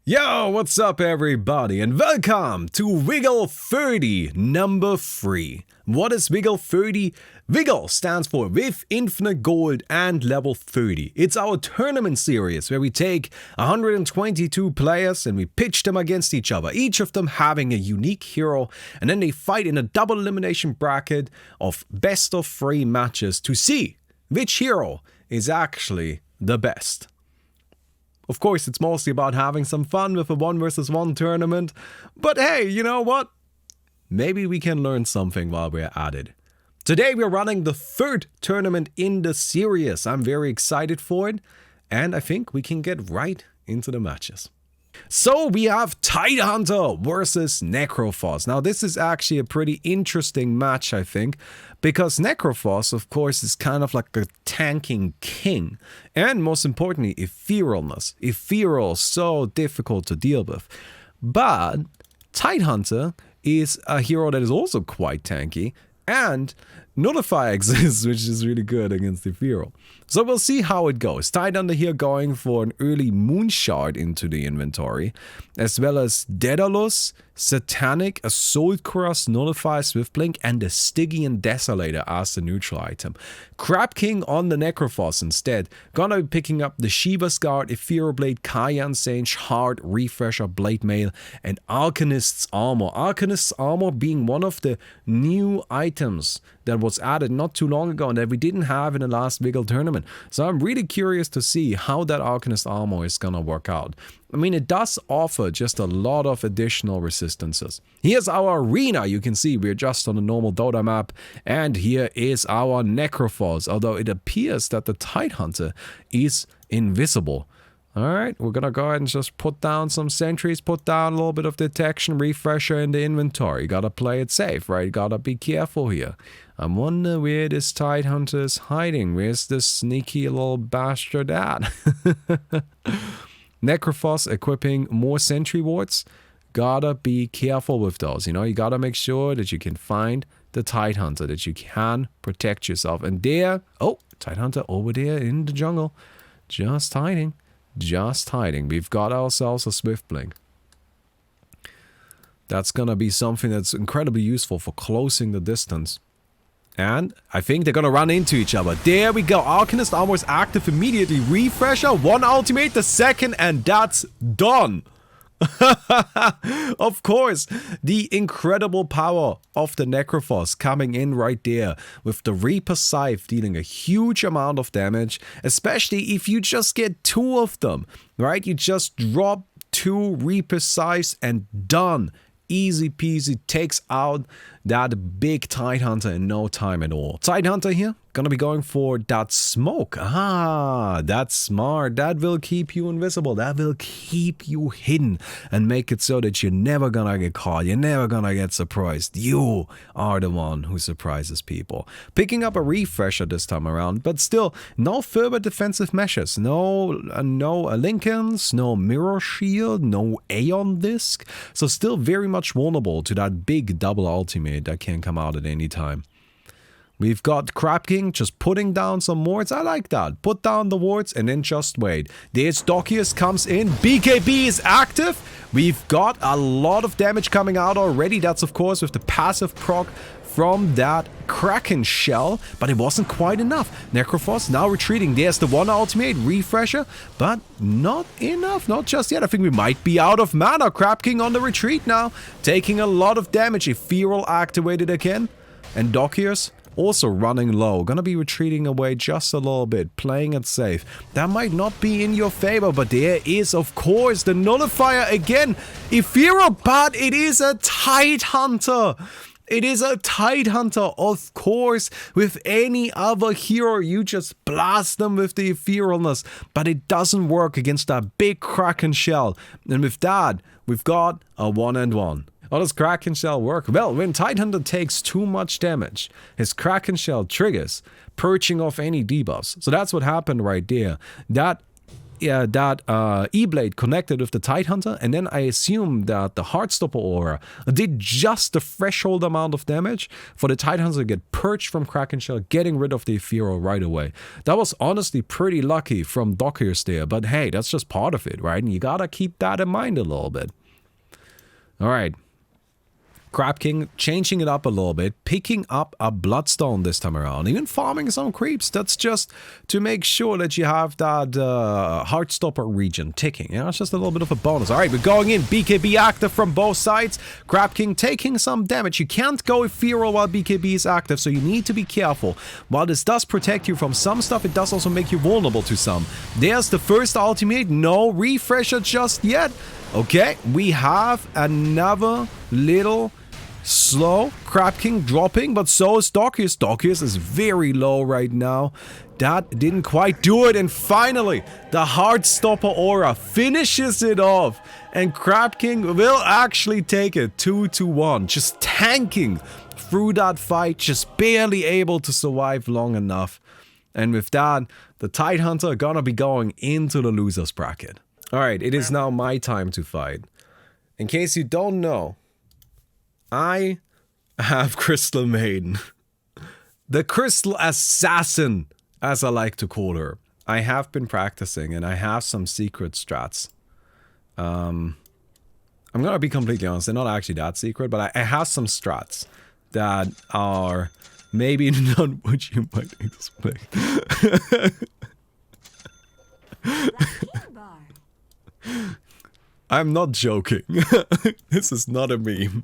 Yo, what's up everybody and welcome to Wiggle 30 number 3. What is Wiggle 30? Wiggle stands for With Infinite Gold and Level 30. It's our tournament series where we take 122 players and we pitch them against each other, each of them having a unique hero, and then they fight in a double elimination bracket of best of 3 matches to see which hero is actually the best. Of course, it's mostly about having some fun with a 1 versus 1 tournament, but hey, you know what? Maybe we can learn something while we're at it. Today we're running the 3rd tournament in the series. I'm very excited for it, and I think we can get right into the matches. So we have Tidehunter versus Necrophos. Now this is actually a pretty interesting match, I think, because Necrophos, of course, is kind of like a tanking king. And most importantly, etherealness. Ethereal, so difficult to deal with. But Tidehunter is a hero that is also quite tanky, and Nullify exists, which is really good against Ethereal. So we'll see how it goes. Tidehunter here going for an early Moonshard into the inventory, as well as Daedalus, Satanic, Assault Cross, Nullify, Swiftblink, and the Stygian Desolator as the neutral item. Crab King on the Necrophos instead. Gonna be picking up the Shiva's Guard, Ethereal Blade, Kayan Sage, Heart, Refresher, Blade Mail, and Arcanist's Armor. Arcanist's Armor being one of the new items that was added not too long ago and that we didn't have in the last Wiggle tournament. So I'm really curious to see how that Arcanist Armor is gonna work out. I mean, it does offer just a lot of additional resistances. Here's our arena. You can see we're just on a normal Dota map. And here is our Necrophos, although it appears that the Tidehunter is invisible. Alright, we're gonna go ahead and just put down some sentries, put down a little bit of detection, refresher in the inventory. Gotta play it safe, right? Gotta be careful here. I wonder where this Tidehunter is hiding. Where's this sneaky little bastard at? Necrophos equipping more sentry wards. Gotta be careful with those, you know, you gotta make sure that you can find the Tidehunter, that you can protect yourself. And there, oh, Tidehunter over there in the jungle, just hiding, just hiding. We've got ourselves a Swiftblink. That's gonna be something that's incredibly useful for closing the distance. And I think they're gonna run into each other. There we go. Arcanist Armor is active immediately. Refresher, 1 ultimate, the second, and that's done. Of course, the incredible power of the Necrophos coming in right there with the Reaper Scythe dealing a huge amount of damage, especially if you just get 2 of them, right? You just drop 2 Reaper Scythes and done. Easy peasy, takes out that big Tidehunter in no time at all. Tidehunter here, gonna be going for that smoke. Ah, that's smart. That will keep you invisible. That will keep you hidden and make it so that you're never gonna get caught. You're never gonna get surprised. You are the one who surprises people. Picking up a refresher this time around, but still no further defensive measures. No Lincolns, no mirror shield, no Aeon disc. So still very much vulnerable to that big double ultimate that can come out at any time. We've got Crab King just putting down some wards. I like that. Put down the wards and then just wait. There's Dockius comes in. BKB is active. We've got a lot of damage coming out already. That's of course with the passive proc from that Kraken shell, but it wasn't quite enough. Necrophos now retreating. There's the 1 ultimate refresher, but not enough, not just yet. I think we might be out of mana. Crab King on the retreat now, taking a lot of damage. Ethereal activated again, and Dockius also running low. Gonna be retreating away just a little bit, playing it safe. That might not be in your favor, but there is, of course, the Nullifier again. Ethereal, but it is a Tidehunter. It is a Tidehunter, of course. With any other hero, you just blast them with the etherealness. But it doesn't work against that big Kraken shell. And with that, we've got a 1-and-1. How does Kraken Shell work? Well, when Tidehunter takes too much damage, his Kraken Shell triggers, purging off any debuffs. So that's what happened right there. That E-Blade connected with the Tidehunter, and then I assume that the Heartstopper aura did just the threshold amount of damage for the Tidehunter to get purged from Kraken Shell, getting rid of the Ethereal right away. That was honestly pretty lucky from Dockiers there, but hey, that's just part of it, right? And you gotta keep that in mind a little bit. Alright. Crab King changing it up a little bit, picking up a Bloodstone this time around, even farming some creeps. That's just to make sure that you have that Heartstopper region ticking. Yeah, it's just a little bit of a bonus. All right, we're going in. BKB active from both sides. Crab King taking some damage. You can't go Ethereal while BKB is active, so you need to be careful. While this does protect you from some stuff, it does also make you vulnerable to some. There's the first ultimate. No refresher just yet. Okay, we have another little slow Crab King dropping, but so is Dockiers. Dockiers is very low right now. That didn't quite do it, and finally the Heartstopper aura finishes it off, and Crab King will actually take it 2-1, just tanking through that fight, just barely able to survive long enough. And with that, the Tidehunter are gonna be going into the losers bracket. Alright, it is now my time to fight. In case you don't know, I have Crystal Maiden. The Crystal Assassin, as I like to call her. I have been practicing and I have some secret strats. I'm gonna be completely honest, they're not actually that secret, but I have some strats that are maybe not what you might expect. I'm not joking. This is not a meme.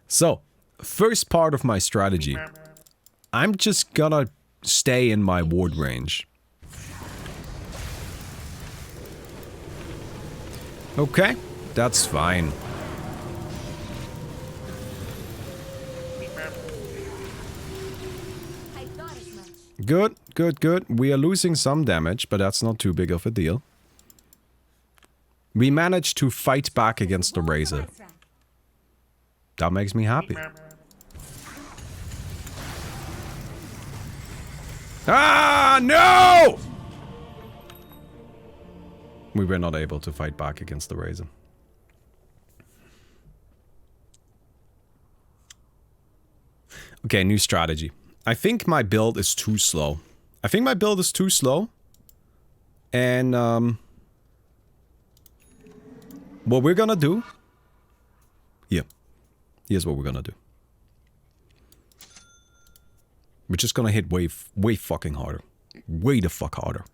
So, first part of my strategy. I'm just gonna stay in my ward range. Okay, that's fine. Good, good, good. We are losing some damage, but that's not too big of a deal. We managed to fight back against the Razor. That makes me happy. Ah, no! We were not able to fight back against the Razor. Okay, new strategy. I think my build is too slow. And, what we're gonna do... Here's what we're gonna do. We're just gonna hit way fucking harder. Way the fuck harder.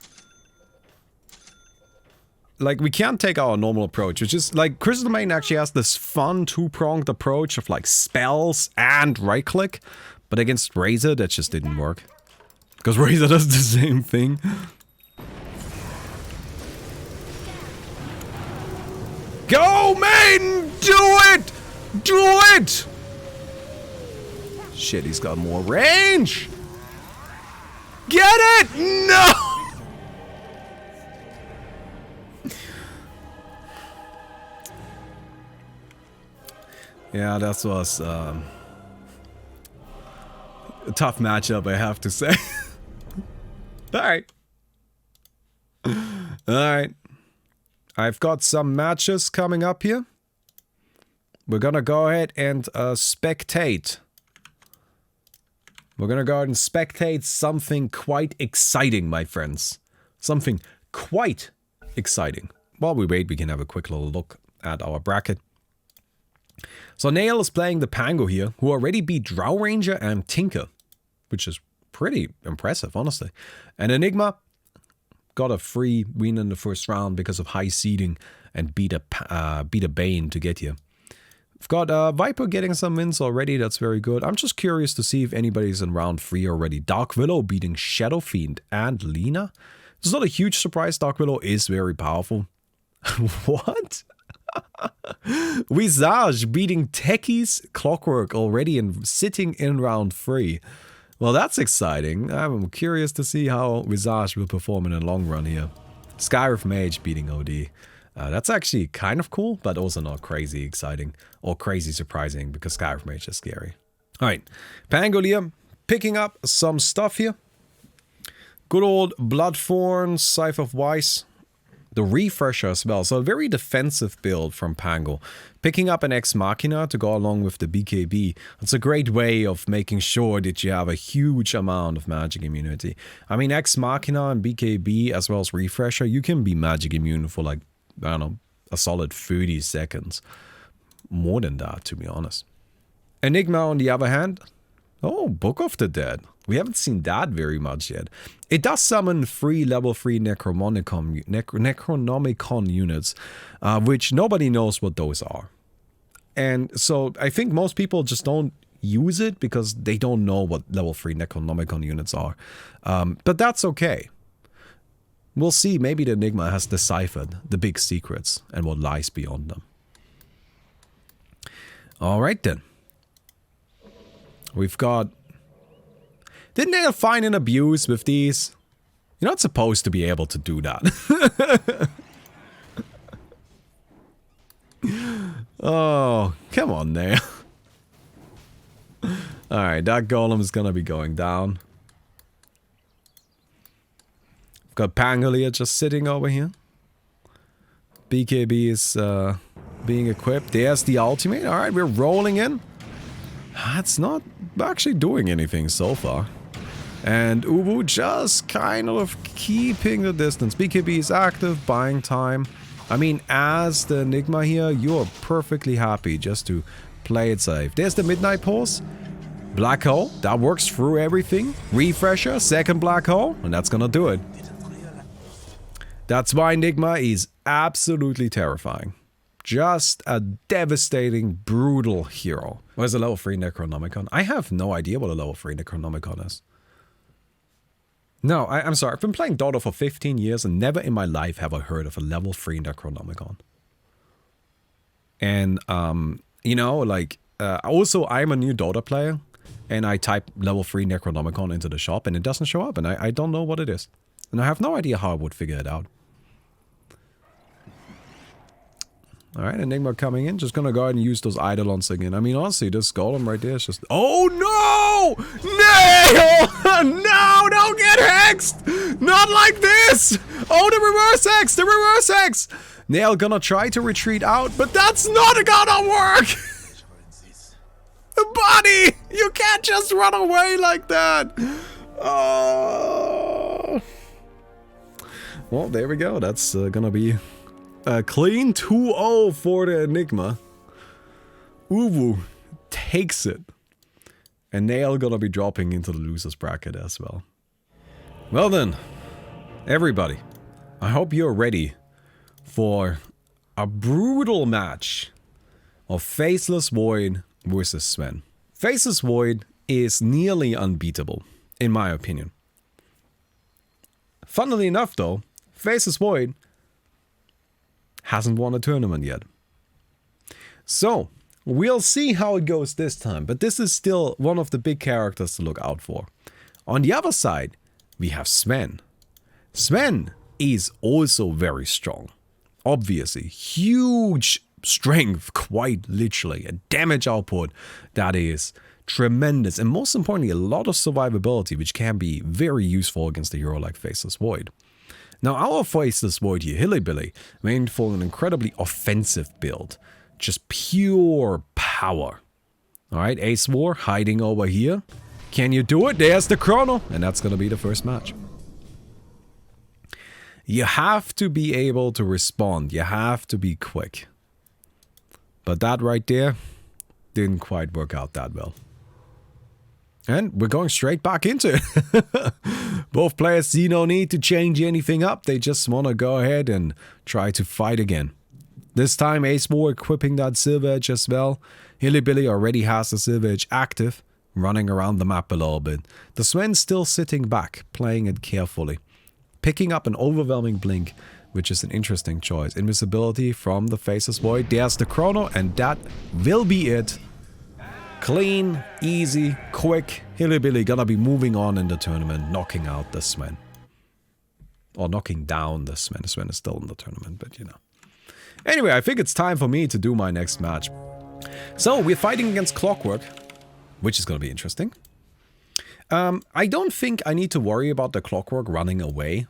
Like, we can't take our normal approach, which is, like, Crystal Maiden actually has this fun two-pronged approach of, like, spells and right-click. But against Razor, that just didn't work. Because Razor does the same thing. Go, Maiden! Do it! Do it! Shit, he's got more range! Get it! No! Yeah, that was a tough matchup, I have to say. Alright. Alright. I've got some matches coming up here. We're gonna go ahead and spectate. We're gonna go ahead and spectate something quite exciting, my friends. Something quite exciting. While we wait, we can have a quick little look at our bracket. So Nail is playing the Pangolier, who already beat Drow Ranger and Tinker, which is pretty impressive, honestly. And Enigma got a free win in the first round because of high seeding and beat a Bane to get here. We've got Viper getting some wins already, that's very good. I'm just curious to see if anybody's in round 3 already. Dark Willow beating Shadow Fiend and Lina. It's not a huge surprise, Dark Willow is very powerful. What? Visage beating Techie's Clockwerk already and sitting in round 3. Well, that's exciting. I'm curious to see how Visage will perform in the long run here. Skyrif Mage beating OD. That's actually kind of cool, but also not crazy exciting or crazy surprising because Skyrif Mage is scary. Alright, Pangolier picking up some stuff here. Good old Bloodthorn, Scythe of Wise. The Refresher as well, so a very defensive build from Pango. Picking up an Ex Machina to go along with the BKB. It's a great way of making sure that you have a huge amount of magic immunity. I mean, Ex Machina and BKB as well as Refresher, you can be magic immune for like, I don't know, a solid 30 seconds. More than that, to be honest. Enigma on the other hand. Oh, Book of the Dead. We haven't seen that very much yet. It does summon 3 level 3 Necronomicon units, which nobody knows what those are. And so I think most people just don't use it because they don't know what level 3 Necronomicon units are. But that's okay. We'll see, maybe the Enigma has deciphered the big secrets and what lies beyond them. Alright then. We've got... Didn't they find an abuse with these? You're not supposed to be able to do that. Oh, come on there. Alright, that golem is gonna be going down. We've got Pangolier just sitting over here. BKB is being equipped. There's the ultimate. Alright, we're rolling in. It's not actually doing anything so far. And Uwu just kind of keeping the distance. BKB is active, buying time. I mean, as the Enigma here, you're perfectly happy just to play it safe. There's the Midnight Pulse. Black Hole, that works through everything. Refresher, second Black Hole, and that's gonna do it. That's why Enigma is absolutely terrifying. Just a devastating, brutal hero. What is a level 3 Necronomicon? I have no idea what a level 3 Necronomicon is. No, I'm sorry. I've been playing Dota for 15 years and never in my life have I heard of a level 3 Necronomicon. And, you know, like, also I'm a new Dota player and I type level 3 Necronomicon into the shop and it doesn't show up and I don't know what it is. And I have no idea how I would figure it out. Alright, Enigma coming in. Just gonna go ahead and use those Eidolons again. I mean, honestly, this golem right there is just... Oh, no! No! No, don't get hexed! Not like this! Oh, the reverse hex! The reverse hex! Nail gonna try to retreat out, but that's not gonna work! Buddy! You can't just run away like that! Oh... Well, there we go. That's gonna be... a clean 2-0 for the Enigma. Uwu takes it. And Nail gonna be dropping into the loser's bracket as well. Well then, everybody, I hope you're ready for a brutal match of Faceless Void versus Sven. Faceless Void is nearly unbeatable, in my opinion. Funnily enough though, Faceless Void hasn't won a tournament yet. So, we'll see how it goes this time, but this is still one of the big characters to look out for. On the other side, we have Sven. Sven is also very strong. Obviously, huge strength, quite literally, a damage output that is tremendous, and most importantly, a lot of survivability, which can be very useful against a hero like Faceless Void. Now, our Faceless Void here, Hillybilly, made for an incredibly offensive build. Just pure power. Alright, Ace War hiding over here. Can you do it? There's the chrono. And that's gonna be the first match. You have to be able to respond. You have to be quick. But that right there didn't quite work out that well. And we're going straight back into it. Both players see no need to change anything up. They just want to go ahead and try to fight again. This time Ace War equipping that Silver Edge as well. Hillybilly already has the Silver Edge active, running around the map a little bit. The Sven's still sitting back, playing it carefully. Picking up an overwhelming blink, which is an interesting choice. Invisibility from the Faceless Void. There's the chrono, and that will be it. Clean, easy, quick. Hillybilly gonna be moving on in the tournament, knocking out the Sven. Or knocking down the Sven. Sven is still in the tournament, but you know. Anyway, I think it's time for me to do my next match. So, we're fighting against Clockwerk. which is going to be interesting. I don't think I need to worry about the Clockwerk running away.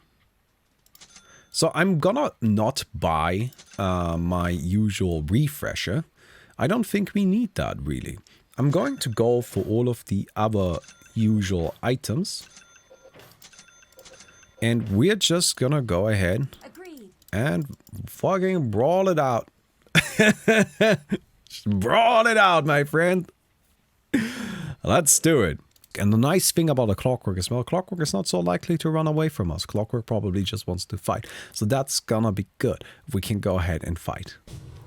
So I'm gonna not buy my usual refresher. I don't think we need that, really. I'm going to go for all of the other usual items. And we're just gonna go ahead and fucking brawl it out. Brawl it out, my friend. Let's do it. And the nice thing about a Clockwerk as well, Clockwerk is not so likely to run away from us. Clockwerk probably just wants to fight. So that's gonna be good. We can go ahead and fight.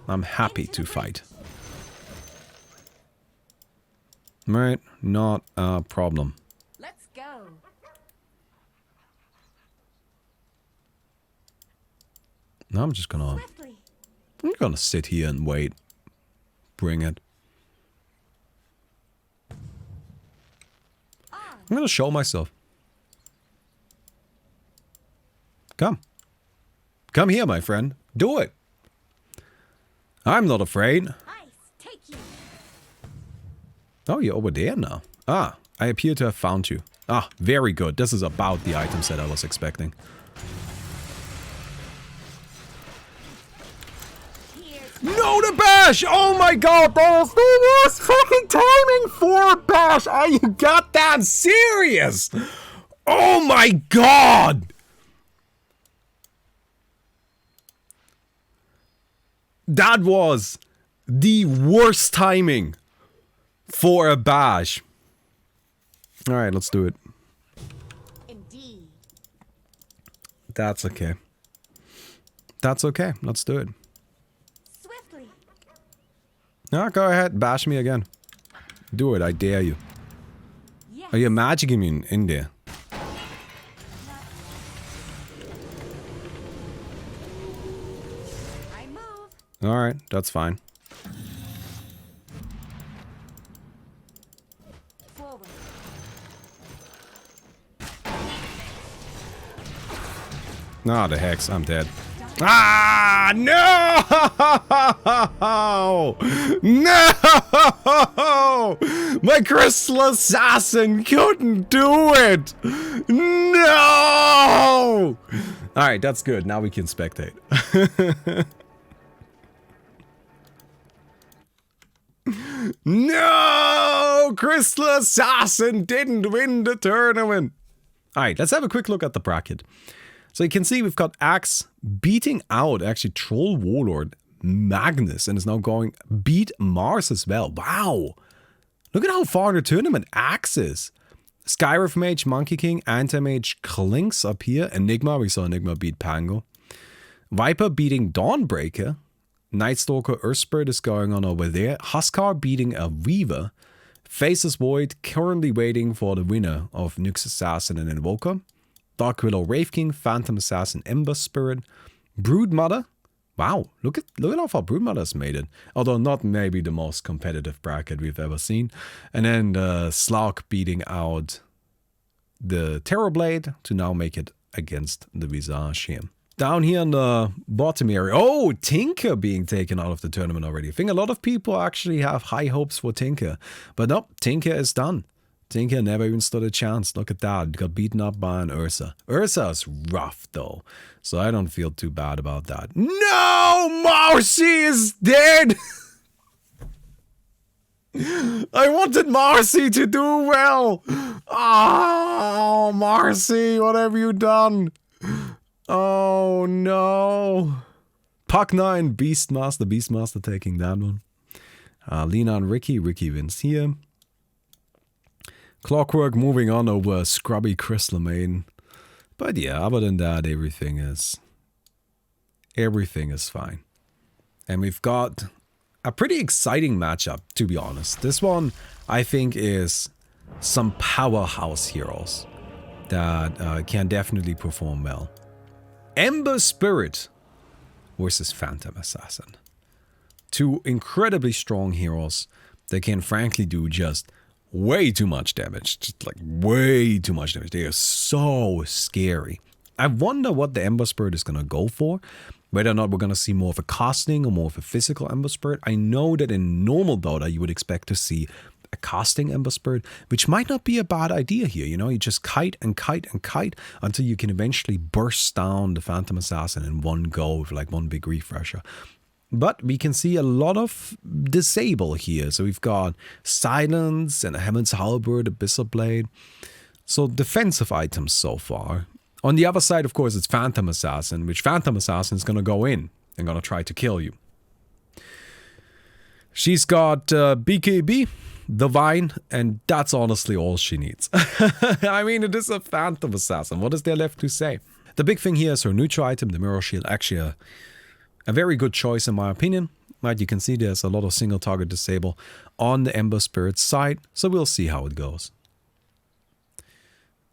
I'm happy to fight. Right, not a problem. Let's go. Now I'm just gonna... I'm gonna sit here and wait. Bring it. I'm gonna show myself. Come. Come here, my friend. Do it. I'm not afraid. Oh, you're over there now. Ah, I appear to have found you. Ah, very good. This is about the item set I was expecting. No, the bash! Oh my god, that was the worst fucking timing for a bash! Are you goddamn serious? Oh my god! That was the worst timing for a bash. Alright, let's do it. Indeed. That's okay. That's okay, let's do it. No, go ahead, bash me again. Do it, I dare you. Yes. Oh, you're magicking me in there. I move. Alright, that's fine. Forward. Ah, the hex, I'm dead. Ah, no! No! My Crystal Assassin couldn't do it! No! Alright, that's good. Now we can spectate. No! Crystal Assassin didn't win the tournament! Alright, let's have a quick look at the bracket. So you can see we've got Axe beating out actually Troll Warlord Magnus and is now going beat Mars as well. Wow. Look at how far in the tournament Axe is. Skywrath Mage, Monkey King, Anti-Mage Clinks up here. Enigma, we saw Enigma beat Pango. Viper beating Dawnbreaker. Nightstalker Earthspirit is going on over there. Huskar beating a Weaver. Faceless Void currently waiting for the winner of Nyx Assassin and Invoker. Dark Willow Wraith King, Phantom Assassin Ember Spirit, Broodmother. Wow, look at how far Broodmother's made it. Although not maybe the most competitive bracket we've ever seen. And then Slark beating out the Terrorblade to now make it against the Visage here. Down here in the bottom area. Oh, Tinker being taken out of the tournament already. I think a lot of people actually have high hopes for Tinker. But nope, Tinker is done. Tinker never even stood a chance. Look at that. Got beaten up by an Ursa. Ursa is rough though. So I don't feel too bad about that. No! Marcy is dead! I wanted Marcy to do well! Oh, Marcy, what have you done? Oh no. Puck9, Beastmaster taking that one. Lena and Ricky wins here. Clockwerk moving on over Scrubby Crystal Maiden. But yeah, other than that, everything is fine. And we've got a pretty exciting matchup, to be honest. This one, I think, is some powerhouse heroes that can definitely perform well. Ember Spirit versus Phantom Assassin. Two incredibly strong heroes that can frankly do just way too much damage. Just like way too much damage. They are so scary. I wonder what the Ember Spirit is going to go for. Whether or not we're going to see more of a casting or more of a physical Ember Spirit. I know that in normal Dota you would expect to see a casting Ember Spirit, which might not be a bad idea here. You know, you just kite and kite and kite until you can eventually burst down the Phantom Assassin in one go with like one big refresher. But we can see a lot of disable here. So we've got Silence and a Heaven's Halberd, Abyssal Blade. So defensive items so far. On the other side, of course, it's Phantom Assassin, which Phantom Assassin is going to go in and going to try to kill you. She's got BKB, Divine, and that's honestly all she needs. I mean, it is a Phantom Assassin. What is there left to say? The big thing here is her neutral item, the Mirror Shield. Actually, a very good choice in my opinion. Right, you can see there's a lot of single target disable on the Ember Spirit side, so we'll see how it goes.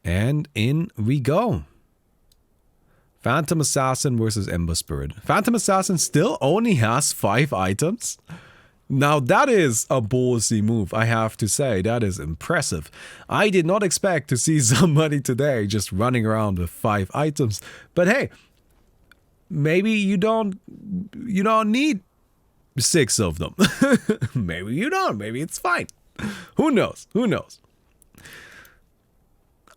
And in we go. Phantom Assassin versus Ember Spirit. Phantom Assassin still only has 5 items. Now that is a ballsy move, I have to say. That is impressive. I did not expect to see somebody today just running around with 5 items. But hey, maybe you don't need 6 of them. Maybe you don't. Maybe it's fine. Who knows? Who knows?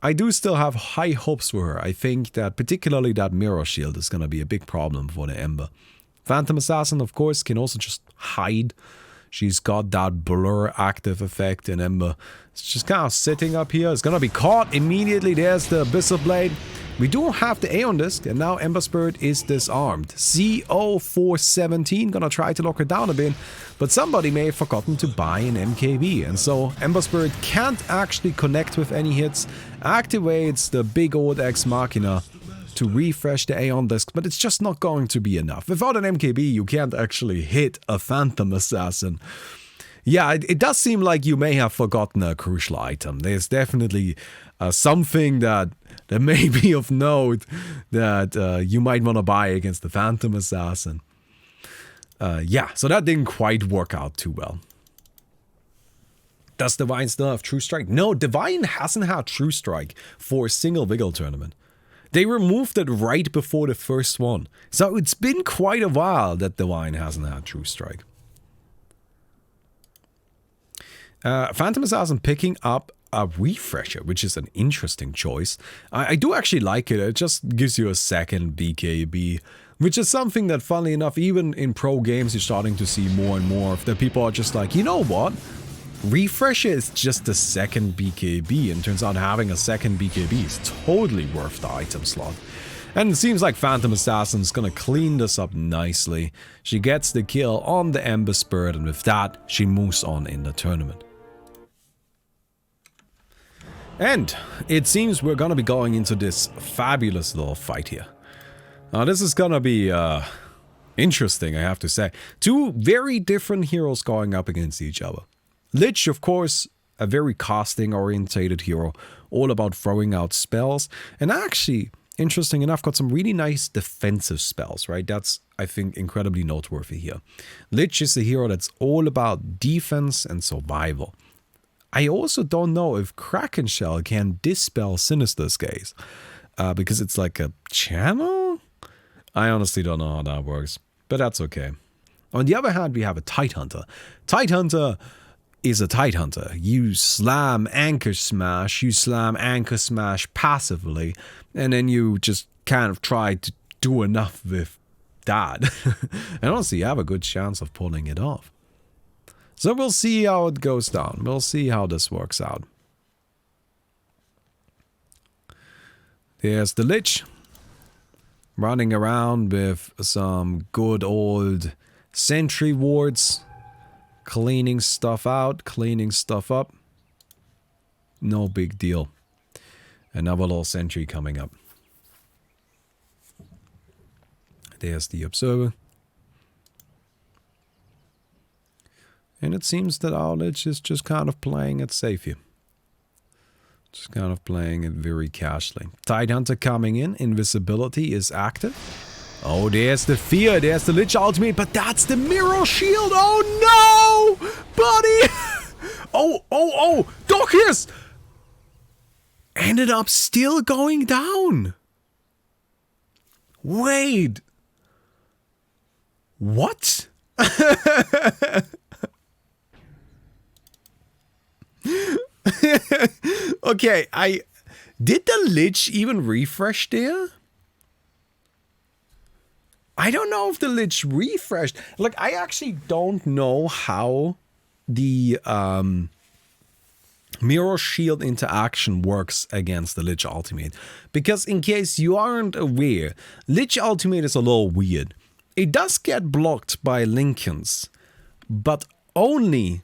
I do still have high hopes for her. I think that particularly that Mirror Shield is going to be a big problem for the Ember. Phantom Assassin, of course, can also just hide. She's got that blur active effect in Ember. It's just kind of sitting up here. It's going to be caught immediately. There's the Abyssal Blade. We do have the Aeon Disc, and now Ember Spirit is disarmed. CO417, gonna try to lock her down a bit, but somebody may have forgotten to buy an MKB, and so Ember Spirit can't actually connect with any hits, activates the big old Ex Machina to refresh the Aeon Disc, but it's just not going to be enough. Without an MKB, you can't actually hit a Phantom Assassin. Yeah, it does seem like you may have forgotten a crucial item. There's definitely something that may be of note that you might want to buy against the Phantom Assassin. Yeah, so that didn't quite work out too well. Does Divine still have True Strike? No, Divine hasn't had True Strike for a single Wiggle tournament. They removed it right before the first one. So it's been quite a while that Divine hasn't had True Strike. Phantom Assassin picking up a refresher, which is an interesting choice. I do actually like it. It just gives you a second BKB, which is something that, funnily enough, even in pro games, you're starting to see more and more of. The people are just like, you know what? Refresher is just a second BKB, and turns out having a second BKB is totally worth the item slot. And it seems like Phantom Assassin's gonna clean this up nicely. She gets the kill on the Ember Spirit, and with that, she moves on in the tournament. And it seems we're gonna be going into this fabulous little fight here. Now this is gonna be interesting, I have to say. 2 very different heroes going up against each other. Lich, of course, a very casting-orientated hero, all about throwing out spells. And actually, interesting enough, got some really nice defensive spells, right? That's, I think, incredibly noteworthy here. Lich is a hero that's all about defense and survival. I also don't know if Kraken Shell can dispel Sinister's Gaze, because it's like a channel? I honestly don't know how that works, but that's okay. On the other hand, we have a Tidehunter. Tidehunter is a Tidehunter. You slam Anchor Smash, you slam Anchor Smash passively, and then you just kind of try to do enough with that. And honestly, you have a good chance of pulling it off. So we'll see how it goes down. We'll see how this works out. There's the Lich. Running around with some good old sentry wards. Cleaning stuff out, cleaning stuff up. No big deal. Another little sentry coming up. There's the Observer. And it seems that our Lich is just kind of playing it safe here. Just kind of playing it very casually. Tidehunter coming in. Invisibility is active. Oh, there's the Fear. There's the Lich ultimate. But that's the Mirror Shield. Oh, no! Buddy! Oh! Dockius! Ended up still going down. Wait. What? Okay, did the Lich even refresh there? I don't know if the Lich refreshed. Like, I actually don't know how the Mirror Shield interaction works against the Lich Ultimate. Because in case you aren't aware, Lich Ultimate is a little weird. It does get blocked by Lincolns, but only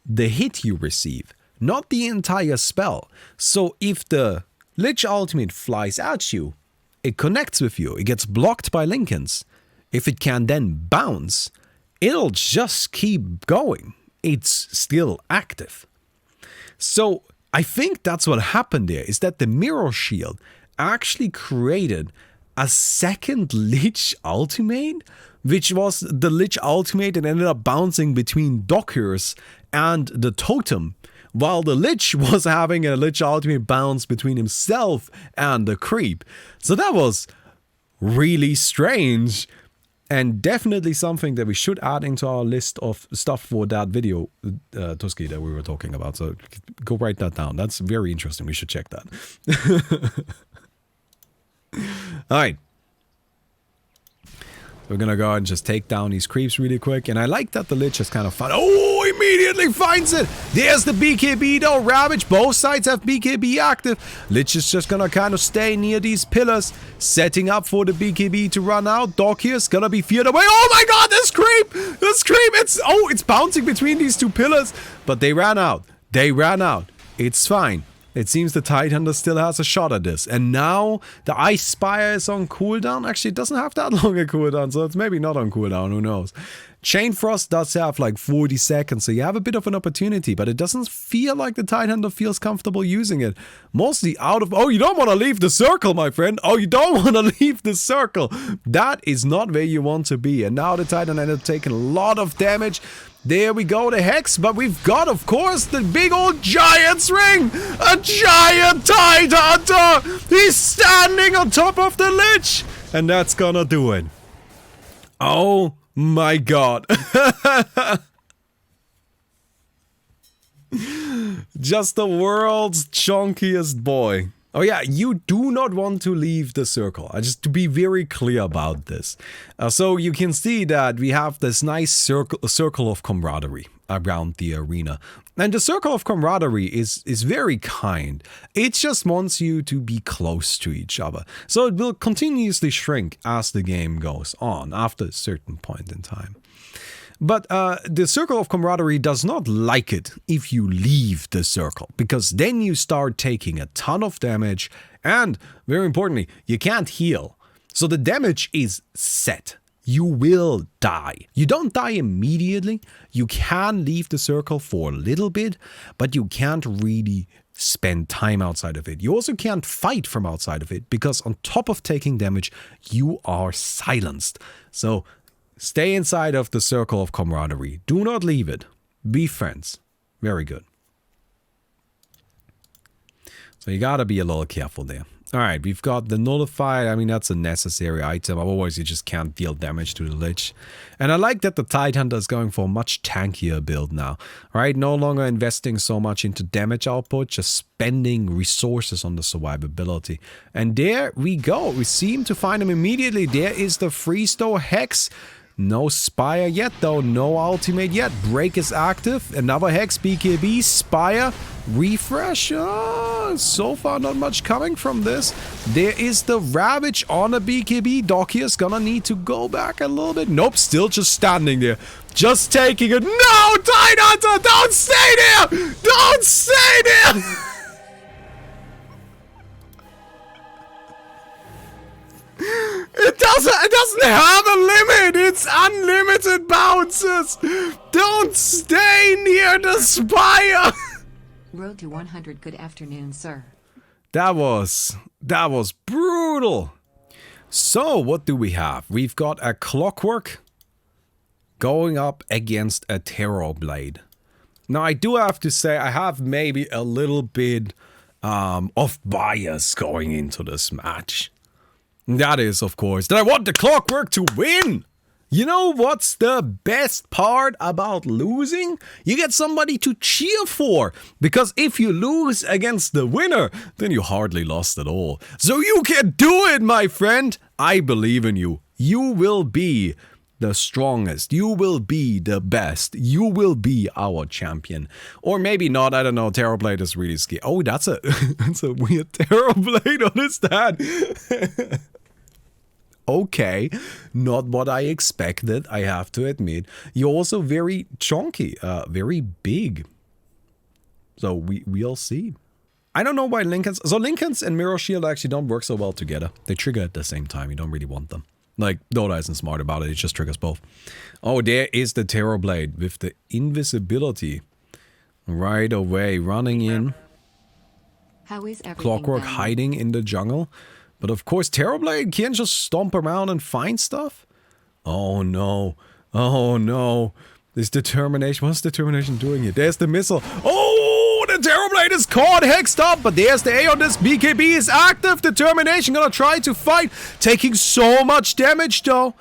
the hit you receive, not the entire spell. So if the Lich Ultimate flies at you, it connects with you, it gets blocked by Lincolns. If it can then bounce, it'll just keep going. It's still active. So I think that's what happened there, is that the Mirror Shield actually created a second Lich Ultimate, which was the Lich Ultimate that ended up bouncing between Dockers and the Totem, while the Lich was having a Lich Ultimate bounce between himself and the Creep. So that was really strange, and definitely something that we should add into our list of stuff for that video, Tuski, that we were talking about. So go write that down. That's very interesting. We should check that. Alright. We're gonna go ahead and just take down these creeps really quick. And I like that the Lich has kind of found... Oh, immediately finds it! There's the BKB though, Ravage. Both sides have BKB active. Lich is just gonna kind of stay near these pillars, setting up for the BKB to run out. Doc here is gonna be feared away. Oh my god, this creep! This creep! It's bouncing between these two pillars. But they ran out. They ran out. It's fine. It seems the Tidehunter still has a shot at this. And now the Ice Spire is on cooldown. Actually, it doesn't have that long a cooldown, so it's maybe not on cooldown, who knows. Chain Frost does have like 40 seconds, so you have a bit of an opportunity, but it doesn't feel like the Tidehunter feels comfortable using it. Mostly out of... Oh, you don't want to leave the circle, my friend. Oh, you don't want to leave the circle. That is not where you want to be. And now the Tidehunter ended up taking a lot of damage. There we go, the Hex, but we've got, of course, the big old Giant's Ring! A giant Tidehunter! He's standing on top of the Lich! And that's gonna do it. Oh my god. Just the world's chunkiest boy. Oh yeah, you do not want to leave the circle. Just to be very clear about this. So you can see that we have this nice circle of camaraderie around the arena. And the circle of camaraderie is very kind. It just wants you to be close to each other. So it will continuously shrink as the game goes on after a certain point in time. But the circle of camaraderie does not like it if you leave the circle, because then you start taking a ton of damage, and very importantly, you can't heal. So the damage is set. You will die. You don't die immediately. You can leave the circle for a little bit, but you can't really spend time outside of it. You also can't fight from outside of it, because on top of taking damage, you are silenced. So stay inside of the circle of camaraderie. Do not leave it. Be friends. Very good. So you gotta be a little careful there. Alright, we've got the Nullified. I mean, that's a necessary item. Otherwise, you just can't deal damage to the Lich. And I like that the Tidehunter is going for a much tankier build now. Right? No longer investing so much into damage output, just spending resources on the survivability. And there we go. We seem to find him immediately. There is the Freestore Hex. No Spire yet though, no ultimate yet. Break is active, another Hex, BKB, Spire, refresh. So far not much coming from this. There is the Ravage on a BKB. Doc here is gonna need to go back a little bit. Nope, still just standing there. Just taking it. No, Tidehunter, don't stay there! Don't stay there! It doesn't have a limit. It's unlimited bounces. Don't stay near the Spire. Road to 100. Good afternoon, sir. That was brutal. So what do we have? We've got a Clockwerk going up against a Terrorblade. Now I do have to say I have maybe a little bit of bias going into this match. That is, of course, that I want the Clockwerk to win! You know what's the best part about losing? You get somebody to cheer for. Because if you lose against the winner, then you hardly lost at all. So you can do it, my friend. I believe in you. You will be the strongest. You will be the best. You will be our champion. Or maybe not. I don't know. Terrorblade is really scary. Oh, that's a weird Terrorblade. What is that? Okay, not what I expected, I have to admit. You're also very chunky, very big. So we'll see. I don't know why Lincolns... So Lincolns and Mirror Shield actually don't work so well together. They trigger at the same time. You don't really want them. Like, Dota isn't smart about it. It just triggers both. Oh, there is the Terrorblade with the invisibility. Right away, running in. How is everything Clockwerk going? hiding in the jungle. But of course, Terrorblade can't just stomp around and find stuff. Oh no. Oh no. This determination. What's determination doing here? There's the missile. Oh, the Terrorblade is caught, hexed up. But there's the A on this. BKB is active. Determination gonna try to fight. Taking so much damage though.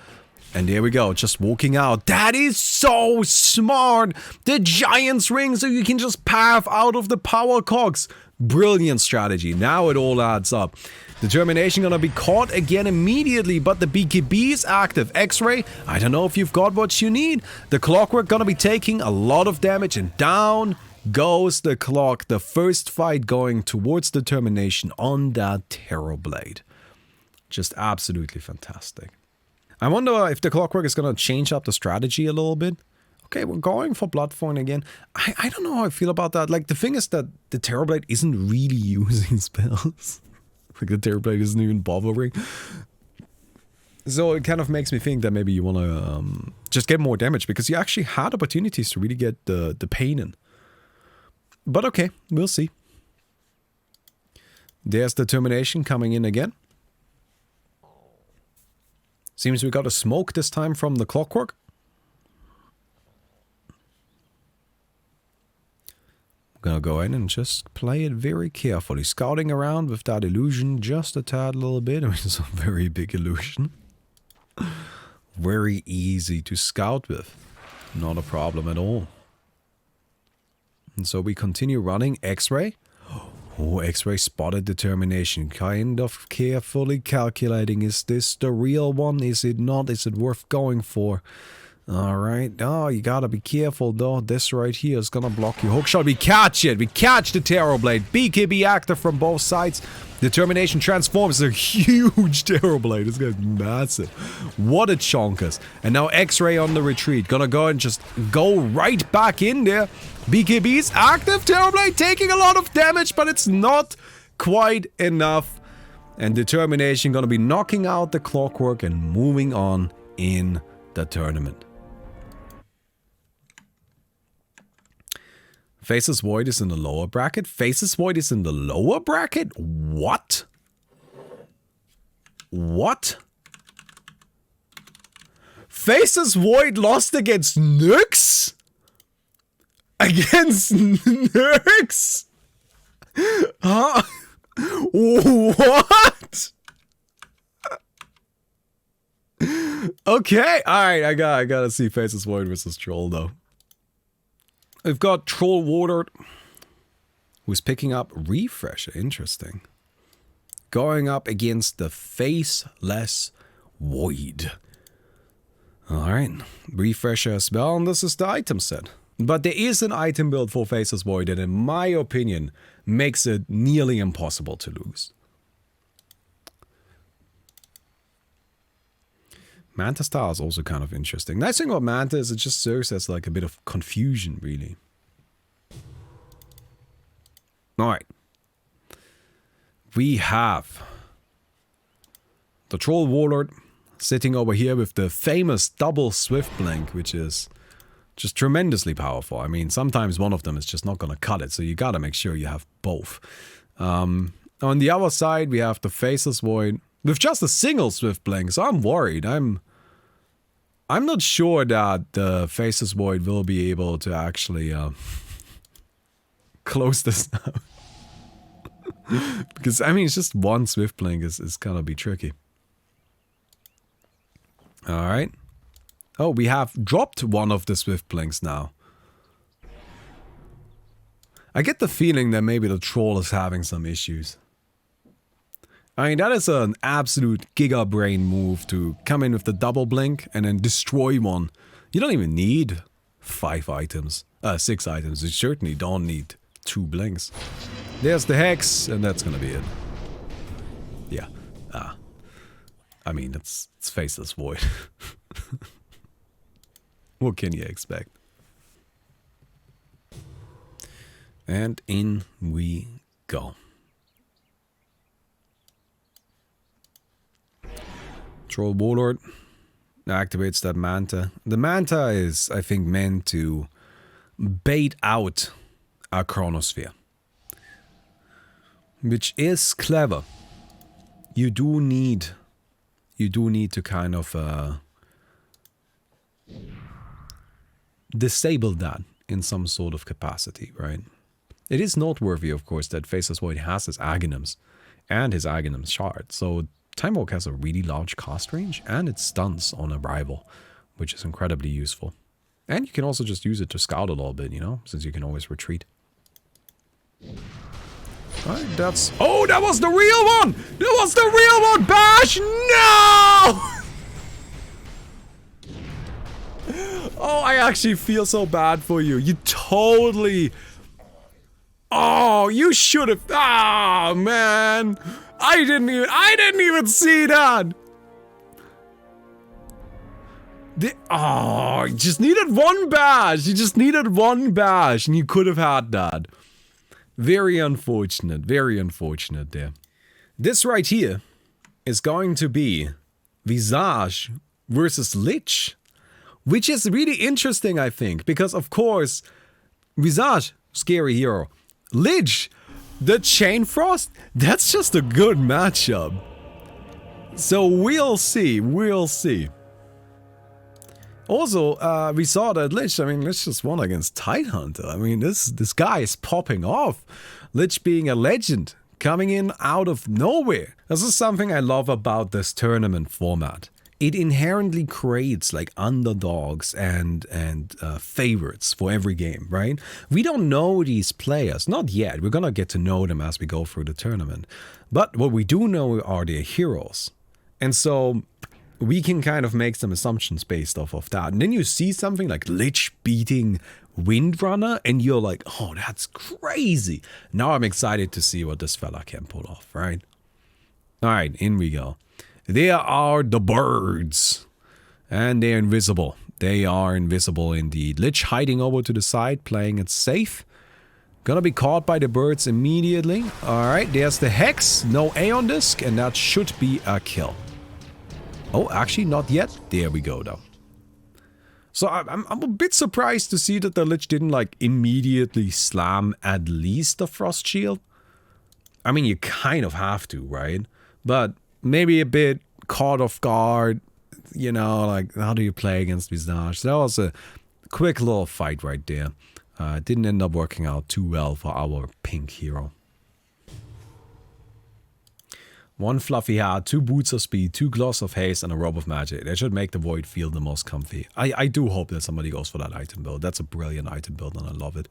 And there we go, just walking out. That is so smart. The Giant's Ring so you can just path out of the power cogs. Brilliant strategy. Now it all adds up. Determination gonna be caught again immediately, but the BKB is active. X-Ray, I don't know if you've got what you need. The Clockwerk gonna be taking a lot of damage, and down goes the clock. The first fight going towards Determination on that Terrorblade. Just absolutely fantastic. I wonder if the Clockwerk is gonna change up the strategy a little bit. Okay, we're going for Bloodthorn again. I don't know how I feel about that. Like, the thing is that the Terrorblade isn't really using spells. Like, the Terrorblade isn't even bothering. So it kind of makes me think that maybe you want to just get more damage, because you actually had opportunities to really get the pain in. But okay, we'll see. There's Determination coming in again. Seems we got a smoke this time from the Clockwerk. Gonna go in and just play it very carefully. Scouting around with that illusion just a tad little bit. I mean, it's a very big illusion. Very easy to scout with. Not a problem at all. And so we continue running X-Ray. Oh, X-Ray spotted Determination. Kind of carefully calculating. Is this the real one? Is it not? Is it worth going for? Alright. Oh, you gotta be careful though. This right here is gonna block your hook shot. We catch it. We catch the Terrorblade. BKB active from both sides. Determination transforms. It's a huge Terrorblade. This guy's massive. What a chonkus. And now X-Ray on the retreat. Gonna go and just go right back in there. BKB is active. Terrorblade taking a lot of damage, but it's not quite enough. And Determination gonna be knocking out the Clockwerk and moving on in the tournament. Faceless Void is in the lower bracket. Faceless Void is in the lower bracket? What? What? Faceless Void lost against Nyx? Against Nyx? Huh? What? Okay, alright, I gotta see Faceless Void versus Troll though. We've got Troll Warlord, who's picking up Refresher, interesting. Going up against the Faceless Void. Alright, Refresher as well, and this is the item set. But there is an item build for Faceless Void that, in my opinion, makes it nearly impossible to lose. Manta style is also kind of interesting. Nice thing about Manta is it just serves as like a bit of confusion, really. Alright. We have the Troll Warlord sitting over here with the famous double Swift Blink, which is just tremendously powerful. I mean, sometimes one of them is just not gonna cut it, so you gotta make sure you have both. On the other side, we have the Faceless Void with just a single Swift Blink, so I'm worried. I'm not sure that the Faceless Void will be able to actually close this out. Because, I mean, it's just one Swift Blink is gonna be tricky. Alright. Oh, we have dropped one of the Swiftblings now. I get the feeling that maybe the troll is having some issues. I mean, that is an absolute giga brain move to come in with the double blink and then destroy one. You don't even need 5 items. 6 items. You certainly don't need 2 blinks. There's the Hex, and that's gonna be it. Yeah. I mean, it's Faceless Void. What can you expect? And in we go. Troll Warlord activates that Manta. The Manta is, I think, meant to bait out our Chronosphere. Which is clever. You do need to kind of disable that in some sort of capacity, right? It is noteworthy, of course, that Faceless Void has his Aghanim's and his Aghanim's shard. So Time Walk has a really large cast range and it stuns on arrival, which is incredibly useful. And you can also just use it to scout a little bit, you know, since you can always retreat. Alright, that's... Oh, that was the real one! That was the real one! Bash! No! Oh, I actually feel so bad for you. You totally... Oh, you should have... Oh, man. I didn't even see that. Oh, you just needed one bash. You just needed one bash and you could have had that. Very unfortunate there. This right here is going to be Visage versus Lich, which is really interesting, I think, because of course, Visage, scary hero. Lich, the Chain Frost, that's just a good matchup. So we'll see. Also, we saw that Lich, I mean, Lich just won against Tidehunter. I mean, this guy is popping off. Lich being a legend, coming in out of nowhere. This is something I love about this tournament format. It inherently creates like underdogs and favorites for every game, right? We don't know these players, not yet. We're gonna get to know them as we go through the tournament. But what we do know are their heroes. And so we can kind of make some assumptions based off of that. And then you see something like Lich beating Windrunner and you're like, oh, that's crazy. Now I'm excited to see what this fella can pull off, right? All right, in we go. There are the birds. And they're invisible. They are invisible indeed. Lich hiding over to the side, playing it safe. Gonna be caught by the birds immediately. Alright, there's the Hex. No Aeon Disc, and that should be a kill. Oh, actually not yet. There we go though. So I'm a bit surprised to see that the Lich didn't like immediately slam at least the Frost Shield. I mean, you kind of have to, right? But maybe a bit caught off guard, you know, like how do you play against Visage? So that was a quick little fight right there. Didn't end up working out too well for our pink hero. 1 fluffy hat, 2 boots of speed, 2 gloves of haste, and a robe of magic. That should make the void feel the most comfy. I do hope that somebody goes for that item build. That's a brilliant item build and I love it.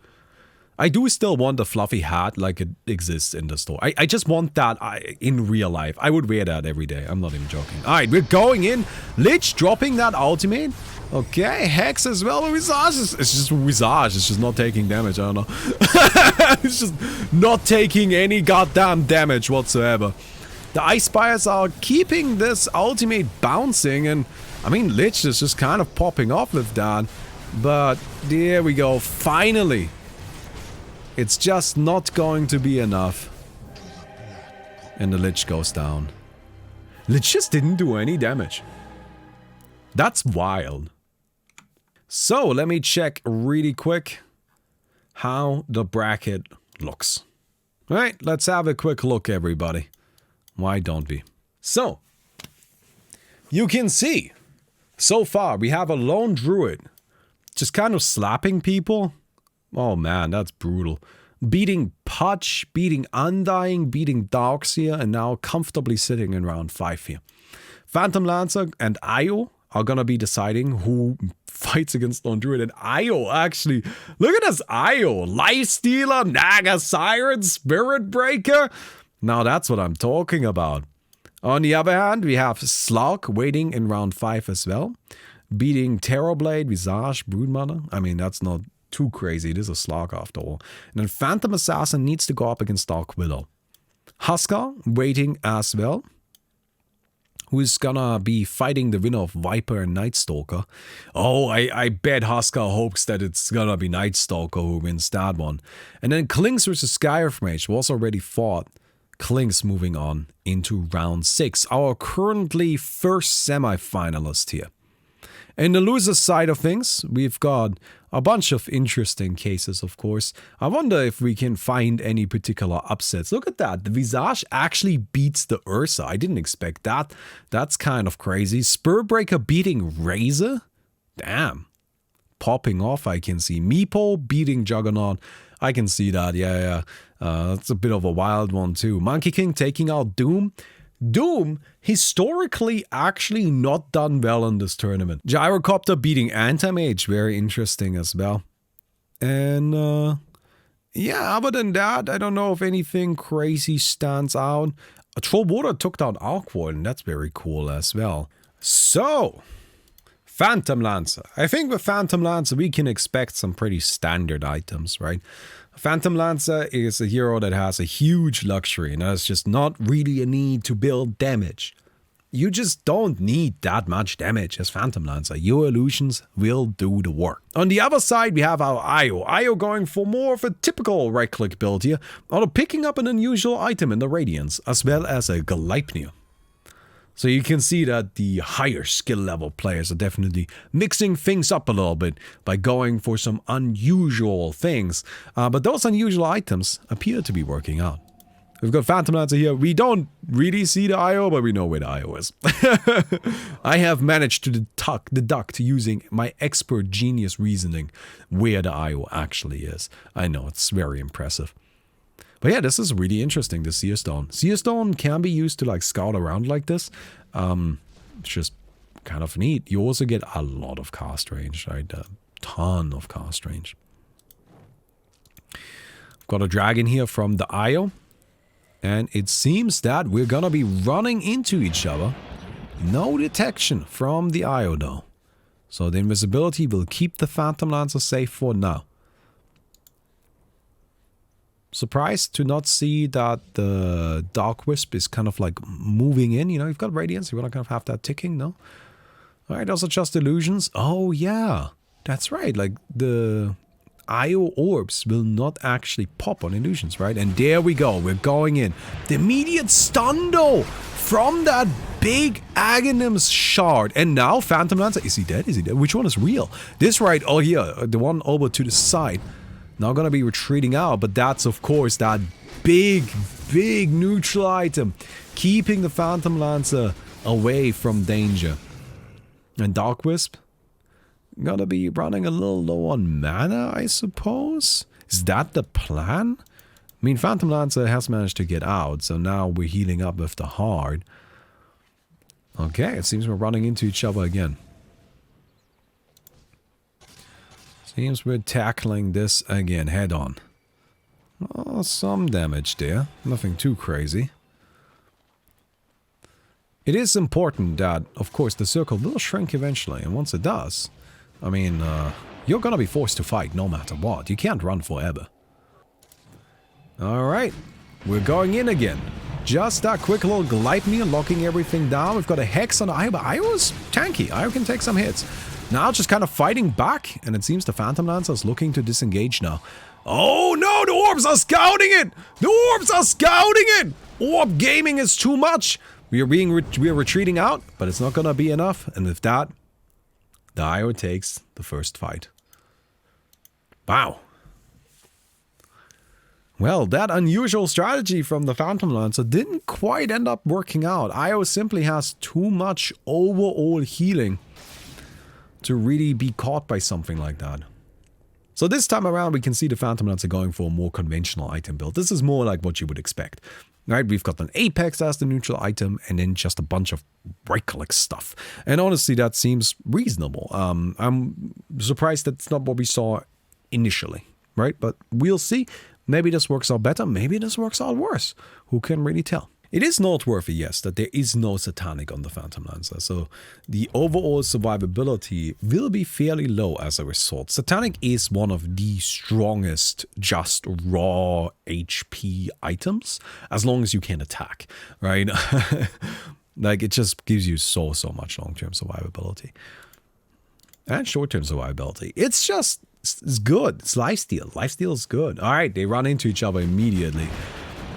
I do still want a fluffy hat like it exists in the store. I just want that in real life. I would wear that every day. I'm not even joking. Alright, we're going in. Lich dropping that ultimate. Okay, Hex as well. Visage. It's just Visage. It's just not taking damage. I don't know. It's just not taking any goddamn damage whatsoever. The Ice Spires are keeping this ultimate bouncing. And, I mean, Lich is just kind of popping off with that. But, there we go. Finally. It's just not going to be enough. And the Lich goes down. Lich just didn't do any damage. That's wild. So, let me check really quick how the bracket looks. Alright, let's have a quick look, everybody. Why don't we? So, you can see, so far we have a lone Druid just kind of slapping people. Oh man, that's brutal. Beating Pudge, beating Undying, beating Darkseer, and now comfortably sitting in round 5 here. Phantom Lancer and Io are gonna be deciding who fights against Lone Druid. And Io, actually. Look at this Io. Lifestealer, Naga Siren, Spirit Breaker. Now that's what I'm talking about. On the other hand, we have Slark waiting in round 5 as well. Beating Terrorblade, Visage, Brewmaster. I mean, that's not too crazy. It is a Slark after all. And then Phantom Assassin needs to go up against Dark Willow. Huskar waiting as well. Who's gonna be fighting the winner of Viper and Night Stalker. Oh, I bet Huskar hopes that it's gonna be Night Stalker who wins that one. And then Klings versus Mage was already fought. Klings moving on into round 6. Our currently first semi-finalist here. In the loser side of things, we've got a bunch of interesting cases, of course. I wonder if we can find any particular upsets. Look at that. The Visage actually beats the Ursa. I didn't expect that. That's kind of crazy. Spurtbreaker beating Razor? Damn. Popping off, I can see. Meepo beating Juggernaut. I can see that. Yeah. That's a bit of a wild one, too. Monkey King taking out Doom. Doom, historically, actually not done well in this tournament. Gyrocopter beating Anti-Mage, very interesting as well. And, yeah, other than that, I don't know if anything crazy stands out. Trollwater took down Arcwood, and that's very cool as well. So, Phantom Lancer. I think with Phantom Lancer, we can expect some pretty standard items, right? Phantom Lancer is a hero that has a huge luxury, and there's just not really a need to build damage. You just don't need that much damage as Phantom Lancer. Your illusions will do the work. On the other side, we have our Io. Io going for more of a typical right-click build here, although picking up an unusual item in the Radiance, as well as a Gleipnir. So you can see that the higher skill level players are definitely mixing things up a little bit by going for some unusual things. But those unusual items appear to be working out. We've got Phantom Lancer here. We don't really see the IO, but we know where the IO is. I have managed to deduct using my expert genius reasoning where the IO actually is. I know, it's very impressive. But yeah, this is really interesting, the Seer Stone. Seer Stone can be used to like scout around like this. It's just kind of neat. You also get a lot of cast range, right? A ton of cast range. Got a dragon here from the IO. And it seems that we're gonna be running into each other. No detection from the IO though. So the invisibility will keep the Phantom Lancer safe for now. Surprised to not see that the Dark Wisp is kind of like moving in. You know, you've got Radiance, you're not gonna have that ticking, no? Alright, those are just illusions. Oh yeah, that's right. Like the IO orbs will not actually pop on illusions, right? And there we go, we're going in. The immediate stun though from that big Aghanim's shard. And now Phantom Lancer, is he dead? Is he dead? Which one is real? This right, oh here, the one over to the side. Now gonna be retreating out, but that's of course that big neutral item, keeping the Phantom Lancer away from danger. And Dark Wisp, gonna be running a little low on mana, I suppose? Is that the plan? I mean, Phantom Lancer has managed to get out, so now we're healing up with the Hard. Okay, it seems we're running into each other again. Seems we're tackling this again head on. Oh, some damage there. Nothing too crazy. It is important that, of course, the circle will shrink eventually, and once it does, I mean, you're gonna be forced to fight no matter what. You can't run forever. Alright, we're going in again. Just that quick little Gleipnir locking everything down. We've got a Hex on Io, but Io is tanky. Io can take some hits. Now just kind of fighting back, and it seems the Phantom Lancer is looking to disengage now. Oh no, the orbs are scouting it! The orbs are scouting it! Orb gaming is too much! We are retreating out, but it's not gonna be enough, and with that, the IO takes the first fight. Wow. Well, that unusual strategy from the Phantom Lancer didn't quite end up working out. IO simply has too much overall healing to really be caught by something like that. So this time around we can see the Phantom Lancer going for a more conventional item build. This is more like what you would expect. Right, we've got an Apex as the neutral item, and then just a bunch of right-click stuff. And honestly, that seems reasonable. I'm surprised that's not what we saw initially, right? But we'll see. Maybe this works out better, maybe this works out worse. Who can really tell? It is noteworthy, yes, that there is no Satanic on the Phantom Lancer, so the overall survivability will be fairly low as a result. Satanic is one of the strongest just raw HP items, as long as you can attack, right? Like, it just gives you so much long-term survivability. And short-term survivability. It's just, it's good. It's lifesteal. Lifesteal is good. Alright, they run into each other immediately.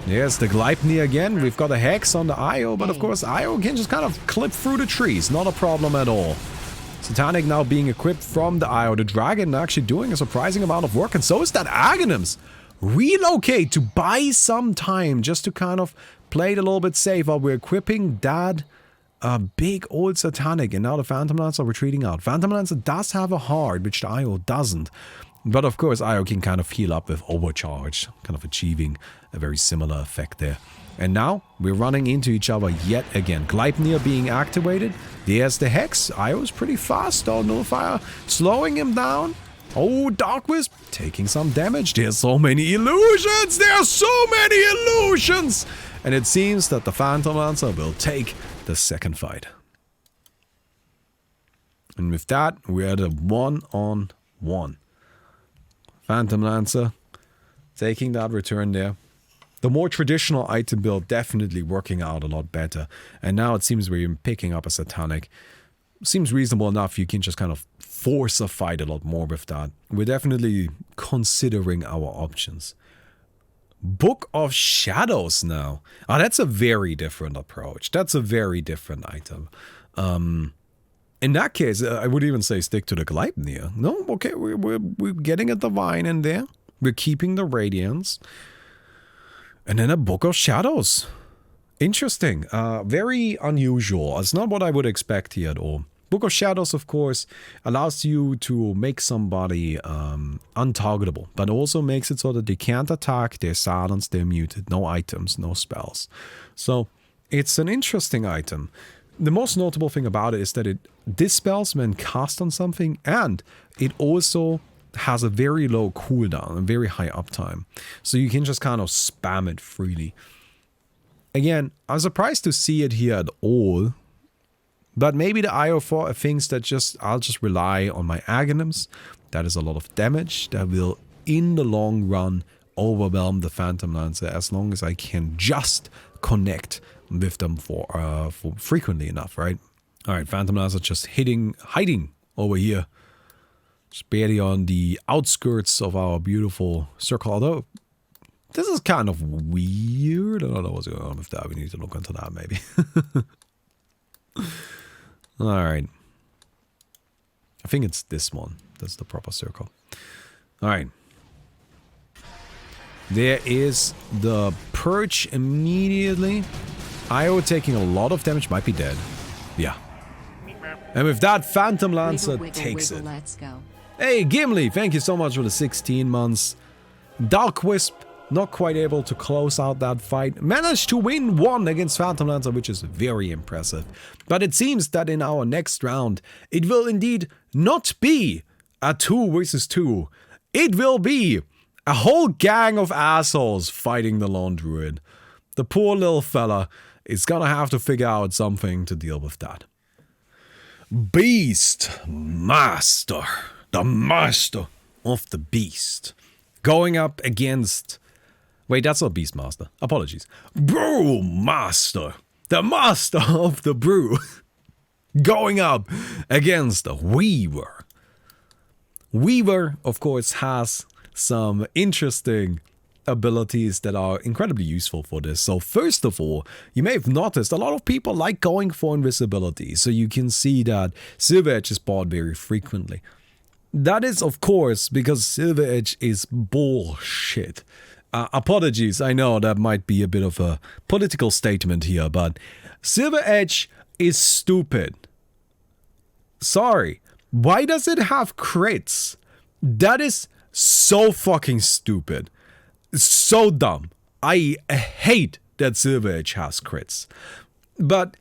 There's the Gleipnir again. We've got a Hex on the Io, but of course Io can just kind of clip through the trees. Not a problem at all. Satanic now being equipped from the Io. The Dragon actually doing a surprising amount of work, and so is that Aghanims. Relocate to buy some time just to kind of play it a little bit safe while we're equipping that big old Satanic, and now the Phantom Lancer are retreating out. Phantom Lancer does have a heart, which the Io doesn't. But of course, Io can kind of heal up with Overcharge, kind of achieving a very similar effect there. And now, we're running into each other yet again. Gleipnir being activated. There's the Hex. Io's pretty fast though. Nullifier slowing him down. Oh, Dark Wisp taking some damage. There's so many illusions! There's so many illusions! And it seems that the Phantom Lancer will take the second fight. And with that, we're at a 1-on-1. Phantom Lancer taking that return there. The more traditional item build definitely working out a lot better. And now it seems we're picking up a Satanic. Seems reasonable enough. You can just kind of force a fight a lot more with that. We're definitely considering our options. Book of Shadows now. Oh, that's a very different approach. That's a very different item. In that case, I would even say stick to the Gleipnir. No, okay, we're getting a Divine in there. We're keeping the Radiance. And then a Book of Shadows. Interesting. Very unusual. It's not what I would expect here at all. Book of Shadows, of course, allows you to make somebody untargetable, but also makes it so that they can't attack, they're silenced, they're muted, no items, no spells. So, it's an interesting item. The most notable thing about it is that it dispels when cast on something, and it also has a very low cooldown, a very high uptime. So you can just kind of spam it freely. Again, I'm surprised to see it here at all, but maybe the IO4 thinks that I'll just rely on my Aghanims. That is a lot of damage that will, in the long run, overwhelm the Phantom Lancer as long as I can just connect with them for frequently enough, right? Alright, Phantom Lancer just hiding over here. Just barely on the outskirts of our beautiful circle, although this is kind of weird. I don't know what's going on with that. We need to look into that maybe. Alright. I think it's this one. That's the proper circle. Alright. There is the Purge immediately. Io taking a lot of damage, might be dead. Yeah. And with that, Phantom Lancer takes it. Let's go. Hey, Gimli, thank you so much for the 16 months. Dark Wisp, not quite able to close out that fight. Managed to win one against Phantom Lancer, which is very impressive. But it seems that in our next round, it will indeed not be a 2 versus 2. It will be a whole gang of assholes fighting the lone druid. The poor little fella is gonna have to figure out something to deal with that. Beastmaster. The master of the beast. Going up against... Wait, that's not Beastmaster. Apologies. Brewmaster. The master of the brew. Going up against the Weaver. Weaver, of course, has some interesting abilities that are incredibly useful for this. So first of all, you may have noticed a lot of people like going for invisibility. So you can see that Silver Edge is bought very frequently. That is, of course, because Silver Edge is bullshit. Apologies, I know that might be a bit of a political statement here, but Silver Edge is stupid. Sorry. Why does it have crits? That is so fucking stupid. So dumb. I hate that Silver Edge has crits. But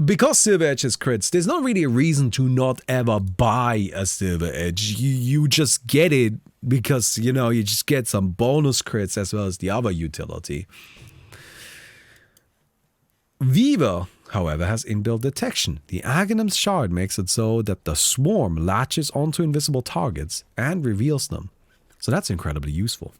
because Silver Edge has crits, there's not really a reason to not ever buy a Silver Edge. You just get it because, you know, you just get some bonus crits as well as the other utility. Weaver, however, has inbuilt detection. The Aghanim's shard makes it so that the swarm latches onto invisible targets and reveals them. So that's incredibly useful.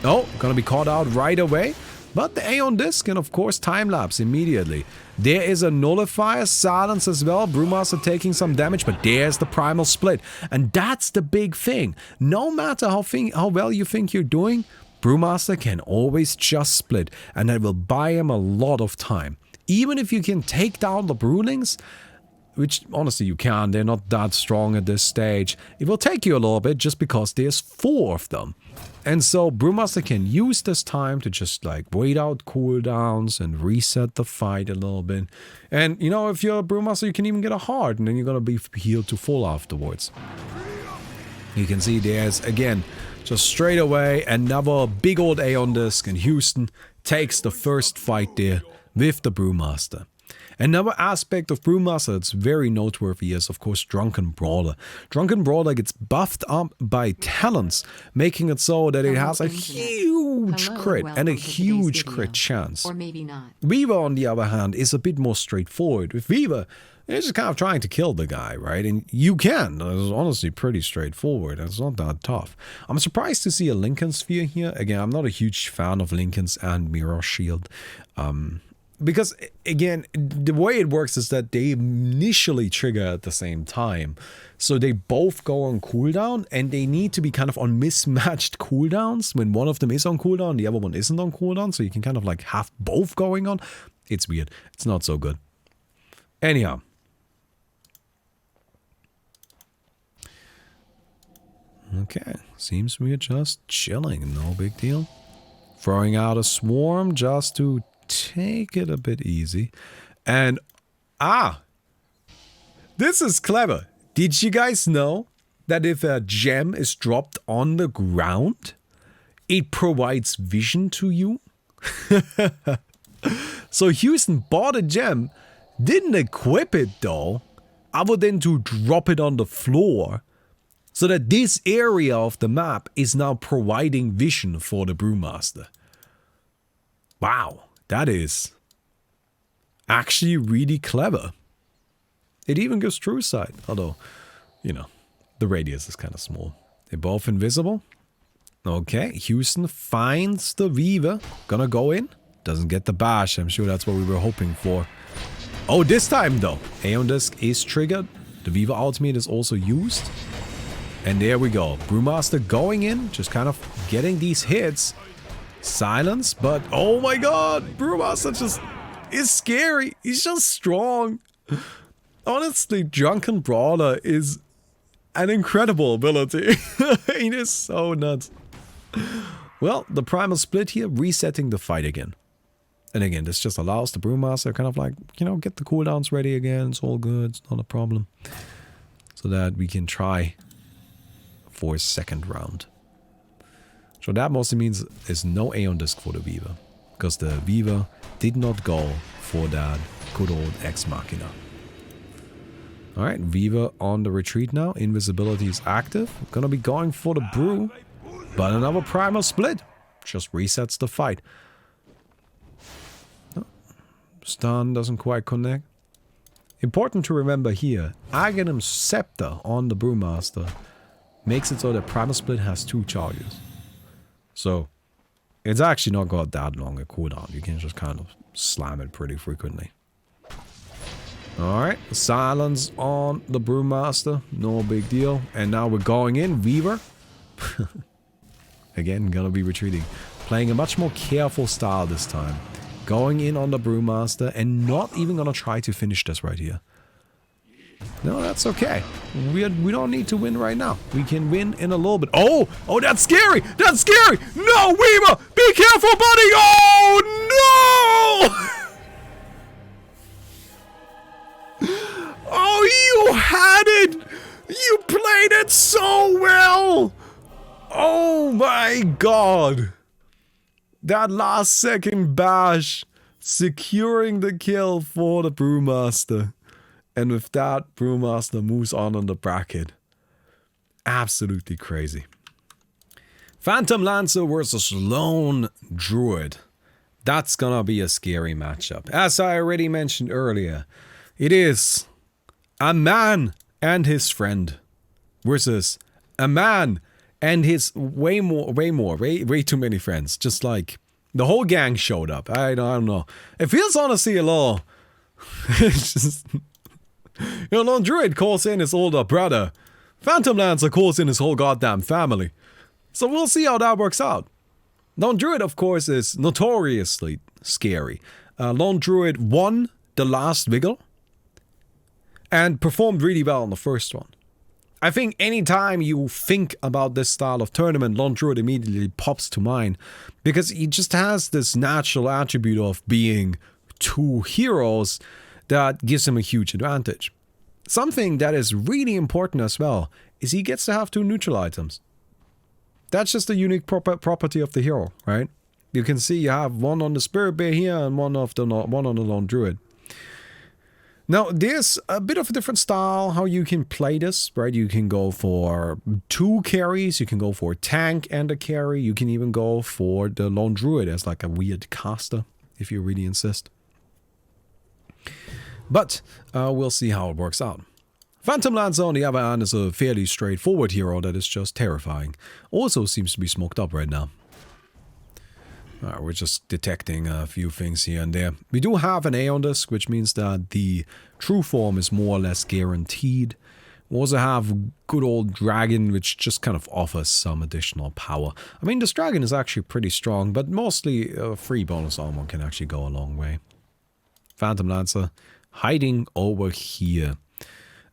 Oh, gonna be caught out right away. But the Aeon Disc can of course time-lapse immediately. There is a Nullifier Silence as well, Brewmaster taking some damage, but there's the Primal Split. And that's the big thing. No matter how well you think you're doing, Brewmaster can always just split, and that will buy him a lot of time. Even if you can take down the Brewlings, which honestly you can, they're not that strong at this stage, it will take you a little bit just because there's 4 of them. And so Brewmaster can use this time to just like wait out cooldowns and reset the fight a little bit. And you know, if you're a Brewmaster, you can even get a heart and then you're gonna be healed to full afterwards. You can see there's, again, just straight away another big old Aeon Disc, and Houston takes the first fight there with the Brewmaster. Another aspect of Brewmaster that's very noteworthy is, of course, Drunken Brawler. Drunken Brawler gets buffed up by talents, making it so that it has a huge crit and a huge crit chance. Or maybe not. Weaver, on the other hand, is a bit more straightforward. With Weaver, you're just kind of trying to kill the guy, right? And you can. It's honestly pretty straightforward. It's not that tough. I'm surprised to see a Lincoln Sphere here. Again, I'm not a huge fan of Lincolns and Mirror Shield. Because, again, the way it works is that they initially trigger at the same time. So they both go on cooldown, and they need to be kind of on mismatched cooldowns. When one of them is on cooldown, the other one isn't on cooldown. So you can kind of like have both going on. It's weird. It's not so good. Anyhow. Okay. Seems we're just chilling. No big deal. Throwing out a swarm just to take it a bit easy. And this is clever. Did you guys know that if a gem is dropped on the ground, it provides vision to you? So Houston bought a gem, didn't equip it though, other than to drop it on the floor, so that this area of the map is now providing vision for the Brewmaster. Wow. That is actually really clever. It even gives true sight, although, you know, the radius is kind of small. They're both invisible. Okay, Houston finds the Weaver. Gonna go in. Doesn't get the bash. I'm sure that's what we were hoping for. Oh, this time though. Aeon Disc is triggered. The Weaver ultimate is also used. And there we go. Brewmaster going in, just kind of getting these hits. Silence, but oh my god, Brewmaster just is scary. He's just strong. Honestly, Drunken Brawler is an incredible ability. It is so nuts. Well, the Primal Split here, resetting the fight again. And again, this just allows the Brewmaster kind of like, you know, get the cooldowns ready again. It's all good. It's not a problem. So that we can try for a second round. So that mostly means there's no Aeon Disc for the Weaver, because the Weaver did not go for that good old Ex Machina. Alright, Weaver on the retreat now. Invisibility is active. Gonna be going for the Brew, but another Primal Split just resets the fight. Oh, stun doesn't quite connect. Important to remember here, Aghanim's Scepter on the Brewmaster makes it so that Primal Split has 2 charges. So, it's actually not got that long a cooldown. You can just kind of slam it pretty frequently. Alright, silence on the Brewmaster. No big deal. And now we're going in. Weaver. Again, gonna be retreating. Playing a much more careful style this time. Going in on the Brewmaster and not even gonna try to finish this right here. No, that's okay. We don't need to win right now. We can win in a little bit. Oh, that's scary. That's scary. No, Weaver, be careful, buddy. Oh, no. Oh, you had it. You played it so well. Oh, my God. That last second bash, securing the kill for the Brewmaster. And with that, Brewmaster moves on the bracket. Absolutely crazy. Phantom Lancer versus Lone Druid. That's gonna be a scary matchup. As I already mentioned earlier, it is a man and his friend versus a man and his way too many friends. Just like the whole gang showed up. I don't know. It feels honestly a little... it's just... Lone Druid calls in his older brother. Phantom Lancer calls in his whole goddamn family. So we'll see how that works out. Lone Druid, of course, is notoriously scary. Lone Druid won the last Wiggle and performed really well in the first one. I think anytime you think about this style of tournament, Lone Druid immediately pops to mind because he just has this natural attribute of being two heroes that gives him a huge advantage. Something that is really important as well is he gets to have two neutral items. That's just a unique property of the hero, right? You can see you have one on the Spirit Bear here and one on the Lone Druid. Now, there's a bit of a different style how you can play this, right? You can go for two carries, you can go for a tank and a carry, you can even go for the Lone Druid as like a weird caster, if you really insist. But we'll see how it works out. Phantom Lancer, on the other hand, is a fairly straightforward hero that is just terrifying. Also seems to be smoked up right now. We're just detecting a few things here and there. We do have an A on this, which means that the true form is more or less guaranteed. We also have good old Dragon, which just kind of offers some additional power. I mean, this Dragon is actually pretty strong, but mostly free bonus armor can actually go a long way. Phantom Lancer hiding over here.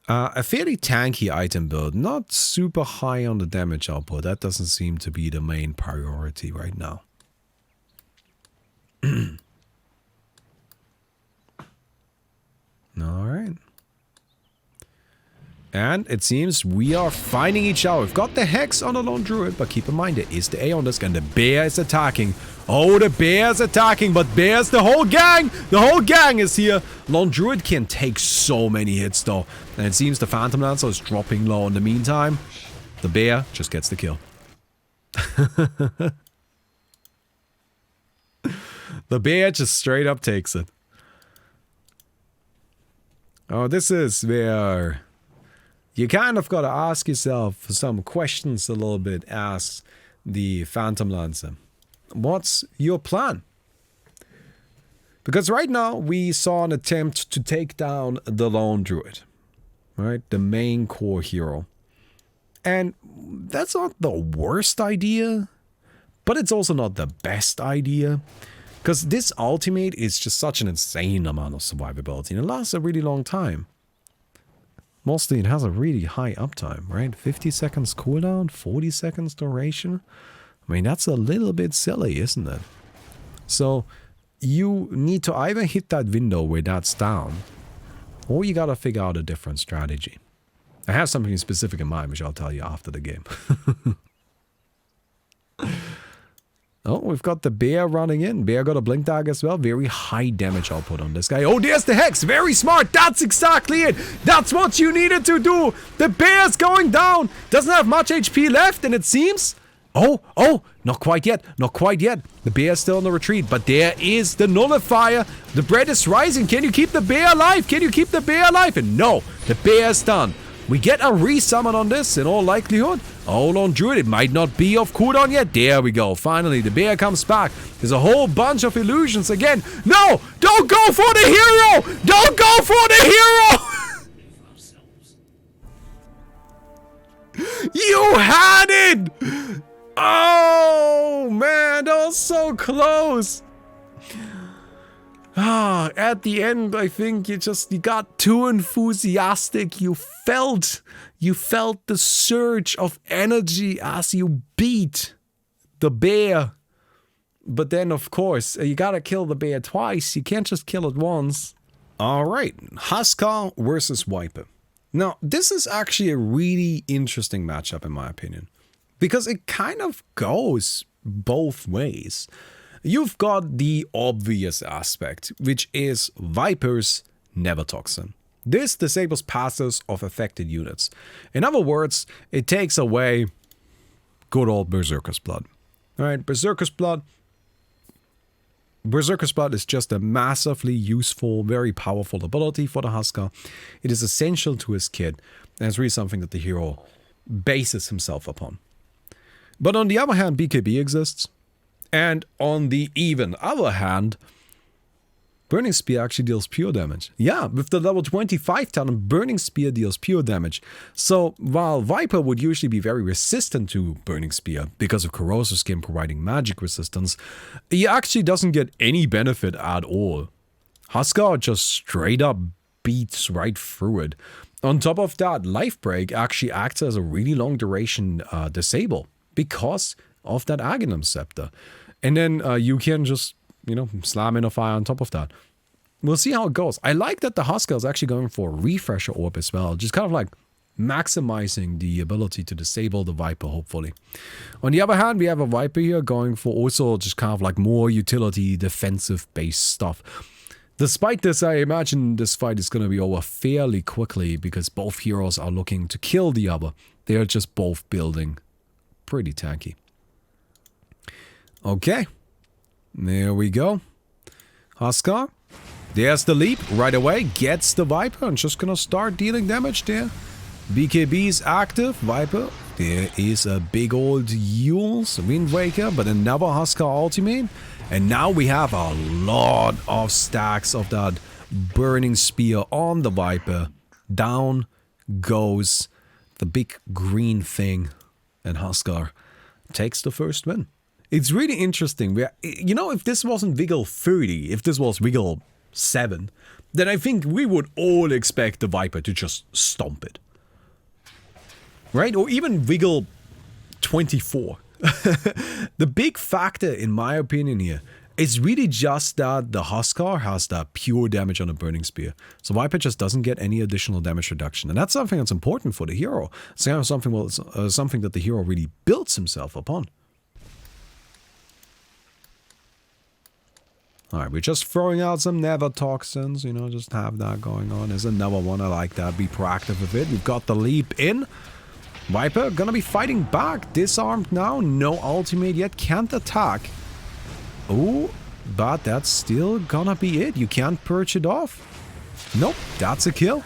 A fairly tanky item build, not super high on the damage output. That doesn't seem to be the main priority right now. Alright. And it seems we are finding each other. We've got the Hex on the Lone Druid, but keep in mind there is the A on this, and the bear is attacking. Oh, the bear is attacking, but bear's the whole gang! The whole gang is here! Lone Druid can take so many hits though. And it seems the Phantom Lancer is dropping low in the meantime. The bear just gets the kill. The bear just straight up takes it. Oh, this is where you kind of gotta ask yourself some questions a little bit as the Phantom Lancer. What's your plan? Because right now we saw an attempt to take down the Lone Druid. Right? The main core hero. And that's not the worst idea, but it's also not the best idea. Because this ultimate is just such an insane amount of survivability and it lasts a really long time. Mostly it has a really high uptime, right? 50 seconds cooldown, 40 seconds duration. I mean, that's a little bit silly, isn't it? So you need to either hit that window where that's down, or you gotta figure out a different strategy. I have something specific in mind, which I'll tell you after the game. Oh, we've got the bear running in. Bear got a blink dagger as well. Very high damage output on this guy. Oh, there's the Hex. Very smart. That's exactly it. That's what you needed to do. The bear's going down. Doesn't have much HP left, and it seems... Oh, not quite yet. Not quite yet. The bear's still on the retreat, but there is the nullifier. The bread is rising. Can you keep the bear alive? Can you keep the bear alive? And no, the bear's done. We get a resummon on this in all likelihood. Oh, Lone Druid, it might not be off cooldown yet. There we go. Finally, the bear comes back. There's a whole bunch of illusions again. No! Don't go for the hero! Don't go for the hero! You had it! Oh, man, that was so close. At the end, I think you got too enthusiastic. You felt the surge of energy as you beat the bear. But then, of course, you gotta kill the bear twice. You can't just kill it once. Alright, Huskar versus Viper. Now, this is actually a really interesting matchup in my opinion. Because it kind of goes both ways. you've got the obvious aspect, which is Viper's Never-Toxin. This disables passes of affected units. In other words, it takes away good old Berserker's Blood. Alright, Berserker's Blood is just a massively useful, very powerful ability for the Huskar. It is essential to his kit, and it's really something that the hero bases himself upon. But on the other hand, BKB exists. And on the even other hand, Burning Spear actually deals pure damage. Yeah, with the level 25 talent, Burning Spear deals pure damage. So while Viper would usually be very resistant to Burning Spear because of Corrosive Skin providing magic resistance, he actually doesn't get any benefit at all. Huskar just straight up beats right through it. On top of that, Life Break actually acts as a really long duration disable because of that Aghanim Scepter. And then you can just, you know, slam in a fire on top of that. We'll see how it goes. I like that the Huskar is actually going for a Refresher Orb as well. Just kind of like maximizing the ability to disable the Viper, hopefully. On the other hand, we have a Viper here going for also just kind of like more utility, defensive-based stuff. Despite this, I imagine this fight is going to be over fairly quickly because both heroes are looking to kill the other. They're just both building pretty tanky. Okay, there we go. Huskar, there's the leap right away, gets the Viper and just gonna start dealing damage there. BKB is active, Viper. There is a big old Yule's Wind Waker, but another Huskar ultimate. And now we have a lot of stacks of that Burning Spear on the Viper. Down goes the big green thing, and Huskar takes the first win. It's really interesting. You know, if this wasn't Wiggle 30, if this was Wiggle 7, then I think we would all expect the Viper to just stomp it. Right? Or even Wiggle 24. The big factor, in my opinion here, is really just that the Huskar has that pure damage on a Burning Spear. So Viper just doesn't get any additional damage reduction. And that's something that's important for the hero. It's kind of something that the hero really builds himself upon. Alright, we're just throwing out some Never-Toxins, you know, just have that going on. There's another one, I like that, be proactive with it. We've got the leap in. Viper gonna be fighting back, disarmed now, no ultimate yet, can't attack. Oh, but that's still gonna be it, you can't perch it off. Nope, that's a kill.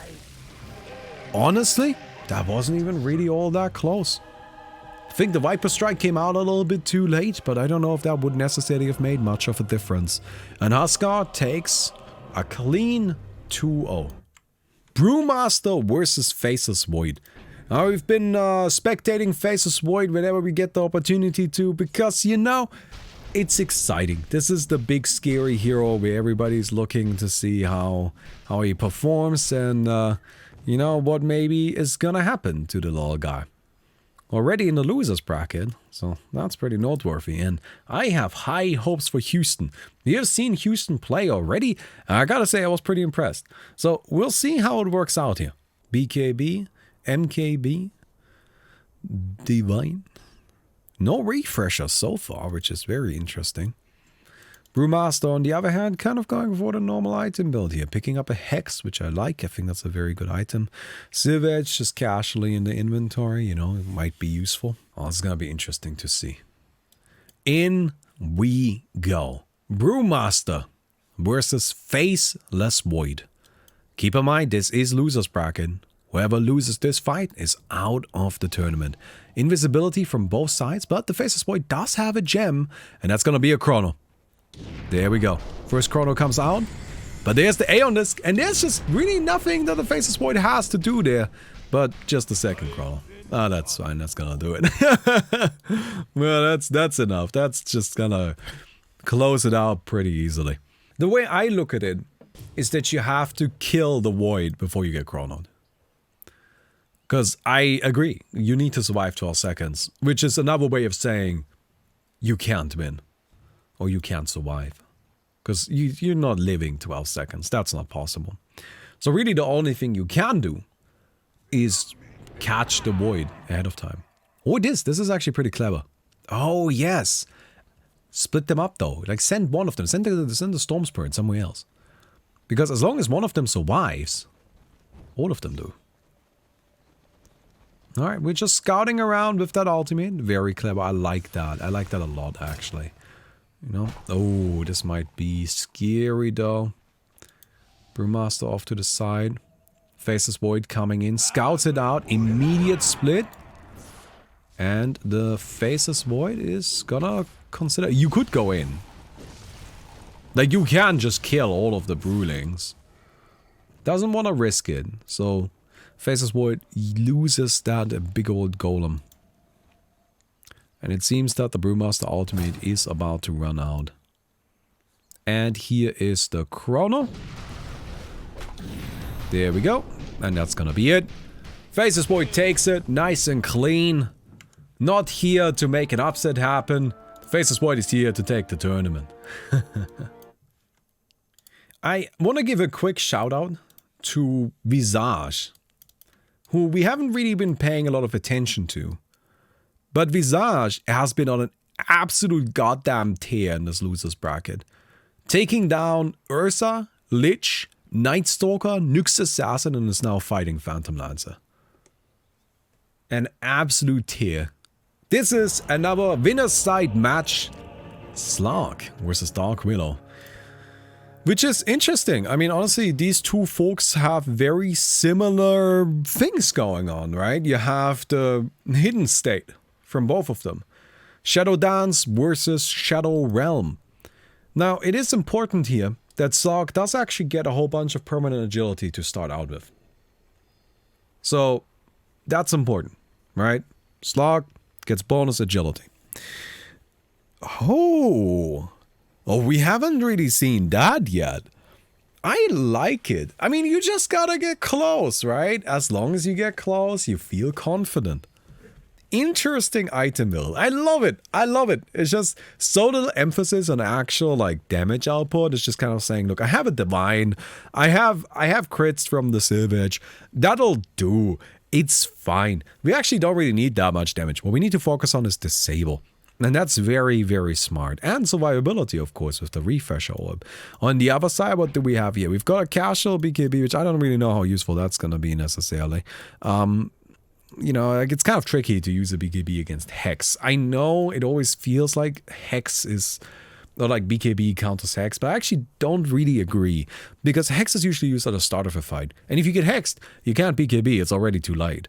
Honestly, that wasn't even really all that close. I think the Viper Strike came out a little bit too late, but I don't know if that would necessarily have made much of a difference. And Huskar takes a clean 2-0. Brewmaster versus Faceless Void. Now, we've been spectating Faceless Void whenever we get the opportunity to, because, you know, it's exciting. This is the big scary hero where everybody's looking to see how he performs and, you know, what maybe is gonna happen to the little guy. Already in the losers bracket, so that's pretty noteworthy, and I have high hopes for Houston. You have seen Houston play already, and I gotta say I was pretty impressed. So we'll see how it works out here. BKB, MKB, Divine. No refresher so far, which is very interesting. Brewmaster, on the other hand, kind of going for the normal item build here. Picking up a Hex, which I like. I think that's a very good item. Visage, just casually in the inventory. You know, it might be useful. Oh, it's going to be interesting to see. In we go. Brewmaster versus Faceless Void. Keep in mind, this is losers bracket. Whoever loses this fight is out of the tournament. Invisibility from both sides, but the Faceless Void does have a gem, and that's going to be a chrono. There we go. First chrono comes out. But there's the Aeon Disc, and there's just really nothing that the Faceless Void has to do there. But just the second chrono. Ah, that's fine. That's gonna do it. Well, that's enough. That's just gonna close it out pretty easily. The way I look at it is that you have to kill the Void before you get chronoed. Because I agree. You need to survive 12 seconds. Which is another way of saying you can't win. Or you can't survive. Because you're not living 12 seconds. That's not possible. So really the only thing you can do is catch the Void ahead of time. Oh, this is actually pretty clever. Oh, yes. Split them up though. Like send one of them. Send the Storm Spirit somewhere else. Because as long as one of them survives, all of them do. Alright, we're just scouting around with that ultimate. Very clever. I like that. I like that a lot, actually. You know? Oh, this might be scary, though. Brewmaster off to the side. Faceless Void coming in. Scouts it out. Immediate split. And the Faceless Void is gonna consider... You could go in. Like, you can just kill all of the Brewlings. Doesn't want to risk it. So, Faceless Void loses that big old golem. And it seems that the Brewmaster ultimate is about to run out. And here is the chrono. There we go. And that's gonna be it. Faceless Void takes it. Nice and clean. Not here to make an upset happen. Faceless Void is here to take the tournament. I want to give a quick shout out to Visage, who we haven't really been paying a lot of attention to. But Visage has been on an absolute goddamn tear in this losers bracket. Taking down Ursa, Lich, Night Stalker, Nyx Assassin, and is now fighting Phantom Lancer. An absolute tear. This is another winner's side match. Slark versus Dark Willow. Which is interesting. I mean, honestly, these two folks have very similar things going on, right? You have the hidden state from both of them. Shadow Dance versus Shadow Realm. Now, it is important here that Slark does actually get a whole bunch of permanent agility to start out with. So, that's important, right? Slark gets bonus agility. Oh, we haven't really seen that yet. I like it. I mean, you just gotta get close, right? As long as you get close, you feel confident. Interesting item build. I love it. I love it. It's just so little emphasis on actual like damage output. It's just kind of saying, look, I have a divine. I have crits from the Visage. That'll do. It's fine. We actually don't really need that much damage. What we need to focus on is disable. And that's very, very smart. And survivability, of course, with the refresher orb. On the other side, what do we have here? We've got a casual BKB, which I don't really know how useful that's going to be necessarily. You know, like it's kind of tricky to use a BKB against Hex. I know it always feels like Hex is... or like BKB counters Hex, but I actually don't really agree. Because Hex is usually used at the start of a fight. And if you get Hexed, you can't BKB, it's already too late.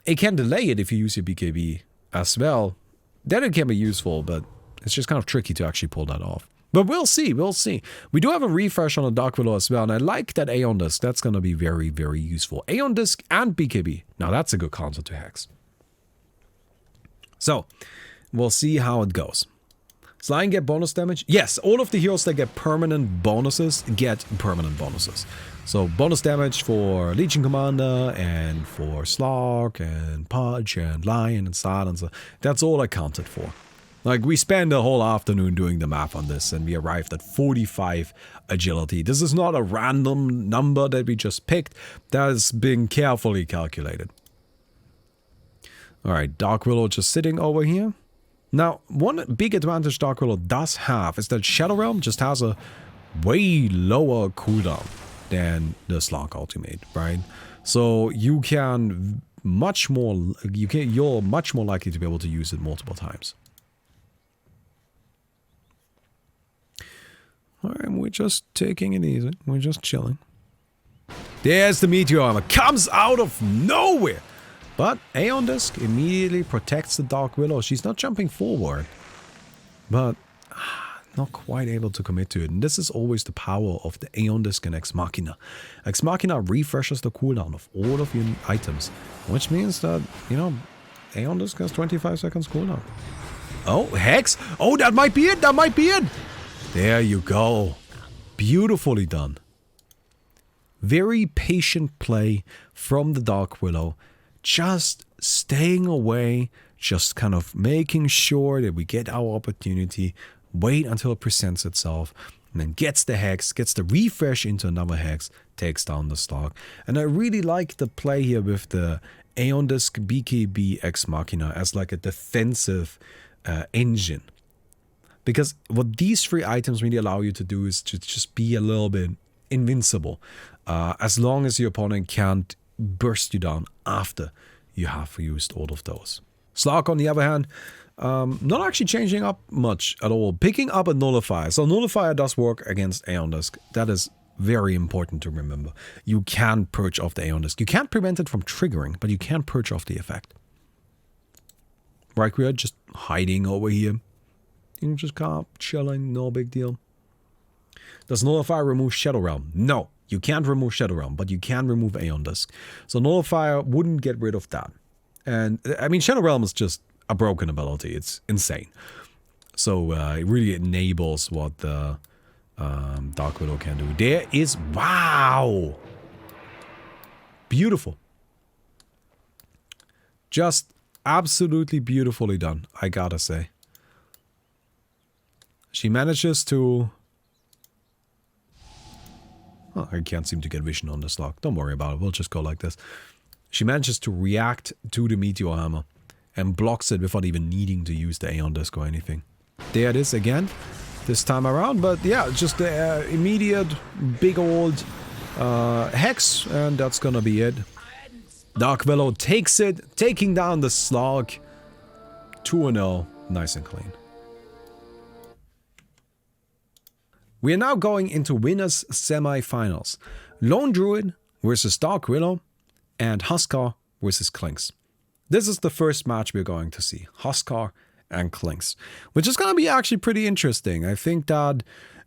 It can delay it if you use your BKB as well. Then it can be useful, but it's just kind of tricky to actually pull that off. But we'll see, we'll see. We do have a refresh on the Dark Willow as well, and I like that Aeon Disc. That's going to be very, very useful. Aeon Disc and BKB. Now that's a good counter to Hex. So, we'll see how it goes. Slime get bonus damage? Yes, all of the heroes that get permanent bonuses get permanent bonuses. So bonus damage for Legion Commander and for Slark and Pudge and Lion and Silencer. That's all I counted for. Like, we spent the whole afternoon doing the math on this and we arrived at 45 agility. This is not a random number that we just picked. That has been carefully calculated. Alright, Dark Willow just sitting over here. Now, one big advantage Dark Willow does have is that Shadow Realm just has a way lower cooldown than the Slark ultimate, right? So you can you're much more likely to be able to use it multiple times. Alright, we're just taking it easy. We're just chilling. There's the Meteor Armor. Comes out of nowhere! But Aeon Disc immediately protects the Dark Willow. She's not jumping forward. But not quite able to commit to it. And this is always the power of the Aeon Disc and Ex Machina. Ex Machina refreshes the cooldown of all of your items. Which means that, you know, Aeon Disc has 25 seconds cooldown. Oh, Hex! Oh, that might be it! That might be it! There you go. Beautifully done. Very patient play from the Dark Willow. Just staying away, just kind of making sure that we get our opportunity, wait until it presents itself, and then gets the Hex, gets the refresh into another Hex, takes down the Slark. And I really like the play here with the Aeon Disc BKB Ex Machina as like a defensive engine. Because what these 3 items really allow you to do is to just be a little bit invincible. As long as your opponent can't burst you down after you have used all of those. Slark, on the other hand, not actually changing up much at all. Picking up a Nullifier. So Nullifier does work against Aeon Disc. That is very important to remember. You can purge off the Aeon Disc. You can't prevent it from triggering, but you can purge off the effect. Right, we are just hiding over here. You can just come up, chilling, no big deal. Does Nullifier remove Shadow Realm? No, you can't remove Shadow Realm, but you can remove Aeon Disc. So Nullifier wouldn't get rid of that. And, I mean, Shadow Realm is just a broken ability. It's insane. So, it really enables what the Dark Widow can do. There is... Wow! Beautiful. Just absolutely beautifully done, I gotta say. She manages to... Oh, I can't seem to get vision on this lock. Don't worry about it. We'll just go like this. She manages to react to the Meteor Hammer and blocks it without even needing to use the Aeon Disc or anything. There it is again, this time around. But yeah, just the immediate big old Hex, and that's gonna be it. Dark Willow takes it, taking down the Slark. 2-0, nice and clean. We are now going into winners semi-finals. Lone Druid versus Dark Willow and Huskar versus Klinks. This is the first match we're going to see. Huskar and Klinks. Which is going to be actually pretty interesting. I think that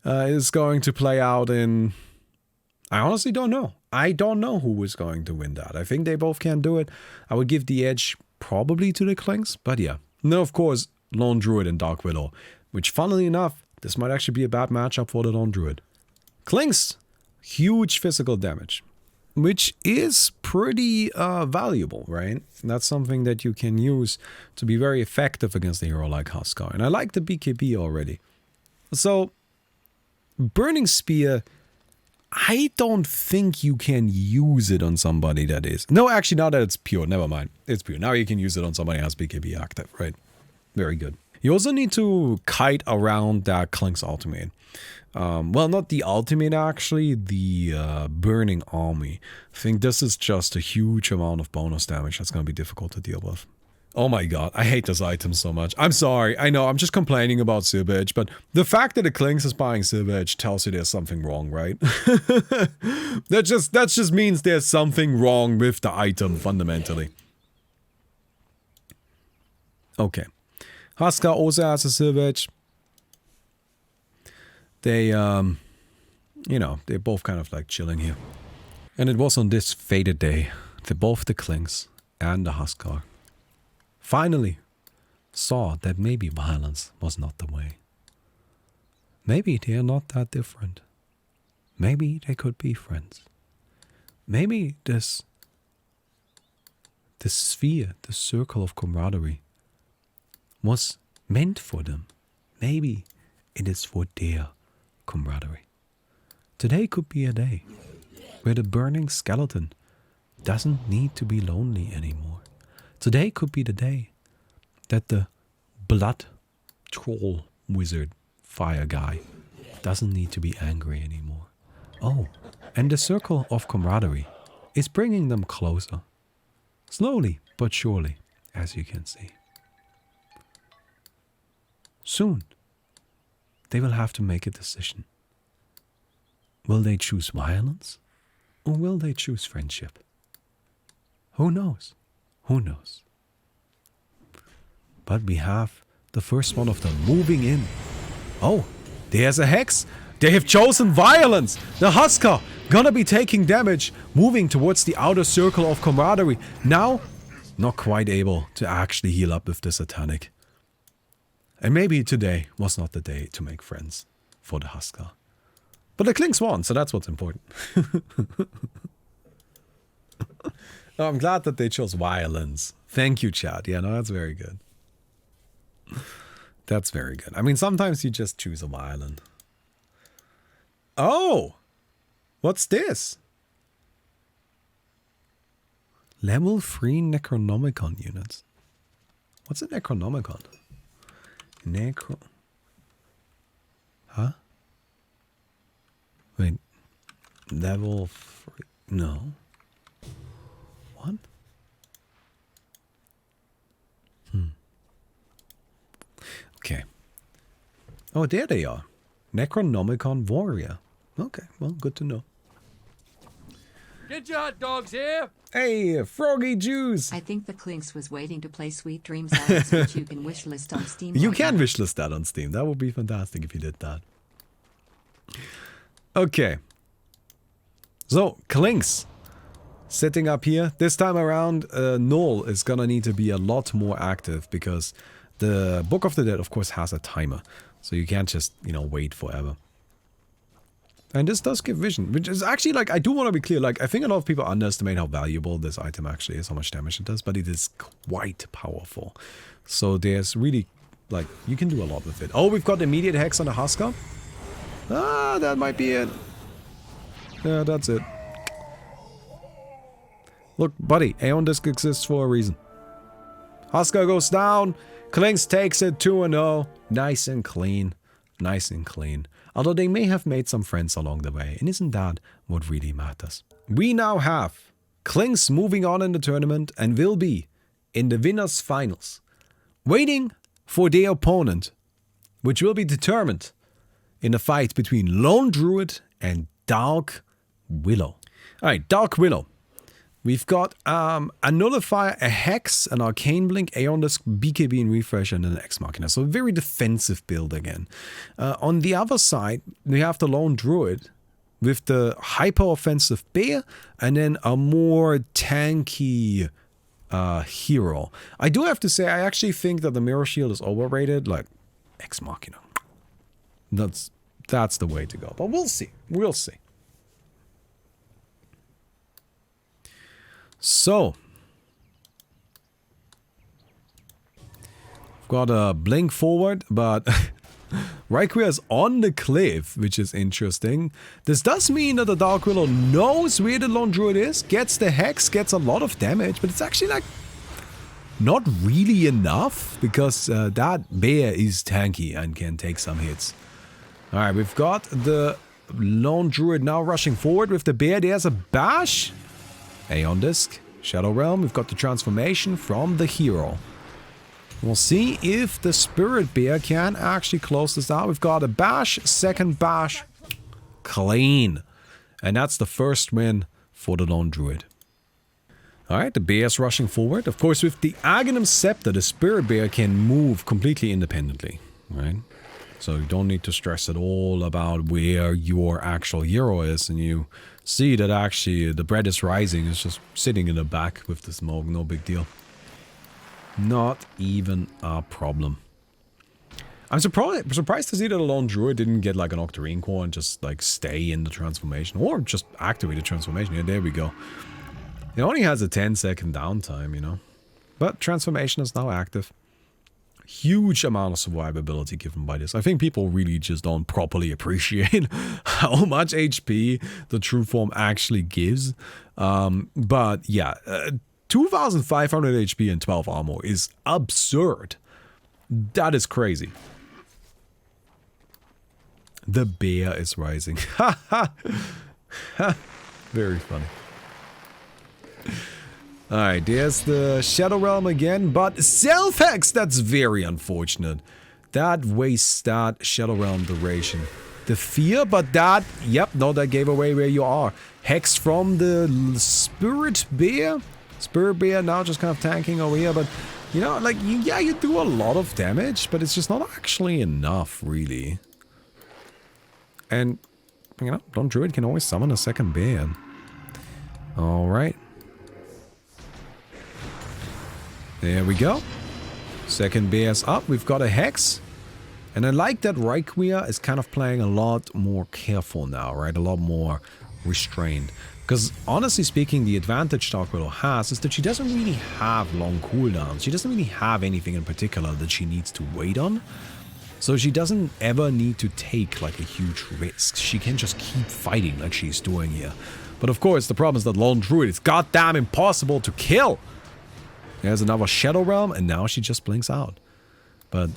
is going to play out in... I honestly don't know. I don't know who is going to win that. I think they both can do it. I would give the edge probably to the Klinks. But yeah. No, of course, Lone Druid and Dark Willow. Which, funnily enough, this might actually be a bad matchup for the Lone Druid. Klinks, huge physical damage, which is pretty valuable, right? That's something that you can use to be very effective against a hero like Huskar. And I like the BKB already. So, Burning Spear, I don't think you can use it on somebody that is... No, actually, now that it's pure, never mind. It's pure. Now you can use it on somebody who has BKB active, right? Very good. You also need to kite around that Klink's ultimate. Well, not the ultimate actually, the Burning Army. I think this is just a huge amount of bonus damage that's going to be difficult to deal with. Oh my god, I hate this item so much. I'm sorry, I know, I'm just complaining about Silver Edge, but the fact that the Klinks is buying Silver Edge tells you there's something wrong, right? that just means there's something wrong with the item, fundamentally. Okay. Huskar also has a Silver Edge. They, you know, they're both kind of like chilling here. And it was on this fated day that both the Klinks and the Huskar finally saw that maybe violence was not the way. Maybe they are not that different. Maybe they could be friends. Maybe this sphere, this circle of camaraderie, was meant for them. Maybe it is for their camaraderie. Today could be a day where the burning skeleton doesn't need to be lonely anymore. Today could be the day that the blood troll wizard fire guy doesn't need to be angry anymore. Oh, and the circle of camaraderie is bringing them closer. Slowly but surely, as you can see. Soon, they will have to make a decision. Will they choose violence? Or will they choose friendship? Who knows? Who knows? But we have the first one of them moving in. Oh, there's a Hex. They have chosen violence. The Huskar gonna be taking damage, moving towards the outer circle of camaraderie. Now, not quite able to actually heal up with the Satanic. And maybe today was not the day to make friends for the Huskar. But the Klinks won, so that's what's important. Oh, I'm glad that they chose violence. Thank you, chat. Yeah, no, that's very good. That's very good. I mean, sometimes you just choose a violent. Oh! What's this? Level 3 Necronomicon units. What's a Necronomicon? Huh? Wait. Level 3. No. What? Okay. Oh, there they are. Necronomicon Warrior. Okay, well, good to know. Get your hot dogs here! Hey, Froggy Juice! I think the Clinks was waiting to play Sweet Dreams Alice, which you can wishlist on Steam. You right can now. wishlist that on Steam. That would be fantastic if you did that. Okay. So, Clinks. Sitting up here. This time around, Null is gonna need to be a lot more active because the Book of the Dead, of course, has a timer. So you can't just, you know, wait forever. And this does give vision, which is actually, like, I do want to be clear, like, I think a lot of people underestimate how valuable this item actually is, how much damage it does, but it is quite powerful. So there's really, like, you can do a lot with it. Oh, we've got immediate hex on the Huskar. Ah, that might be it. Yeah, that's it. Look, buddy, Aeon Disc exists for a reason. Huskar goes down. Clinks takes it 2-0. Nice and clean. Nice and clean. Although they may have made some friends along the way. And isn't that what really matters? We now have Clinks moving on in the tournament and will be in the winners finals. Waiting for their opponent, which will be determined in a fight between Lone Druid and Dark Willow. Alright, Dark Willow. We've got a Nullifier, a Hex, an Arcane Blink, Aeon Disc, BKB and Refresh, and an Ex Machina. So a very defensive build again. On the other side, we have the Lone Druid with the hyper-offensive Bear, and then a more tanky hero. I do have to say, I actually think that the Mirror Shield is overrated. Like, Ex Machina. That's the way to go. But we'll see. We'll see. So, I've got a blink forward, but Raikou is on the cliff, which is interesting. This does mean that the Dark Willow knows where the Lone Druid is, gets the Hex, gets a lot of damage, but it's actually like not really enough because that bear is tanky and can take some hits. Alright, we've got the Lone Druid now rushing forward with the bear. There's a bash. Aeon Disc, Shadow Realm, we've got the transformation from the hero. We'll see if the Spirit Bear can actually close this out. We've got a bash, second bash, clean. And that's the first win for the Lone Druid. Alright, the bear's rushing forward. Of course, with the Aghanim Scepter, the Spirit Bear can move completely independently. Right? So you don't need to stress at all about where your actual hero is, and you see that actually the bread is rising. It's just sitting in the back with the smoke, no big deal. Not even a problem. I'm surprised to see that a Lone Druid didn't get like an Octarine Core and just like stay in the transformation, or just activate the transformation. Yeah, there we go. It only has a 10-second downtime, you know. But transformation is now active. Huge amount of survivability given by this. I think people really just don't properly appreciate how much HP the true form actually gives. But yeah, 2,500 HP and 12 armor is absurd. That is crazy. The bear is rising. Very funny. Alright, there's the Shadow Realm again, but self-hex, that's very unfortunate. That wastes that Shadow Realm duration. The fear, but that, yep, no, that gave away where you are. Hex from the Spirit Bear. Spirit Bear now just kind of tanking over here, but, you know, like, yeah, you do a lot of damage, but it's just not actually enough, really. And, you know, Lone Druid can always summon a second bear. Alright. There we go. Second bear's up. We've got a Hex. And I like that Raikou is kind of playing a lot more careful now, right? A lot more restrained. Because honestly speaking, the advantage Dark Willow has is that she doesn't really have long cooldowns. She doesn't really have anything in particular that she needs to wait on. So she doesn't ever need to take like a huge risk. She can just keep fighting like she's doing here. But of course, the problem is that Lone Druid is goddamn impossible to kill. There's another Shadow Realm, and now she just blinks out. But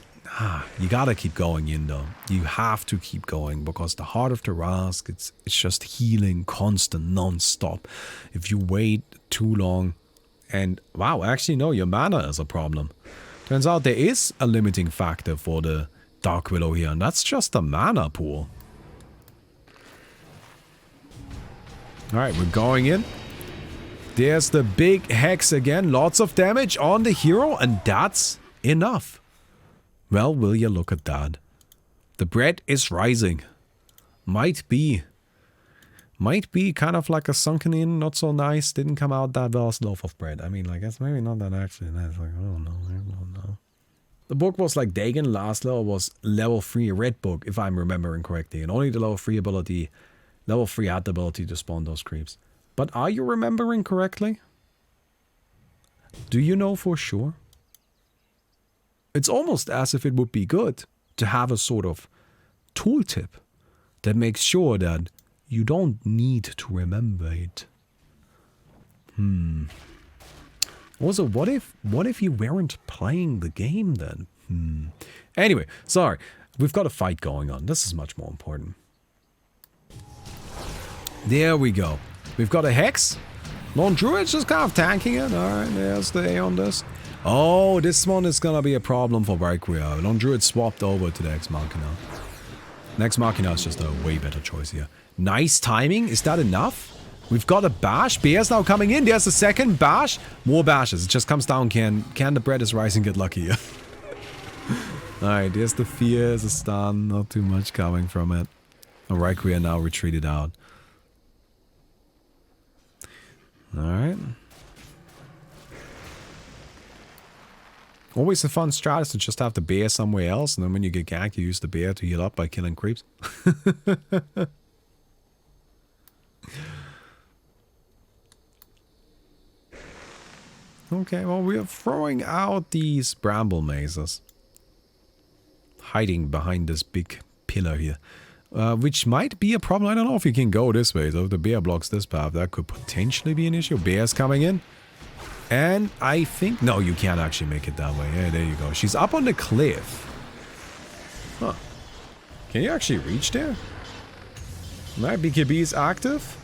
You gotta keep going, Yindo. You have to keep going because the Heart of the Rask, it's just healing constant, non-stop. If you wait too long, and wow, actually no, your mana is a problem. Turns out there is a limiting factor for the Dark Willow here, and that's just the mana pool. Alright, we're going in. There's the big hex again, lots of damage on the hero, and that's enough. Well, will you look at that? The bread is rising. Might be kind of like a sunken in, not so nice. Didn't come out that well as loaf of bread. I mean, like, it's maybe not that actually nice. Like, I don't know. The book was like Dagon. Last level was level 3 red book, if I'm remembering correctly. And only the level 3 ability, level 3 had the ability to spawn those creeps. But are you remembering correctly? Do you know for sure? It's almost as if it would be good to have a sort of tooltip that makes sure that you don't need to remember it. Also, what if you weren't playing the game then? Anyway, sorry. We've got a fight going on. This is much more important. There we go. We've got a Hex. Lone Druid's just kind of tanking it. Alright, there's the A on this. Oh, this one is gonna be a problem for Valkyria. Lone Druid swapped over to the Ex Machina. Next Machina is just a way better choice here. Nice timing. Is that enough? We've got a bash. Bear's now coming in. There's a second bash. More bashes. It just comes down. Can the bread is rising get lucky? Alright, there's the fear. There's a stun. Not too much coming from it. Valkyria now retreated out. Alright. Always a fun strat is to just have the bear somewhere else, and then when you get ganked, you use the bear to heal up by killing creeps. Okay, well, we are throwing out these bramble mazes. Hiding behind this big pillar here. Which might be a problem. I don't know if you can go this way. So if the bear blocks this path, that could potentially be an issue. Bear's coming in. And I think... No, you can't actually make it that way. Yeah, there you go. She's up on the cliff. Huh. Can you actually reach there? Alright, BKB is active.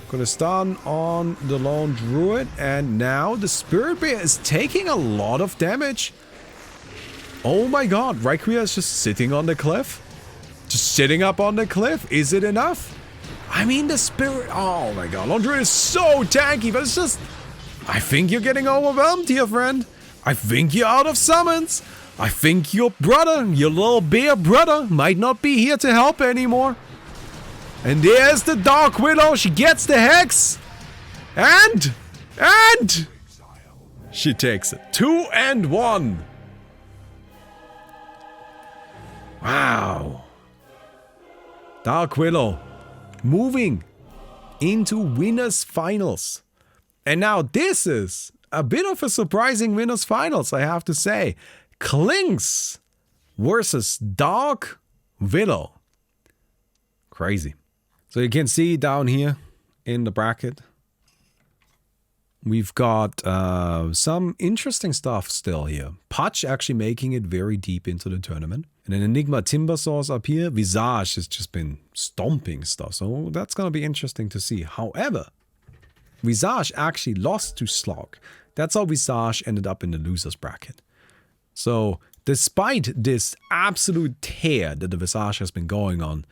Gonna stun on the Lone Druid. And now the Spirit Bear is taking a lot of damage. Oh my god. Valkyria is just sitting on the cliff. Just sitting up on the cliff. Is it enough? I mean, the Spirit... Oh my god. Lone Druid is so tanky, but it's just... I think you're getting overwhelmed here, friend. I think you're out of summons. I think your brother, your little bear brother, might not be here to help anymore. And there's the Dark Willow. She gets the Hex. And she takes it. 2 and 1. Wow. Dark Willow moving into winners finals. And now this is a bit of a surprising winners finals, I have to say. Klings versus Dark Willow. Crazy. So you can see down here in the bracket, we've got some interesting stuff still here. Pudge actually making it very deep into the tournament. And then Enigma Timbersaw up here. Visage has just been stomping stuff. So that's going to be interesting to see. However, Visage actually lost to Slark. That's how Visage ended up in the losers bracket. So despite this absolute tear that the Visage has been going on,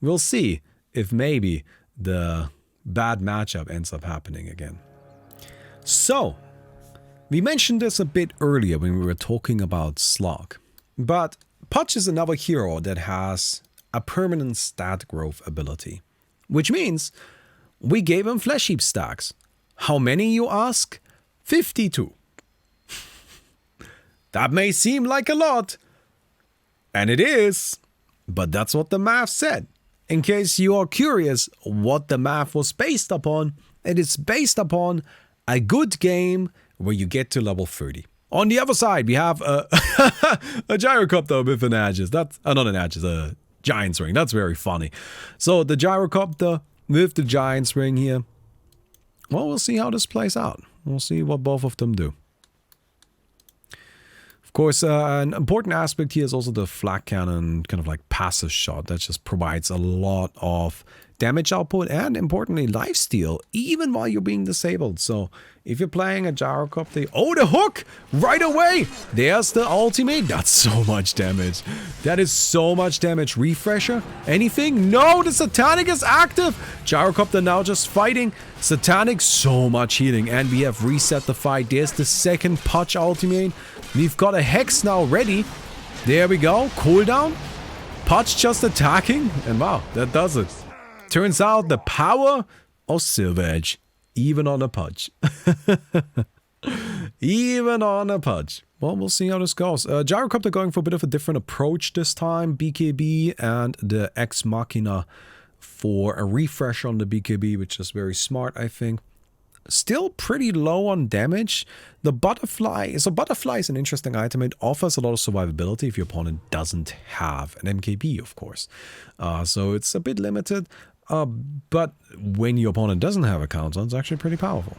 we'll see if maybe the bad matchup ends up happening again. So, we mentioned this a bit earlier when we were talking about Slark. But Pudge is another hero that has a permanent stat growth ability. Which means we gave him flesh heap stacks. How many, you ask? 52. That may seem like a lot. And it is. But that's what the math said. In case you are curious what the math was based upon, it is based upon a good game where you get to level 30. On the other side, we have a Gyrocopter with an Aegis. That's not an Aegis, a Giant's Ring. That's very funny. So the Gyrocopter with the Giant's Ring here. Well, we'll see how this plays out. We'll see what both of them do. Of course, an important aspect here is also the flak cannon, kind of like passive shot that just provides a lot of damage output and, importantly, lifesteal, even while you're being disabled. So if you're playing a Gyrocopter, oh, the hook right away. There's the ultimate. That's so much damage. That is so much damage. Refresher? Anything? No, the Satanic is active. Gyrocopter now just fighting. Satanic, so much healing. And we have reset the fight. There's the second Pudge ultimate. We've got a Hex now ready. There we go. Cooldown. Pudge just attacking. And wow, that does it. Turns out the power of Silver Edge, even on a Pudge. Even on a Pudge. Well, we'll see how this goes. Gyrocopter going for a bit of a different approach this time. BKB and the Ex Machina for a refresh on the BKB, which is very smart, I think. Still pretty low on damage. The butterfly. So butterfly is an interesting item. It offers a lot of survivability if your opponent doesn't have an MKB, of course. So it's a bit limited. But when your opponent doesn't have a counter, it's actually pretty powerful.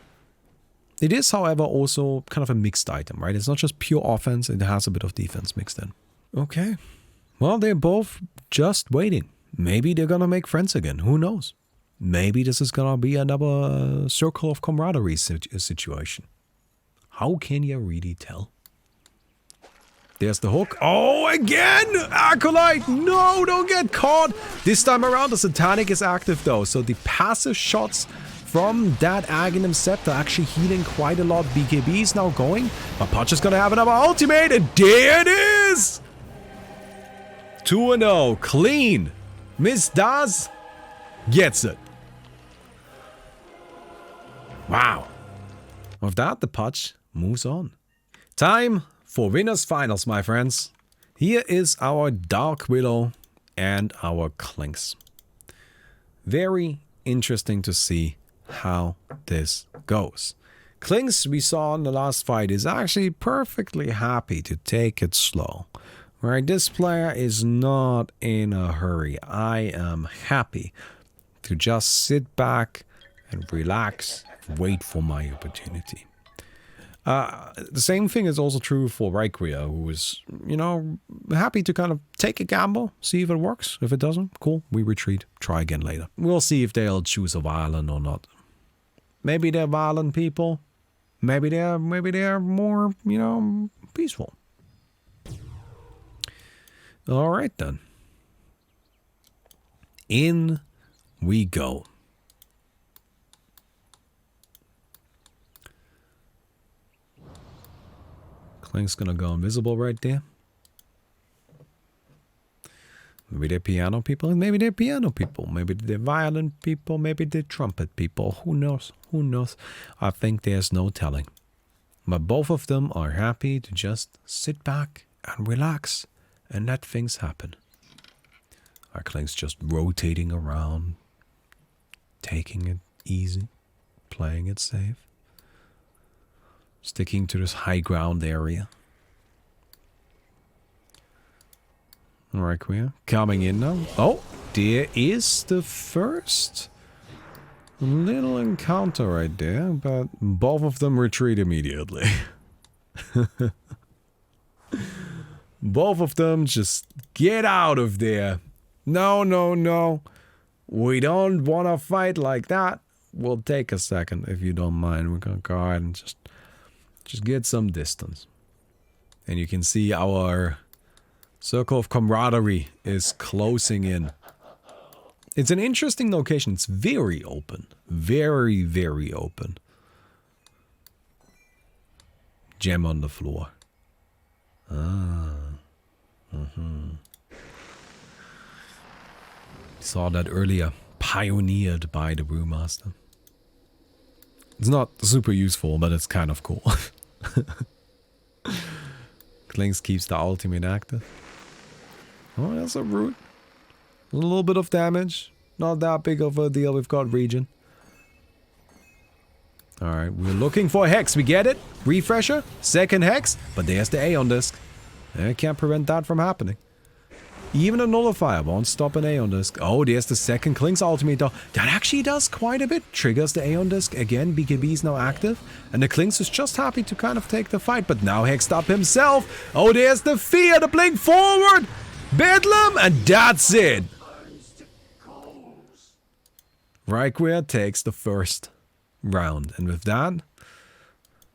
It is, however, also kind of a mixed item, right? It's not just pure offense, it has a bit of defense mixed in. Okay. Well, they're both just waiting. Maybe they're gonna make friends again. Who knows? Maybe this is gonna be another circle of camaraderie situation. How can you really tell? There's the hook. Oh, again! Acolyte! No, don't get caught! This time around, the Satanic is active though, so the passive shots from that Aghanim Scepter actually healing quite a lot. BKB is now going, but Pudge is gonna have another ultimate, and there it is! 2-0, clean. Miss Daz gets it. Wow. With that, the Pudge moves on. Time for winners finals, my friends. Here is our Dark Willow and our Clinks. Very interesting to see how this goes. Clinks, we saw in the last fight, is actually perfectly happy to take it slow. Right, this player is not in a hurry. I am happy to just sit back and relax, wait for my opportunity. The same thing is also true for Requia, who is, you know, happy to kind of take a gamble, see if it works. If it doesn't, cool, we retreat, try again later. We'll see if they'll choose a violent or not. Maybe they're violent people. Maybe they're more, you know, peaceful. All right then. In we go. Clink's gonna go invisible right there. Maybe they're piano people, and maybe they're piano people. Maybe they're violin people, maybe they're trumpet people. Who knows? Who knows? I think there's no telling. But both of them are happy to just sit back and relax and let things happen. Our Clink's just rotating around, taking it easy, playing it safe. Sticking to this high ground area. Alright, we're coming in now. Oh, there is the first little encounter right there, but both of them retreat immediately. Both of them just get out of there. No, no, no. We don't want to fight like that. We'll take a second if you don't mind. We're going to go ahead and just get some distance. And you can see our circle of camaraderie is closing in. It's an interesting location. It's very open. Very, very open. Gem on the floor. Saw that earlier. Pioneered by the Brewmaster. It's not super useful, but it's kind of cool. Clinks keeps the ultimate active. Oh, that's a root. A little bit of damage. Not that big of a deal. We've got regen. Alright, we're looking for a Hex. We get it. Refresher. Second Hex. But there's the Aeon Disc. I can't prevent that from happening. Even a Nullifier won't stop an Aeon Disc. Oh, there's the second Klink's ultimate though. That actually does quite a bit. Triggers the Aeon Disc. Again, BKB is now active. And the Klink's is just happy to kind of take the fight. But now hexed up himself. Oh, there's the fear. The blink forward. Bedlam. And that's it. Requiem takes the first round. And with that,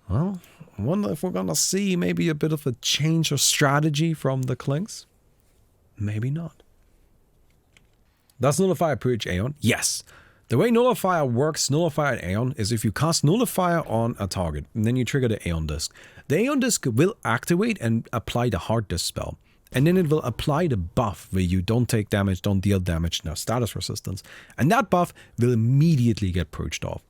well, I wonder if we're gonna see maybe a bit of a change of strategy from the Klink's. Maybe not. Does Nullifier purge Aeon? Yes. The way Nullifier works, Nullifier and Aeon, is if you cast Nullifier on a target, and then you trigger the Aeon Disc. The Aeon Disc will activate and apply the Heart Disc spell. And then it will apply the buff where you don't take damage, don't deal damage, no status resistance. And that buff will immediately get purged off.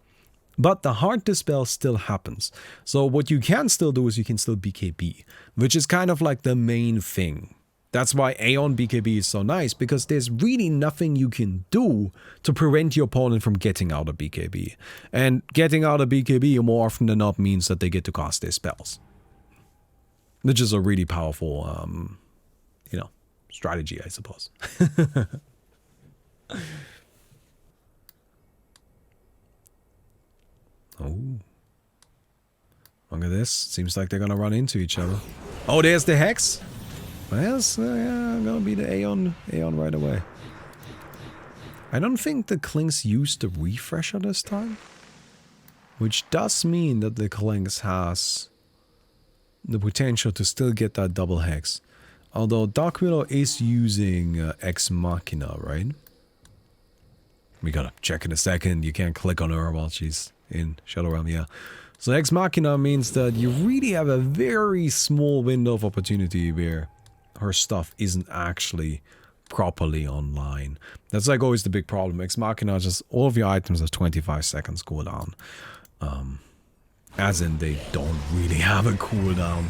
But the Heart Disc spell still happens. So what you can still do is you can still BKB, which is kind of like the main thing. That's why Aeon BKB is so nice, because there's really nothing you can do to prevent your opponent from getting out of BKB. And getting out of BKB more often than not means that they get to cast their spells. Which is a really powerful, you know, strategy, I suppose. Oh. Look at this. Seems like they're gonna run into each other. Oh, there's the Hex. Well, yeah, gonna be the Aeon right away. I don't think the Klink's used the refresher this time. Which does mean that the Klink's has the potential to still get that double Hex. Although Dark Willow is using Ex Machina, right? We gotta check in a second. You can't click on her while she's in Shadow Realm, yeah. So Ex Machina means that you really have a very small window of opportunity where her stuff isn't actually properly online. That's like always the big problem. Ex Machina, just all of your items have 25 seconds cooldown. As in they don't really have a cooldown.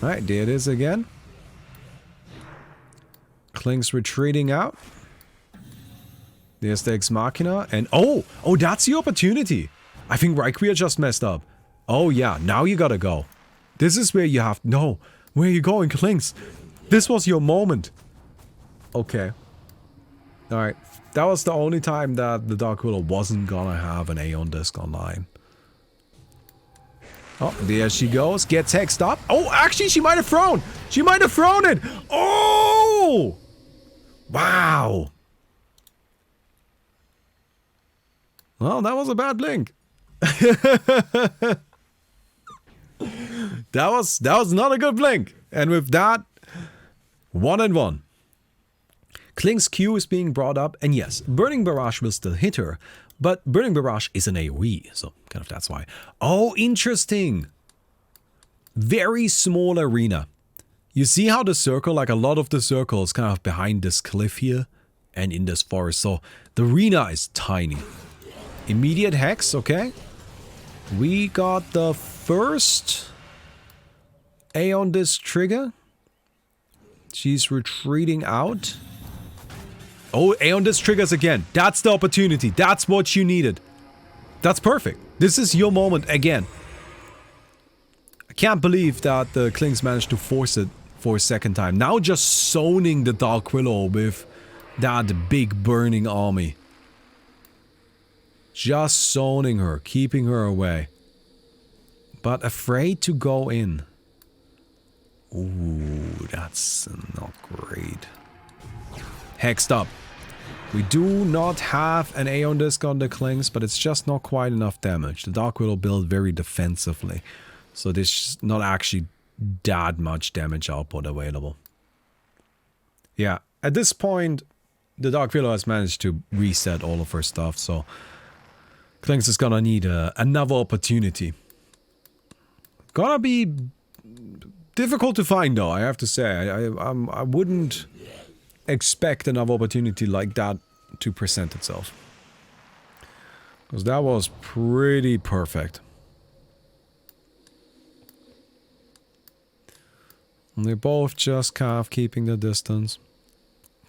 Alright, there it is again. Klink's retreating out. There's the Ex Machina, and oh, that's the opportunity. I think Requiem just messed up. Oh yeah, now you gotta go. This is where you have, no, where are you going, Klink's? This was your moment. Okay. Alright, that was the only time that the Dark Willow wasn't gonna have an Aeon Disc online. Oh, there she goes, gets hexed up. Oh, actually she might have thrown. She might have thrown it. Oh! Wow. Well, that was a bad blink. That was not a good blink. And with that, 1-1. Klink's Q is being brought up, and yes, Burning Barrage will still hit her, but Burning Barrage is an AoE, so kind of that's why. Oh, interesting. Very small arena. You see how the circle, like a lot of the circle is kind of behind this cliff here and in this forest, so the arena is tiny. Immediate Hex, okay. We got the first Aeon Disc trigger. She's retreating out. Oh, Aeon Disc triggers again. That's the opportunity. That's what you needed. That's perfect. This is your moment again. I can't believe that the Klink's managed to force it for a second time. Now just zoning the Dark Willow with that big burning army. Just zoning her, keeping her away. But afraid to go in. Ooh, that's not great. Hexed up. We do not have an Aeon Disc on the Klink's, but it's just not quite enough damage. The Dark Willow built very defensively. So there's not actually that much damage output available. Yeah, at this point, the Dark Willow has managed to reset all of her stuff, so Klink's is gonna need another opportunity. Gonna be difficult to find though, I have to say. I wouldn't expect another opportunity like that to present itself. Because that was pretty perfect. And they're both just kind of keeping the distance.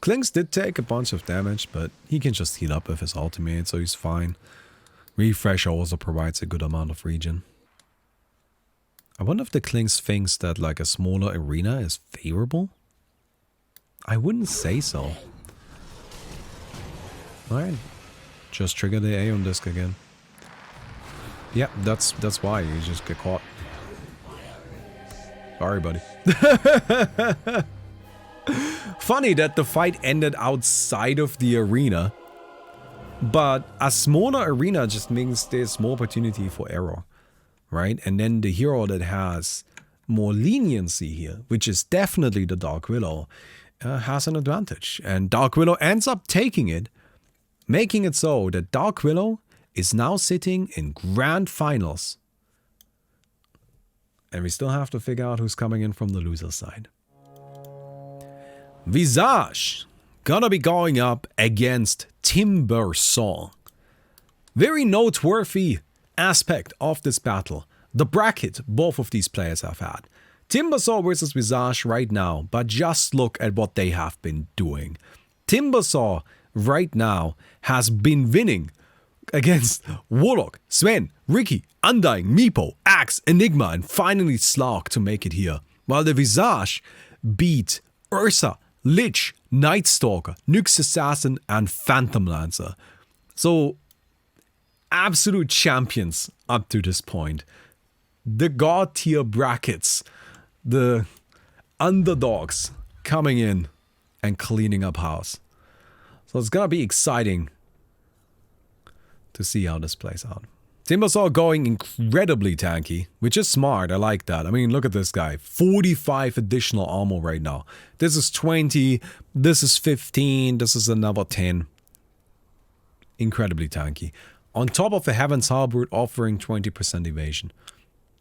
Klink's did take a bunch of damage, but he can just heal up with his ultimate, so he's fine. Refresh also provides a good amount of regen. I wonder if the Klink's thinks that like a smaller arena is favorable? I wouldn't say so. Alright. Just trigger the Aeon Disc again. Yeah, that's why you just get caught. Sorry, buddy. Funny that the fight ended outside of the arena. But a smaller arena just means there's more opportunity for error. Right? And then the hero that has more leniency here, which is definitely the Dark Willow, has an advantage. And Dark Willow ends up taking it, making it so that Dark Willow is now sitting in grand finals. And we still have to figure out who's coming in from the loser side. Visage gonna be going up against Timbersaw. Very noteworthy aspect of this battle. The bracket both of these players have had. Timbersaw versus Visage right now, but just look at what they have been doing. Timbersaw right now has been winning against Warlord, Sven, Ricky, Undying, Meepo, Axe, Enigma, and finally Slark to make it here. While the Visage beat Ursa, Lich, Night Stalker, Nyx Assassin, and Phantom Lancer. So, absolute champions up to this point. The god tier brackets, the underdogs coming in and cleaning up house. So it's gonna be exciting to see how this plays out. Timbersaw going incredibly tanky, which is smart. I like that. I mean, look at this guy. 45 additional armor right now. This is 20. This is 15. This is another 10. Incredibly tanky. On top of the Heaven's Halberd offering 20% evasion.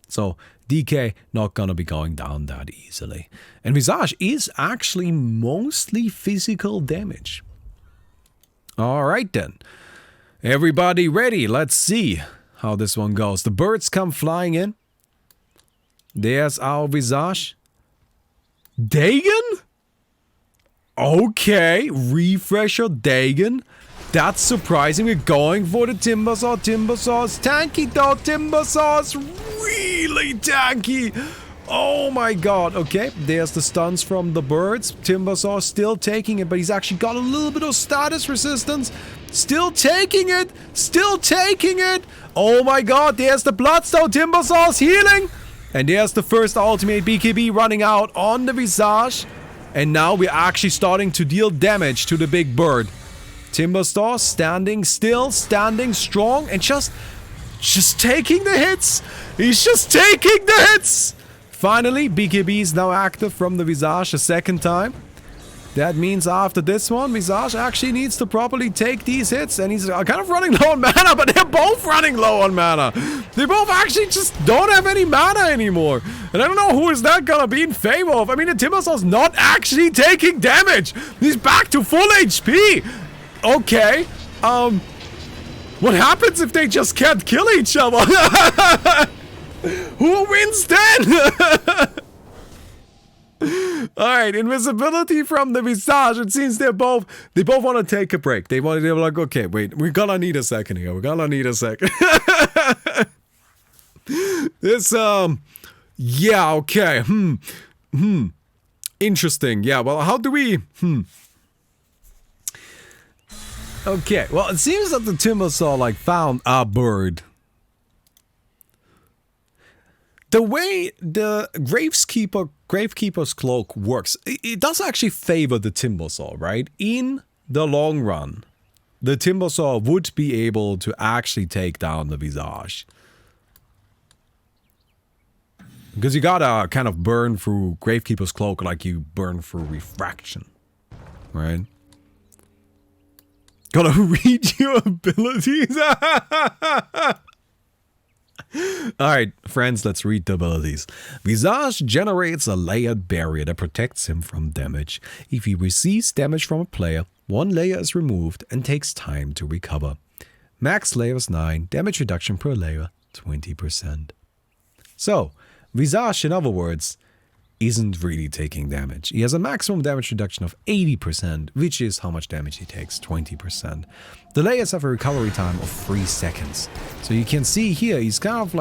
So, DK not gonna be going down that easily. And Visage is actually mostly physical damage. Alright then. Everybody ready? Let's see how this one goes. The birds come flying in. There's our Visage. Dagon? Okay, refresher Dagon. That's surprising. We're going for the Timbersaw. Timbersaw's tanky though. Timbersaw's really tanky. Oh my god. Okay, there's the stuns from the birds. Timbersaw still taking it, but he's actually got a little bit of status resistance. Still taking it. Still taking it. Oh my god, there's the Bloodstone. Timbersaw's healing. And there's the first ultimate BKB running out on the Visage. And now we're actually starting to deal damage to the big bird. Timbersaw standing still, standing strong, and just taking the hits. He's just taking the hits. Finally, BKB is now active from the Visage a second time. That means after this one, Visage actually needs to properly take these hits, and he's kind of running low on mana, but they're both running low on mana. They both actually just don't have any mana anymore. And I don't know who is that gonna be in favor of. I mean, the Timbersaw's not actually taking damage. He's back to full HP. Okay, what happens if they just can't kill each other? Who wins then? Alright, invisibility from the Visage. It seems they both want to take a break. They're like, okay, wait, we're gonna need a second here. We're gonna need a second. This, yeah, okay. Interesting. Yeah, well, how do we, Okay, well, it seems that the Timbersaw, like, found a bird. The way the Gravekeeper's Cloak works, it does actually favor the Timbersaw, right? In the long run, the Timbersaw would be able to actually take down the Visage. Because you gotta kind of burn through Gravekeeper's Cloak like you burn through Refraction, right? Gotta read your abilities. Alright, friends, let's read the abilities. Visage generates a layered barrier that protects him from damage. If he receives damage from a player, one layer is removed and takes time to recover. Max layer is 9, damage reduction per layer 20%. So, Visage, in other words, isn't really taking damage. He has a maximum damage reduction of 80%, which is how much damage he takes, 20%. The layers have a recovery time of 3 seconds. So you can see here, he's kind of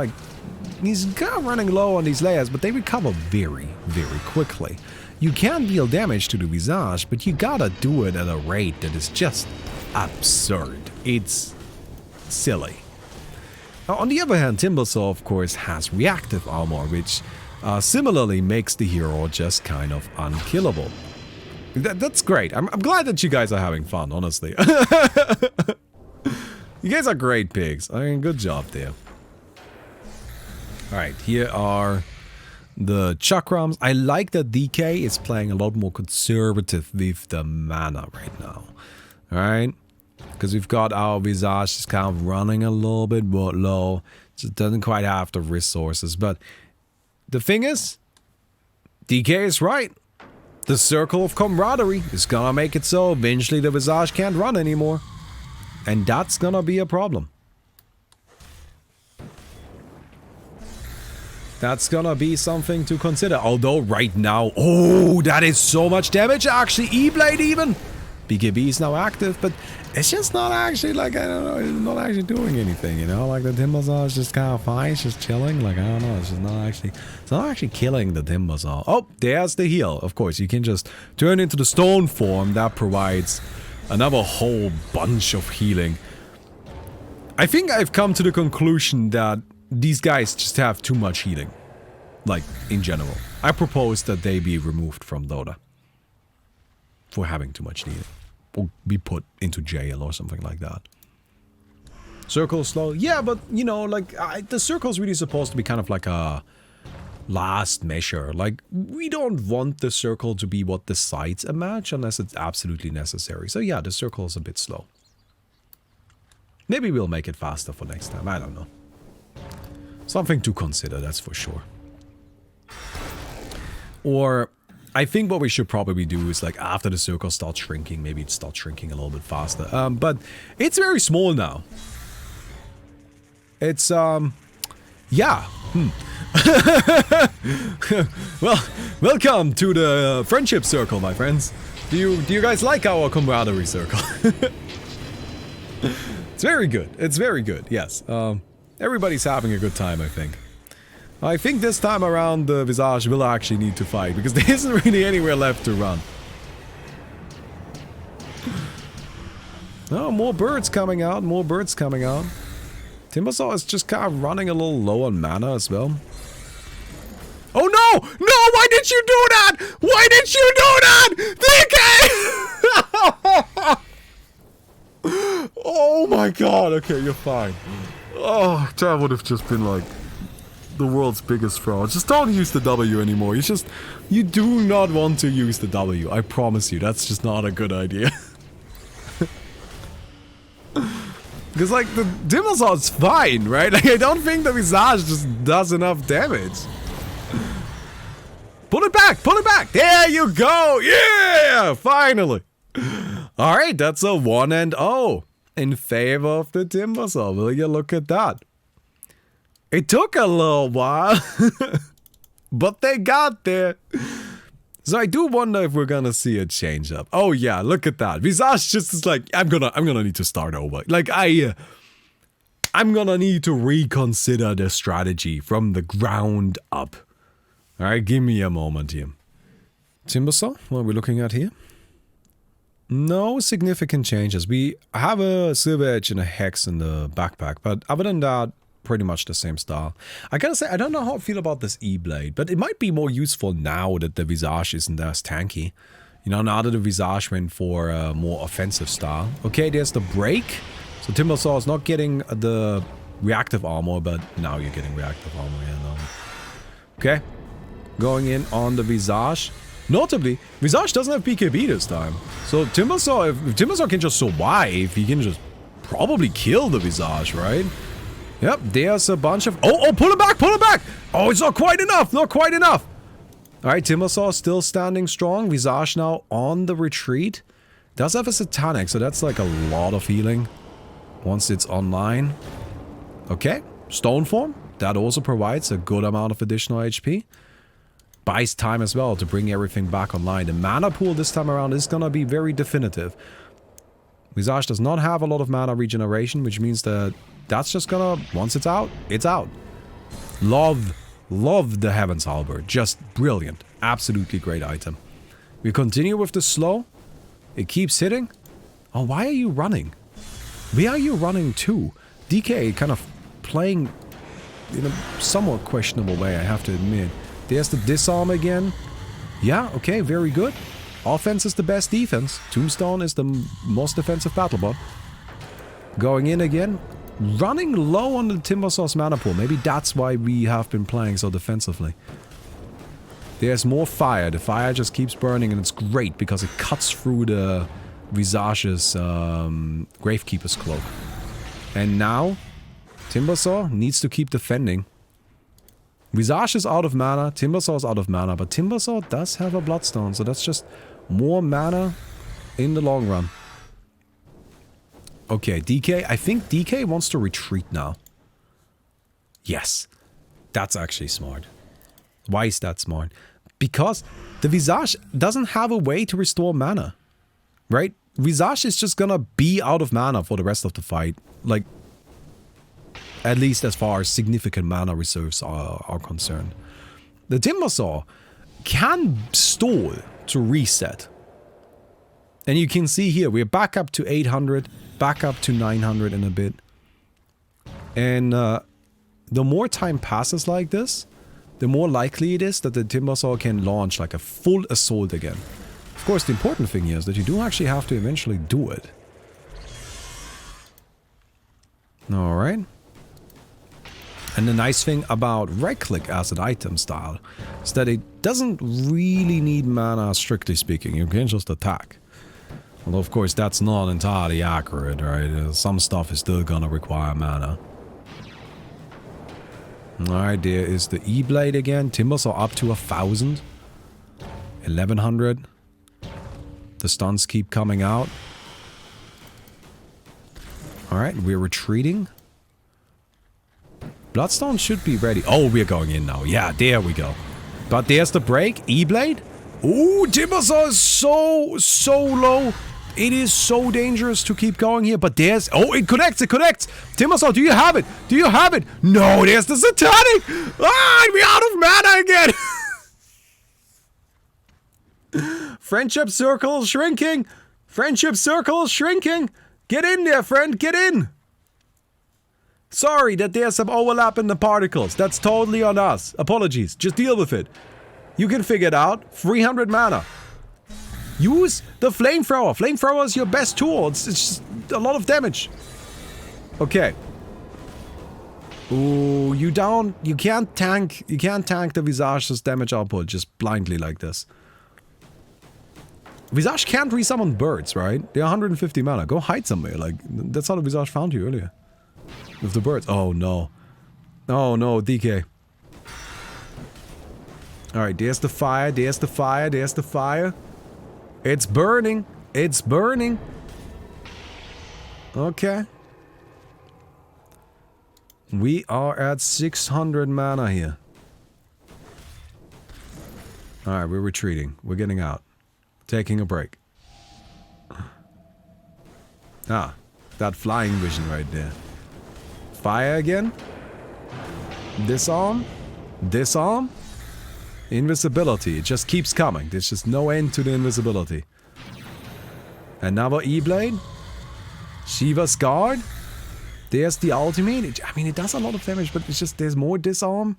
running low on these layers, but they recover very, very quickly. You can deal damage to the Visage, but you gotta do it at a rate that is just absurd. It's silly. Now, on the other hand, Timbersaw, of course, has reactive armor, which similarly makes the hero just kind of unkillable. That's great. I'm glad that you guys are having fun, honestly. You guys are great pigs. I mean, good job there. Alright, here are the chakrams. I like that DK is playing a lot more conservative with the mana right now. Alright? Because we've got our Visage just kind of running a little bit more low. Just doesn't quite have the resources. But the thing is, DK is right. The circle of camaraderie is gonna make it so eventually the Visage can't run anymore. And that's gonna be a problem. That's gonna be something to consider. Although right now, oh, that is so much damage. Actually, E-Blade even. BKB is now active, but it's just not actually, like, I don't know, it's not actually doing anything, you know? Like, the Timbersaw is just kind of fine, it's just chilling, like, I don't know, it's not actually killing the Timbersaw. Oh, there's the heal. Of course, you can just turn into the stone form. That provides another whole bunch of healing. I think I've come to the conclusion that these guys just have too much healing. Like, in general. I propose that they be removed from Dota. For having too much healing. Or be put into jail or something like that. Circle slow. Yeah, but, you know, like, the circle's really supposed to be kind of like a last measure. Like, we don't want the circle to be what decides a match unless it's absolutely necessary. So yeah, the circle is a bit slow. Maybe we'll make it faster for next time. I don't know. Something to consider, that's for sure. Or I think what we should probably do is, like, after the circle starts shrinking, maybe it starts shrinking a little bit faster. But it's very small now. It's, yeah. Well, welcome to the friendship circle, my friends. Do you guys like our camaraderie circle? It's very good. It's very good, yes. Everybody's having a good time, I think. I think this time around the Visage will actually need to fight, because there isn't really anywhere left to run. Oh, more birds coming out, more birds coming out. Timbersaw is just kind of running a little low on mana as well. Oh no! No! Why did you do that? Why did you do that? DK! Oh my god, okay, you're fine. Oh, that would have just been like the world's biggest fraud. Just don't use the W anymore. You do not want to use the W. I promise you, that's just not a good idea. Because, like, the Timbersaw is fine, right? Like, I don't think the Visage just does enough damage. Pull it back! Pull it back! There you go! Yeah! Finally! Alright, that's a 1-0 in favor of the Timbersaw. Will you look at that? It took a little while, but they got there. So I do wonder if we're gonna see a change up. Oh yeah, look at that. Visage just is like, I'm gonna need to start over. Like, I'm gonna need to reconsider the strategy from the ground up. Alright, give me a moment here. Timbersaw, what are we looking at here? No significant changes. We have a Silver Edge and a Hex in the backpack, but other than that, pretty much the same style. I gotta say, I don't know how I feel about this E-Blade, but it might be more useful now that the Visage isn't as tanky. You know, now that the Visage went for a more offensive style. Okay, there's the break. So Timbersaw is not getting the reactive armor, but now you're getting reactive armor. Yeah, no. Okay, going in on the Visage. Notably, Visage doesn't have BKB this time. So Timbersaw, if Timbersaw can just survive, he can just probably kill the Visage, right? Yep, there's a bunch of... Oh, pull it back, pull it back! Oh, it's not quite enough, not quite enough! Alright, Timbersaw still standing strong. Visage now on the retreat. Does have a Satanic, so that's like a lot of healing once it's online. Okay, Stone Form. That also provides a good amount of additional HP. buys time as well to bring everything back online. The mana pool this time around is gonna be very definitive. Visage does not have a lot of mana regeneration, which means that that's just gonna, once it's out, it's out. Love the Heaven's Halberd. Just brilliant. Absolutely great item. We continue with the slow. It keeps hitting. Oh, why are you running? Where are you running to? DK kind of playing in a somewhat questionable way, I have to admit. There's the disarm again. Yeah, okay, very good. Offense is the best defense. Tombstone is the most defensive battlebot. Going in again. Running low on the Timbersaw's mana pool. Maybe that's why we have been playing so defensively. There's more fire. The fire just keeps burning and it's great because it cuts through the Visage's Gravekeeper's cloak. And now, Timbersaw needs to keep defending. Visage is out of mana, Timbersaw is out of mana, but Timbersaw does have a Bloodstone, so that's just more mana in the long run. Okay, DK, I think DK wants to retreat now. Yes, that's actually smart. Why is that smart? Because the Visage doesn't have a way to restore mana, right? Visage is just gonna be out of mana for the rest of the fight, like, at least as far as significant mana reserves are concerned. The Timbersaw can stall to reset. And you can see here, we're back up to 800, back up to 900 in a bit. And the more time passes like this, the more likely it is that the Timbersaw can launch like a full assault again. Of course, the important thing here is that you do actually have to eventually do it. Alright. And the nice thing about right-click as an item style is that it doesn't really need mana, strictly speaking. You can just attack. Although, of course, that's not entirely accurate, right? Some stuff is still gonna require mana. Alright, there is the E-Blade again. Timbersaw up to 1,000. 1,100. The stuns keep coming out. Alright, we're retreating. Bloodstone should be ready. Oh, we're going in now. Yeah, there we go. But there's the break. E-Blade. Ooh, Timbersaw is so low. It is so dangerous to keep going here. But there's... Oh, it connects. It connects. Timbersaw, do you have it? Do you have it? No, there's the Satanic. Ah, we're out of mana again. Friendship circle shrinking. Friendship circle shrinking. Get in there, friend. Get in. Sorry that there's some overlap in the particles. That's totally on us. Apologies. Just deal with it. You can figure it out. 300 mana. Use the flamethrower. Flamethrower is your best tool. It's just a lot of damage. Okay. Ooh, you down. You can't tank the Visage's damage output just blindly like this. Visage can't resummon birds, right? They're 150 mana. Go hide somewhere. Like, that's how the Visage found you earlier. With the birds. Oh no. Oh no, DK. Alright, there's the fire, there's the fire, there's the fire. It's burning. It's burning. Okay. We are at 600 mana here. Alright, we're retreating. We're getting out. Taking a break. Ah, that flying vision right there. Fire again. Disarm. Disarm. Invisibility. It just keeps coming. There's just no end to the invisibility. Another E-Blade. Shiva's Guard. There's the ultimate. I mean, it does a lot of damage, but it's just, there's more disarm.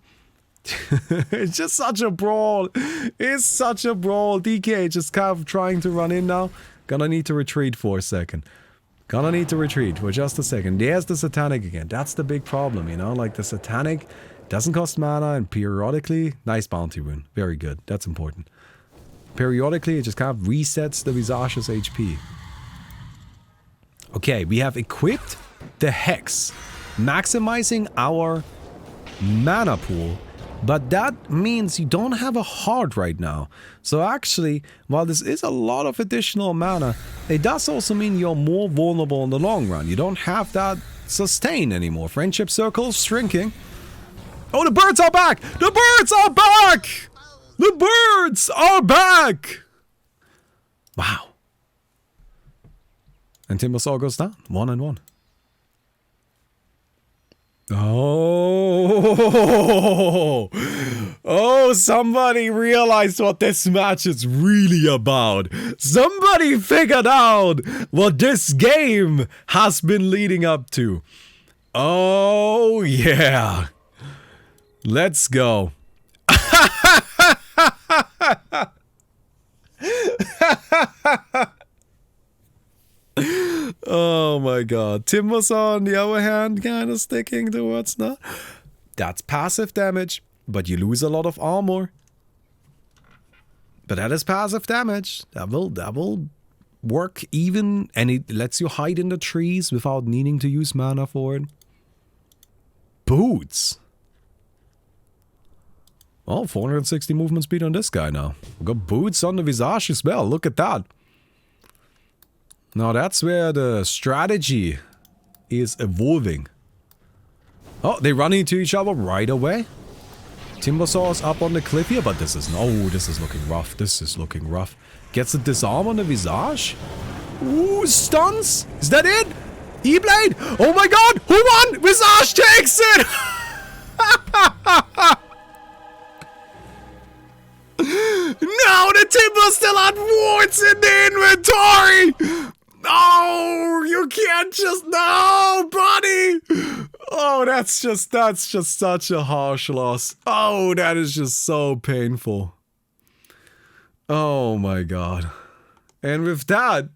It's just such a brawl. It's such a brawl. DK just kind of trying to run in now. Gonna need to retreat for a second. Gonna need to retreat for just a second. There's the Satanic again. That's the big problem, you know? Like, the Satanic doesn't cost mana, and periodically... Nice bounty rune. Very good. That's important. Periodically, it just kind of resets the Visage's HP. Okay, we have equipped the Hex, maximizing our mana pool. But that means you don't have a heart right now. So actually, while this is a lot of additional mana, it does also mean you're more vulnerable in the long run. You don't have that sustain anymore. Friendship circles shrinking. Oh, the birds are back! The birds are back! The birds are back! Wow. And Timbersaw goes down. 1-1. Oh, oh, somebody realized what this match is really about. Somebody figured out what this game has been leading up to. Oh, yeah. Let's go. Oh my god. Timbersaw on the other hand kind of sticking towards that. That's passive damage, but you lose a lot of armor. But that is passive damage. That will work even, and it lets you hide in the trees without needing to use mana for it. Boots. Oh, 460 movement speed on this guy now. We've got boots on the Visage as well. Look at that. Now that's where the strategy is evolving. Oh, they run into each other right away. Timbersaw is up on the cliff here, but this is looking rough. This is looking rough. Gets a disarm on the Visage. Ooh, stuns. Is that it? E-Blade. Oh my god. Who won? Visage takes it. No, the Timber's still on wards in the inventory. Oh, you can't just, no, buddy. Oh, that's just such a harsh loss. Oh, that is just so painful. Oh my god. And with that,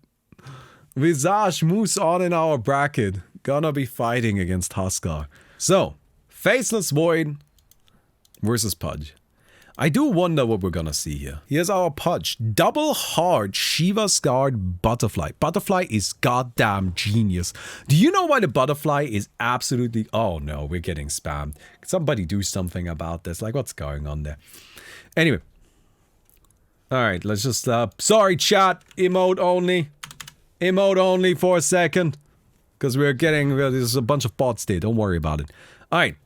Visage moves on in our bracket. Gonna be fighting against Huskar. So, Faceless Void versus Pudge. I do wonder what we're gonna see here. Here's our Pudge. Double hard Shiva Scarred Butterfly. Butterfly is goddamn genius. Do you know why the Butterfly is absolutely... Oh no, we're getting spammed. Somebody do something about this. Like, what's going on there? Anyway. Alright, let's just... sorry, chat. Emote only. Emote only for a second. Because we're getting... there's a bunch of bots there. Don't worry about it. Alright.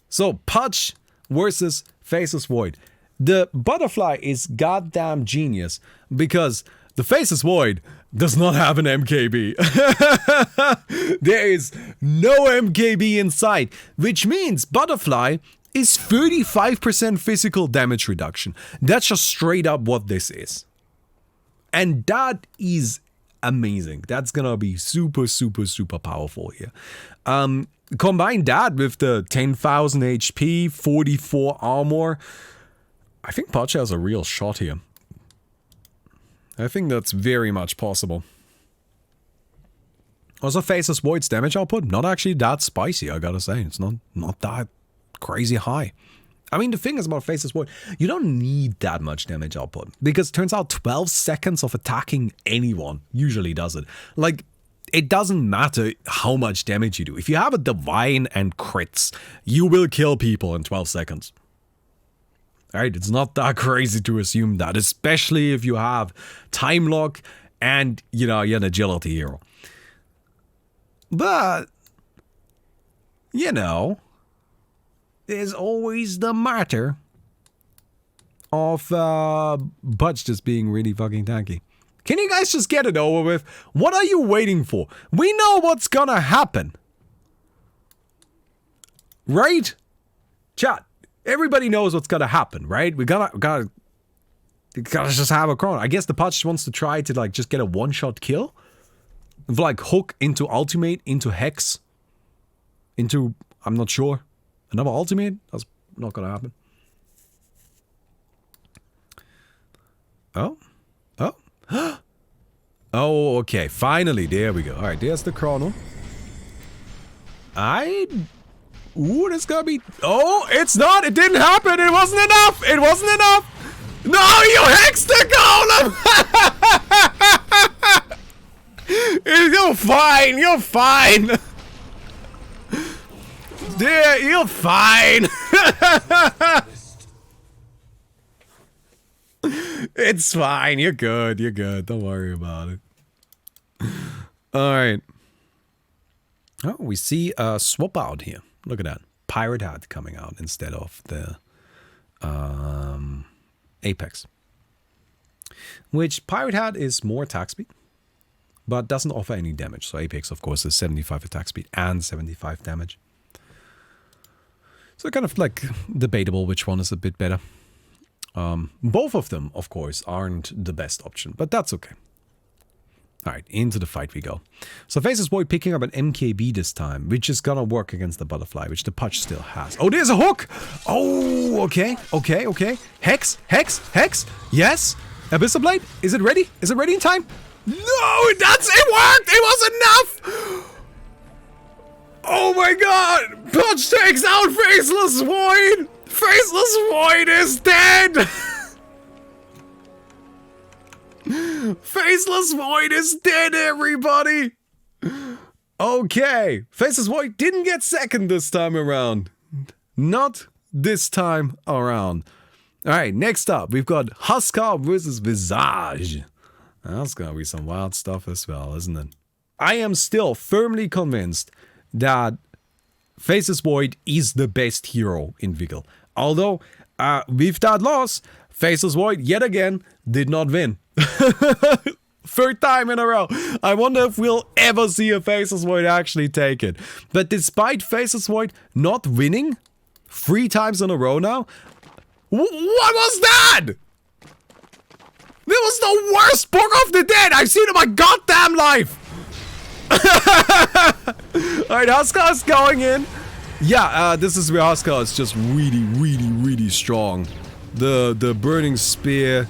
So, Pudge versus Faceless Void. The Butterfly is goddamn genius because the Faceless Void does not have an MKB. There is no MKB in sight, which means Butterfly is 35% physical damage reduction. That's just straight up what this is. And that is amazing. That's gonna be super, super, super powerful here. Combine that with the 10,000 HP, 44 armor. I think Pudge has a real shot here. I think that's very much possible. Also, Faceless Void's damage output, not actually that spicy, I gotta say. It's not that crazy high. I mean, the thing is about Faceless Void, you don't need that much damage output. Because it turns out 12 seconds of attacking anyone usually does it. Like, it doesn't matter how much damage you do. If you have a Divine and crits, you will kill people in 12 seconds. Alright, it's not that crazy to assume that, especially if you have Time Lock and, you know, you're an agility hero. But, you know, there's always the matter of Pudge just being really fucking tanky. Can you guys just get it over with? What are you waiting for? We know what's gonna happen. Right? Chat. Everybody knows what's gonna happen, right? We gotta just have a chrono. I guess the Pudge wants to try to like just get a one-shot kill. With like hook into ultimate, into hex. Into, I'm not sure. Another ultimate? That's not gonna happen. Oh? Oh? Oh, okay. Finally, there we go. Alright, there's the chrono. Ooh, this gonna be... Oh, it's not! It didn't happen! It wasn't enough! It wasn't enough! No, you hexed the golem! You're fine! You're fine! There, you're fine! It's fine. You're good. You're good. Don't worry about it. Alright. Oh, we see a swap out here. Look at that. Pirate hat coming out instead of the Apex. Which Pirate Hat is more attack speed, but doesn't offer any damage. So Apex, of course, is 75 attack speed and 75 damage. So kind of like debatable which one is a bit better. Both of them, of course, aren't the best option, but that's okay. Alright, into the fight we go. So Faceless Void picking up an MKB this time, which is gonna work against the Butterfly, which the Pudge still has. Oh, there's a hook! Oh, okay, okay, okay. Hex, Hex, Hex, yes! Abyssal Blade, is it ready? Is it ready in time? No, it worked! It was enough! Oh my god! Pudge takes out Faceless Void! Faceless Void is dead! Faceless Void is dead, everybody! Okay, Faceless Void didn't get second this time around. Not this time around. Alright, next up, we've got Huskar versus Visage. That's gonna be some wild stuff as well, isn't it? I am still firmly convinced that Faceless Void is the best hero in Vigil. Although, with that loss, Faceless Void, yet again, did not win. Third time in a row. I wonder if we'll ever see a Faceless Void actually take it. But despite Faceless Void not winning 3 times in a row now, what was that? That was the worst Book of the Dead I've seen in my goddamn life. Alright, Huskar is going in. Yeah, this is where Huskar is just really strong. The burning spear,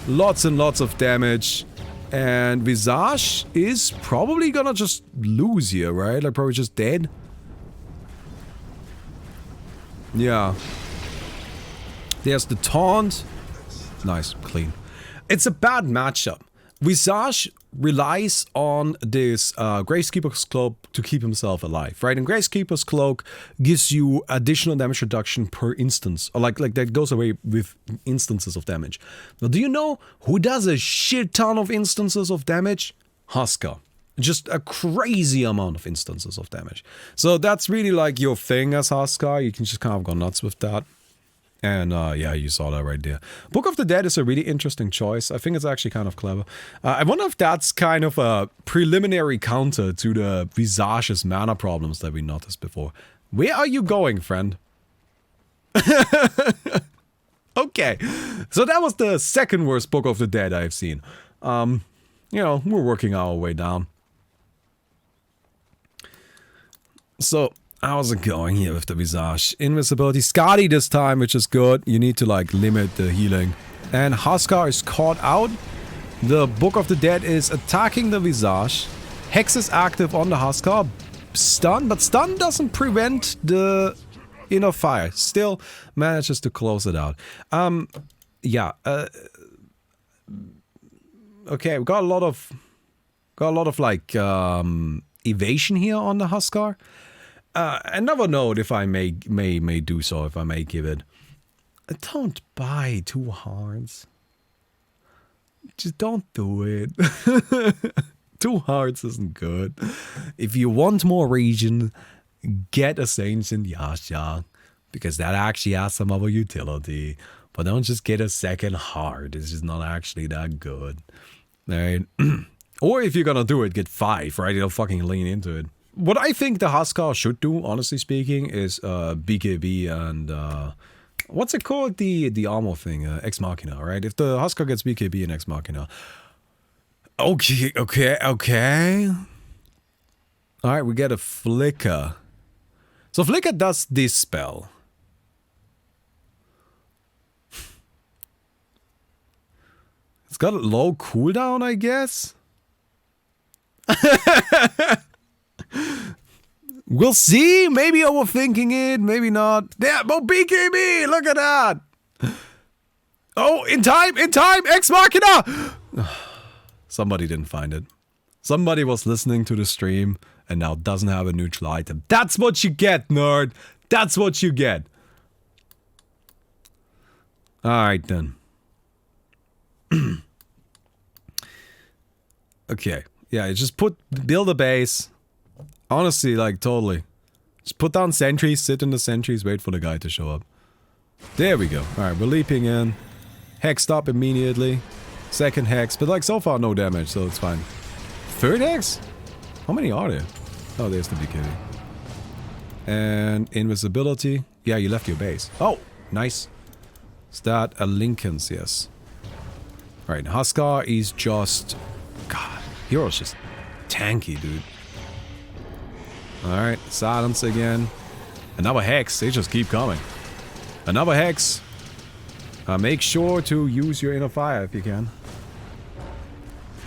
lots and lots of damage, and Visage is probably gonna just lose here, right? Like probably just dead. Yeah. There's the taunt. Nice, clean. It's a bad matchup. Visage relies on this Gracekeeper's Cloak to keep himself alive, right? And Gracekeeper's Cloak gives you additional damage reduction per instance, or like that goes away with instances of damage. Now, do you know who does a shit ton of instances of damage? Huskar. Just a crazy amount of instances of damage. So that's really like your thing as Huskar. You can just kind of go nuts with that. And yeah, you saw that right there. Book of the Dead is a really interesting choice. I think it's actually kind of clever. I wonder if that's kind of a preliminary counter to the Visage's mana problems that we noticed before. Where are you going, friend? Okay, so that was the second worst Book of the Dead I've seen. You know, we're working our way down. So, how's it going here with the Visage? Invisibility, Skadi this time, which is good. You need to like limit the healing. And Huskar is caught out. The Book of the Dead is attacking the Visage. Hex is active on the Huskar. Stun, but stun doesn't prevent the inner fire. Still manages to close it out. Yeah. Okay, we got a lot of like evasion here on the Huskar. Another note, if I may do so, if I may give it. Don't buy 2 hearts. Just don't do it. 2 hearts isn't good. If you want more region, get a Ancient Yasha, because that actually has some other utility. But don't just get a second heart. It's just not actually that good. Right? Or if you're gonna do it, get 5, right? You'll fucking lean into it. What I think the Huskar should do, honestly speaking, is BKB and what's it called? The armor thing, Ex Machina, right? If the Huskar gets BKB and Ex Machina. Okay. Alright, we get a Flicker. So Flicker does this spell. It's got a low cooldown, I guess? We'll see. Maybe overthinking it. Maybe not. Yeah, but BKB. Look at that. Oh, in time. Ex Machina. Somebody didn't find it. Somebody was listening to the stream and now doesn't have a neutral item. That's what you get, nerd. That's what you get. Alright then. Okay. Yeah, just build a base. Honestly, like, totally. Just put down sentries, sit in the sentries, wait for the guy to show up. There we go. Alright, we're leaping in. Hexed up immediately. Second hex, but like so far no damage, so it's fine. Third hex? How many are there? Oh, there's the BKB. And invisibility. Yeah, you left your base. Oh, nice. Is that a Lincoln's? Yes. Right, Huskar is just... God, Hero's just tanky, dude. Alright, silence again. Another hex, they just keep coming. Another hex. Make sure to use your inner fire if you can.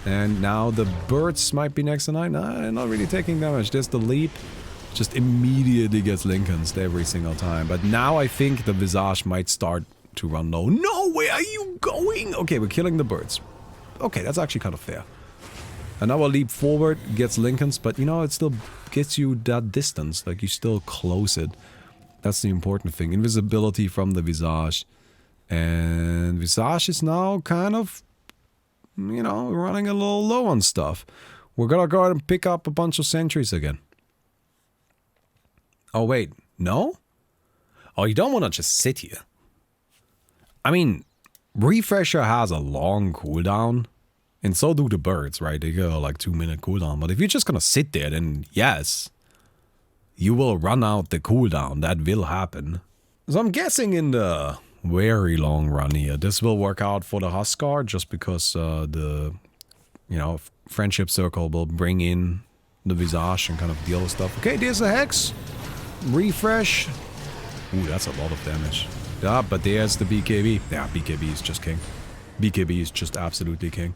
And now the birds might be next tonight. Nah, they're not really taking damage. There's the leap. Just immediately gets Lincoln's every single time. But now I think the Visage might start to run low. No, where are you going? Okay, we're killing the birds. Okay, that's actually kind of fair. Another leap forward gets Lincoln's, but you know, it still gets you that distance. Like, you still close it. That's the important thing. Invisibility from the Visage. And Visage is now kind of, you know, running a little low on stuff. We're gonna go ahead and pick up a bunch of sentries again. Oh, wait. No? Oh, you don't want to just sit here. I mean, Refresher has a long cooldown. And so do the birds, right? They get like 2-minute cooldown. But if you're just gonna sit there, then yes, you will run out the cooldown. That will happen. So I'm guessing in the very long run here, this will work out for the Huskar, just because the, you know, friendship circle will bring in the Visage and kind of deal with stuff. Okay, there's a hex. Refresh. Ooh, that's a lot of damage. Yeah, but there's the BKB. Yeah, BKB is just king. BKB is just absolutely king.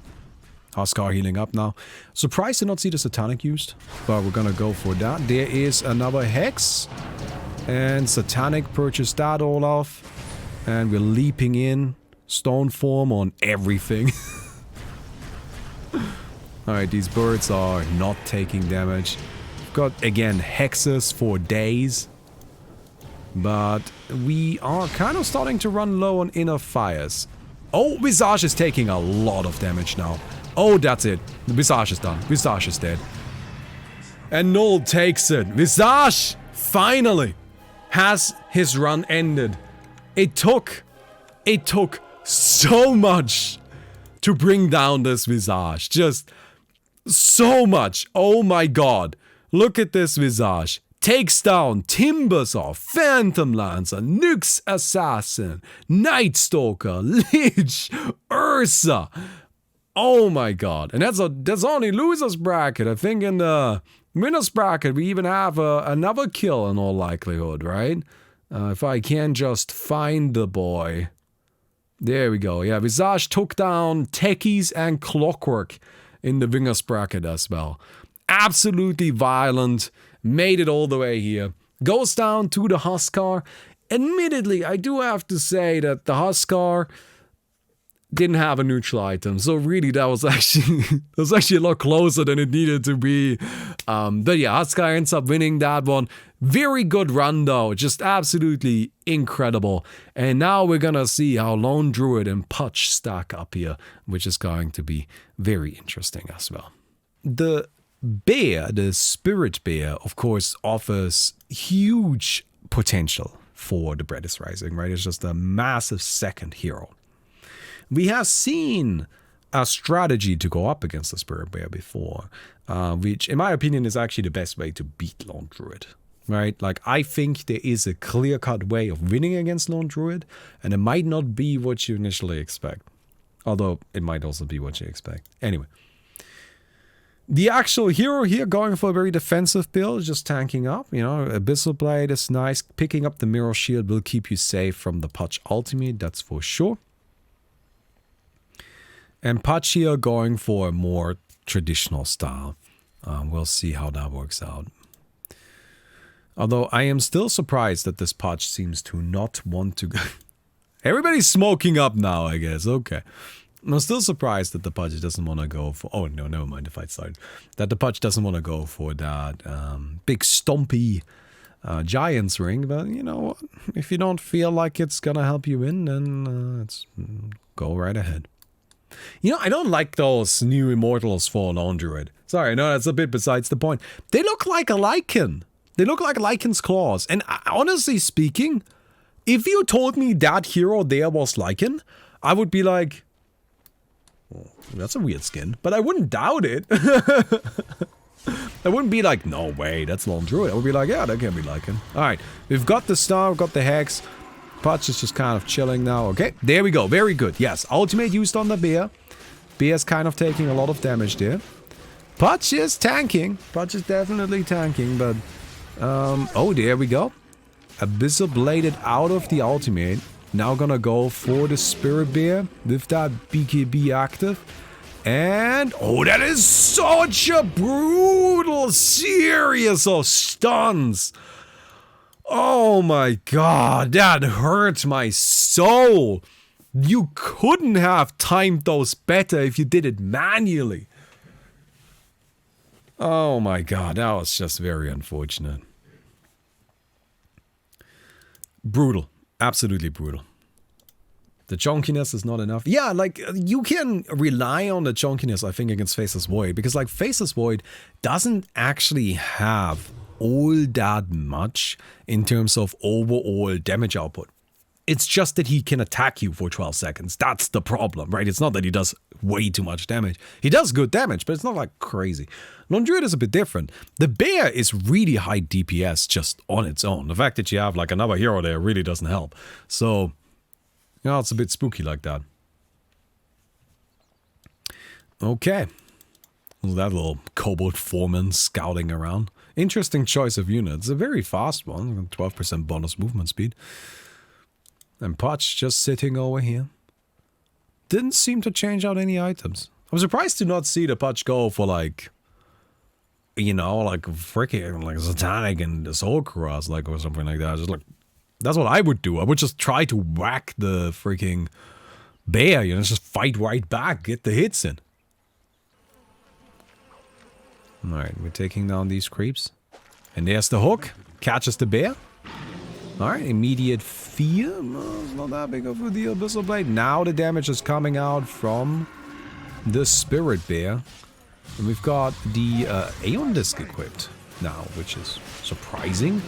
Huskar healing up now. Surprised to not see the Satanic used, but we're gonna go for that. There is another hex. And Satanic purchased that all off. And we're leaping in. Stone form on everything. Alright, these birds are not taking damage. We've got, again, hexes for days. But we are kind of starting to run low on inner fires. Oh, Visage is taking a lot of damage now. Oh, that's it. The Visage is done. Visage is dead. And Null takes it. Visage finally has his run ended. It took so much to bring down this Visage. Just so much. Oh my god. Look at this Visage. Takes down Timbersaw, Phantom Lancer, Nyx Assassin, Night Stalker, Lich, Ursa. Oh my god. And that's only losers bracket. I think in the winners bracket we even have another kill in all likelihood, right? If I can just find the boy. There we go. Yeah, Visage took down Techies and Clockwerk in the winners bracket as well. Absolutely violent. Made it all the way here. Goes down to the Huskar. Admittedly, I do have to say that the Huskar didn't have a neutral item. So really, that was actually a lot closer than it needed to be. But yeah, Huskar ends up winning that one. Very good run though. Just absolutely incredible. And now we're gonna see how Lone Druid and Pudge stack up here, which is going to be very interesting as well. The bear, the spirit bear, of course, offers huge potential for the Bread is Rising, right? It's just a massive second hero. We have seen a strategy to go up against the spirit bear before, which in my opinion is actually the best way to beat Lone Druid, right? Like, I think there is a clear-cut way of winning against Lone Druid, and it might not be what you initially expect. Although, it might also be what you expect. Anyway. The actual hero here going for a very defensive build, just tanking up, you know, Abyssal Blade is nice. Picking up the Mirror Shield will keep you safe from the Pudge ultimate, that's for sure. And Pudge here going for a more traditional style. We'll see how that works out. Although I am still surprised that this Pudge seems to not want to go. Everybody's smoking up now, I guess, okay. I'm still surprised that the Pudge doesn't want to go for... Oh, no, never mind, the fight started. That the Pudge doesn't want to go for that big stompy Giant's Ring. But, you know what? If you don't feel like it's going to help you win, then let's go right ahead. You know, I don't like those new Immortals for Lone Druid. Sorry, no, that's a bit besides the point. They look like a Lycan. They look like Lycan's claws. And honestly speaking, if you told me that hero there was Lycan, I would be like, oh, that's a weird skin. But I wouldn't doubt it. I wouldn't be like, no way, that's Lone Druid. I would be like, yeah, that can be like him. Alright, we've got the star, we've got the hex. Pudge is just kind of chilling now. Okay, there we go. Very good. Yes, ultimate used on the bear. Bear's kind of taking a lot of damage there. Pudge is tanking. Pudge is definitely tanking, but... oh, there we go. Abyssal Bladed out of the ultimate. Now gonna go for the Spirit Bear with that BKB active. And... oh, that is such a brutal series of stuns. Oh my god, that hurts my soul. You couldn't have timed those better if you did it manually. Oh my god, that was just very unfortunate. Brutal. Absolutely brutal. The chunkiness is not enough. Yeah, like, you can rely on the chunkiness, I think, against Faceless Void. Because, like, Faceless Void doesn't actually have all that much in terms of overall damage output. It's just that he can attack you for 12 seconds. That's the problem, right? It's not that he does way too much damage. He does good damage, but it's not like crazy. Lone Druid is a bit different. The bear is really high DPS just on its own. The fact that you have like another hero there really doesn't help. So, you know, it's a bit spooky like that. Okay. That little kobold foreman scouting around. Interesting choice of units. A very fast one. 12% bonus movement speed. And Pudge just sitting over here. Didn't seem to change out any items. I'm surprised to not see the Pudge go for like, you know, like freaking like Satanic and the Soul Cross, like, or something like that. Just like, that's what I would do. I would just try to whack the freaking bear, you know, just fight right back, get the hits in. Alright, we're taking down these creeps. And there's the hook. Catches the bear. Alright, immediate fear. No, it's not that big of a deal. Abyssal Blade. Now the damage is coming out from the Spirit Bear. And we've got the Aeon Disc equipped now, which is surprising.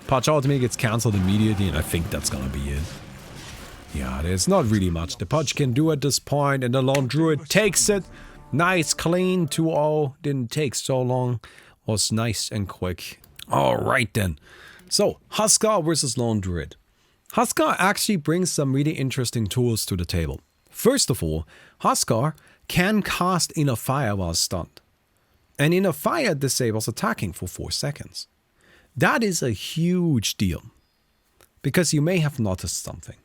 Pudge ultimate gets cancelled immediately, and I think that's gonna be it. Yeah, there's not really much the Pudge can do at this point, and the Lone Druid takes it. Nice, clean, 2-0. Didn't take so long. Was nice and quick. Alright then. So, Huskar versus Lone Druid. Huskar actually brings some really interesting tools to the table. First of all, Huskar can cast Inner Fire while stunned. And Inner Fire disables attacking for 4 seconds. That is a huge deal. Because you may have noticed something.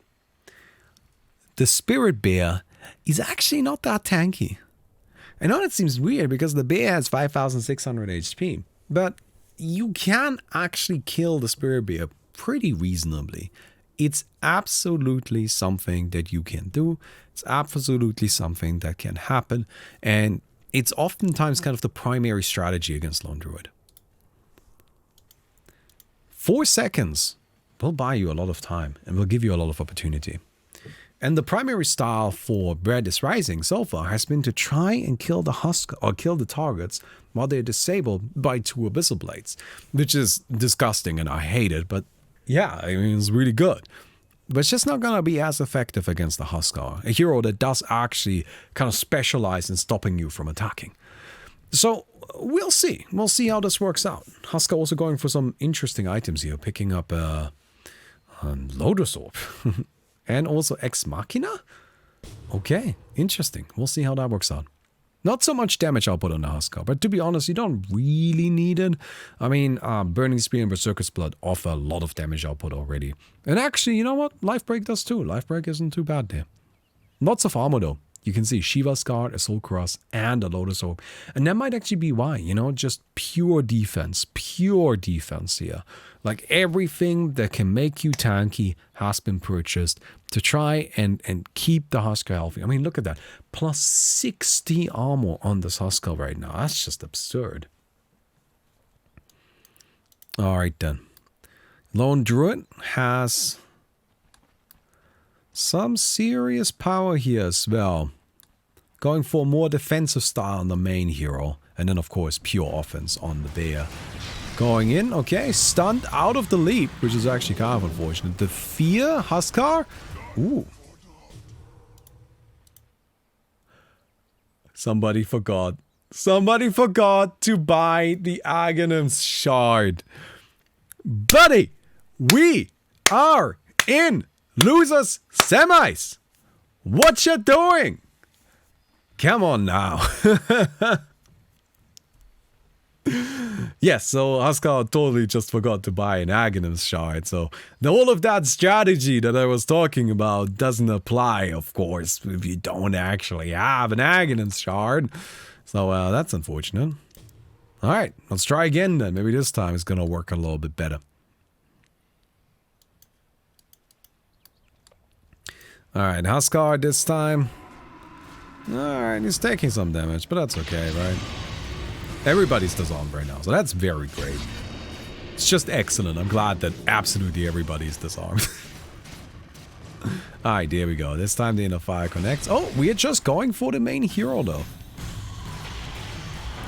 The Spirit Bear is actually not that tanky. I know that seems weird because the bear has 5,600 HP, but you can actually kill the Spirit Bear pretty reasonably. It's absolutely something that you can do. It's absolutely something that can happen, and it's oftentimes kind of the primary strategy against Lone Druid. 4 seconds will buy you a lot of time and will give you a lot of opportunity. And the primary style for Bread is Rising so far has been to try and kill the Huskar or kill the targets while they're disabled by 2 Abyssal Blades, which is disgusting and I hate it, but yeah, I mean, it's really good. But it's just not gonna be as effective against the Huskar, a hero that does actually kind of specialize in stopping you from attacking. So we'll see. We'll see how this works out. Huskar also going for some interesting items here, picking up a Lotus Orb. And also Ex Machina? Okay, interesting. We'll see how that works out. Not so much damage output on the Huskar, but to be honest, you don't really need it. I mean, Burning Spear and Berserker's Blood offer a lot of damage output already. And actually, you know what? Lifebreak does too. Lifebreak isn't too bad there. Lots of armor though. You can see Shiva's Guard, a Soul Cross, and a Lotus Orb. And that might actually be why, you know, just pure defense here. Like everything that can make you tanky has been purchased to try and keep the Huskar healthy. I mean, look at that. Plus 60 armor on this Huskar right now. That's just absurd. Alright then. Lone Druid has some serious power here as well. Going for a more defensive style on the main hero. And then of course pure offense on the bear. Going in, okay, stunned out of the leap, which is actually kind of unfortunate. The Fear, Huskar, ooh. Somebody forgot. Somebody forgot to buy the Aghanim's shard. Buddy, we are in losers semis. What you doing? Come on now. Yes, so Huskar totally just forgot to buy an Aghanim's shard. So the whole of that strategy that I was talking about doesn't apply, of course, if you don't actually have an Aghanim's shard. So that's unfortunate. Alright, let's try again then. Maybe this time it's gonna work a little bit better. Alright, Huskar this time. Alright, he's taking some damage, but that's okay, right? Everybody's disarmed right now, so that's very great. It's just excellent. I'm glad that absolutely everybody's disarmed. Alright, there we go. This time the inner fire connects. Oh, we are just going for the main hero though.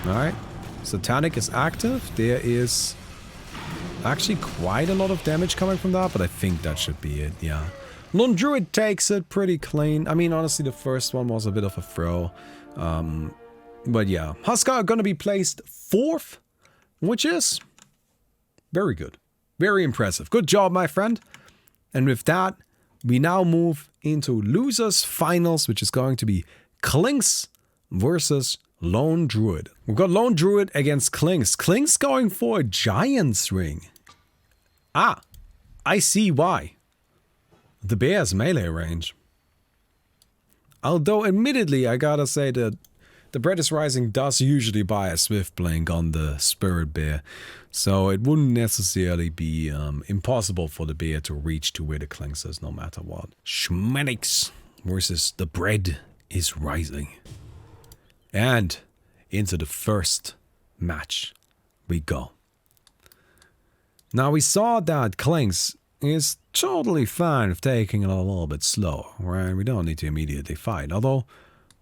Alright. Satanic is active. There is actually quite a lot of damage coming from that, but I think that should be it, yeah. Lone Druid takes it pretty clean. I mean, honestly, the first one was a bit of a throw. But yeah, Huskar gonna be placed 4th, which is very good. Very impressive. Good job, my friend. And with that, we now move into losers finals, which is going to be Klinks versus Lone Druid. We've got Lone Druid against Klinks. Klinks going for a Giant's Ring. Ah, I see why. The bear's melee range. Although, admittedly, I gotta say that the British Rising does usually buy a Swift Blink on the Spirit Bear, so it wouldn't necessarily be impossible for the bear to reach to where the Klinks is no matter what. Schmannix versus the Bread is Rising. And into the first match we go. Now we saw that Klinks is totally fine with taking it a little bit slow, right? We don't need to immediately fight, although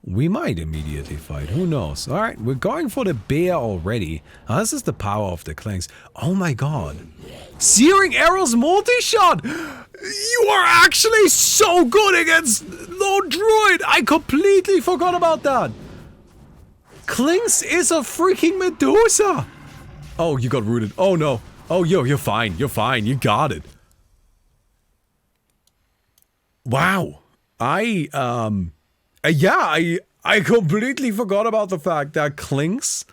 we might immediately fight, who knows? Alright, we're going for the bear already. Now, this is the power of the Klinks. Oh my god. Searing Arrows multi-shot! You are actually so good against Lone Druid! I completely forgot about that! Klinks is a freaking Medusa! Oh, you got rooted. Oh no. Oh, yo, you're fine. You're fine. You got it. Wow. I completely forgot about the fact that Klinks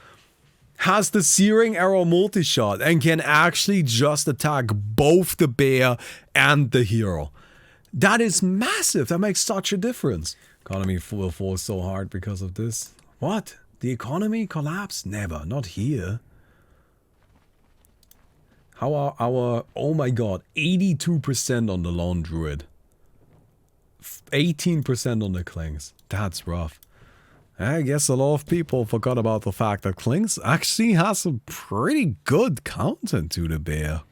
has the Searing Arrow multi-shot and can actually just attack both the bear and the hero. That is massive. That makes such a difference. Economy will fall so hard because of this. What? The economy collapse? Never. Not here. How are our... Oh my god. 82% on the Lone Druid. 18% on the Klinks. That's rough. I guess a lot of people forgot about the fact that Klinks actually has a pretty good counter to the bear.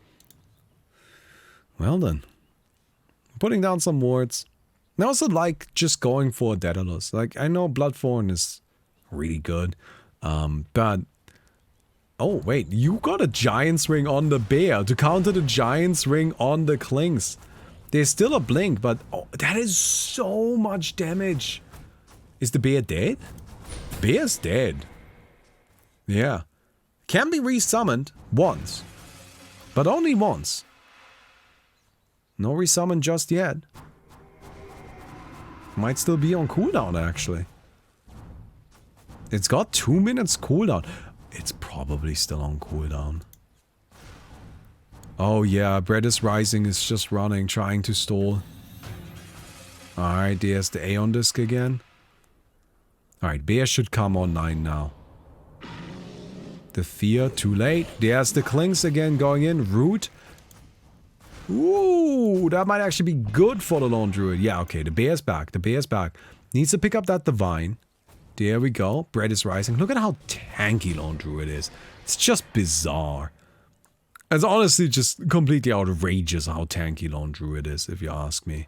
Well then. Putting down some wards. I also like just going for Daedalus. Like, I know Bloodthorn is really good. But... Oh, wait. You got a Giant's Ring on the bear to counter the Giant's Ring on the Klinks. There's still a blink, but oh, that is so much damage. Is the bear dead? Bear's dead. Yeah. Can be resummoned once. But only once. No resummon just yet. Might still be on cooldown, actually. It's got 2 minutes cooldown. It's probably still on cooldown. Oh yeah, Bread is Rising is just running, trying to stall. Alright, there's the Aeon Disc again. Alright, Bear should come online now. The Fear, too late. There's the Klinks again going in. Root. Ooh, that might actually be good for the Lone Druid. Yeah, okay, the Bear's back. The Bear's back. Needs to pick up that Divine. There we go. Bread is Rising. Look at how tanky Lone Druid is. It's just bizarre. It's honestly just completely outrageous how tanky Lone Druid is, if you ask me.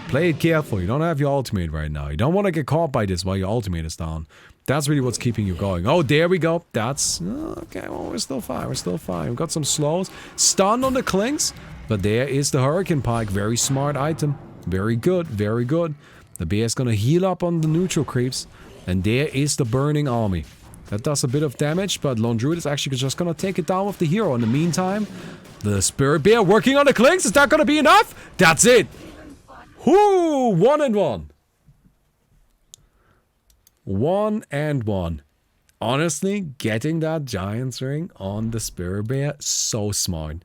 Play it careful. You don't have your ultimate right now. You don't want to get caught by this while your ultimate is down. That's really what's keeping you going. Oh, there we go. That's... Okay, well, we're still fine. We're still fine. We've got some slows. Stun on the Klinks. But there is the Hurricane Pike. Very smart item. Very good. Very good. The bear's gonna heal up on the neutral creeps. And there is the burning army. That does a bit of damage, but Lone Druid is actually just gonna take it down with the hero. In the meantime, the Spirit Bear working on the clinks. Is that gonna be enough? That's it. Whoo! 1 and 1. 1 and 1. Honestly, getting that Giant's Ring on the Spirit Bear, so smart.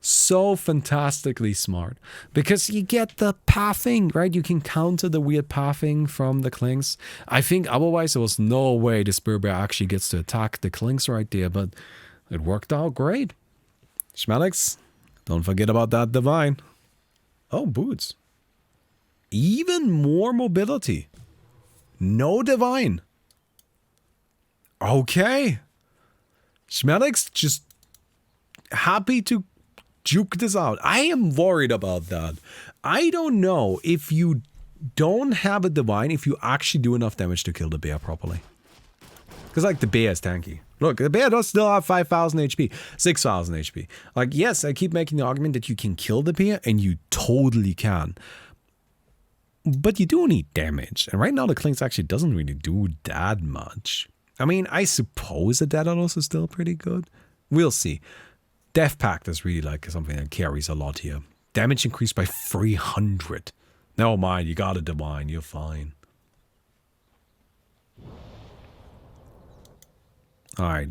So fantastically smart. Because you get the pathing, right? You can counter the weird pathing from the clinks. I think otherwise there was no way the Spirit Bear actually gets to attack the clinks right there, but it worked out great. Schmelix, don't forget about that Divine. Oh, boots. Even more mobility. No Divine. Okay. Schmelix just happy to juke this out. I am worried about that. I don't know if you don't have a Divine, if you actually do enough damage to kill the bear properly. Because, like, the bear is tanky. Look, the bear does still have 5,000 HP, 6,000 HP. Like, yes, I keep making the argument that you can kill the bear, and you totally can. But you do need damage. And right now, the Clinks actually doesn't really do that much. I mean, I suppose the Daedalus is still pretty good. We'll see. Death Pact is really like something that carries a lot here. Damage increased by 300. Never mind, you got a Divine, you're fine. Alright.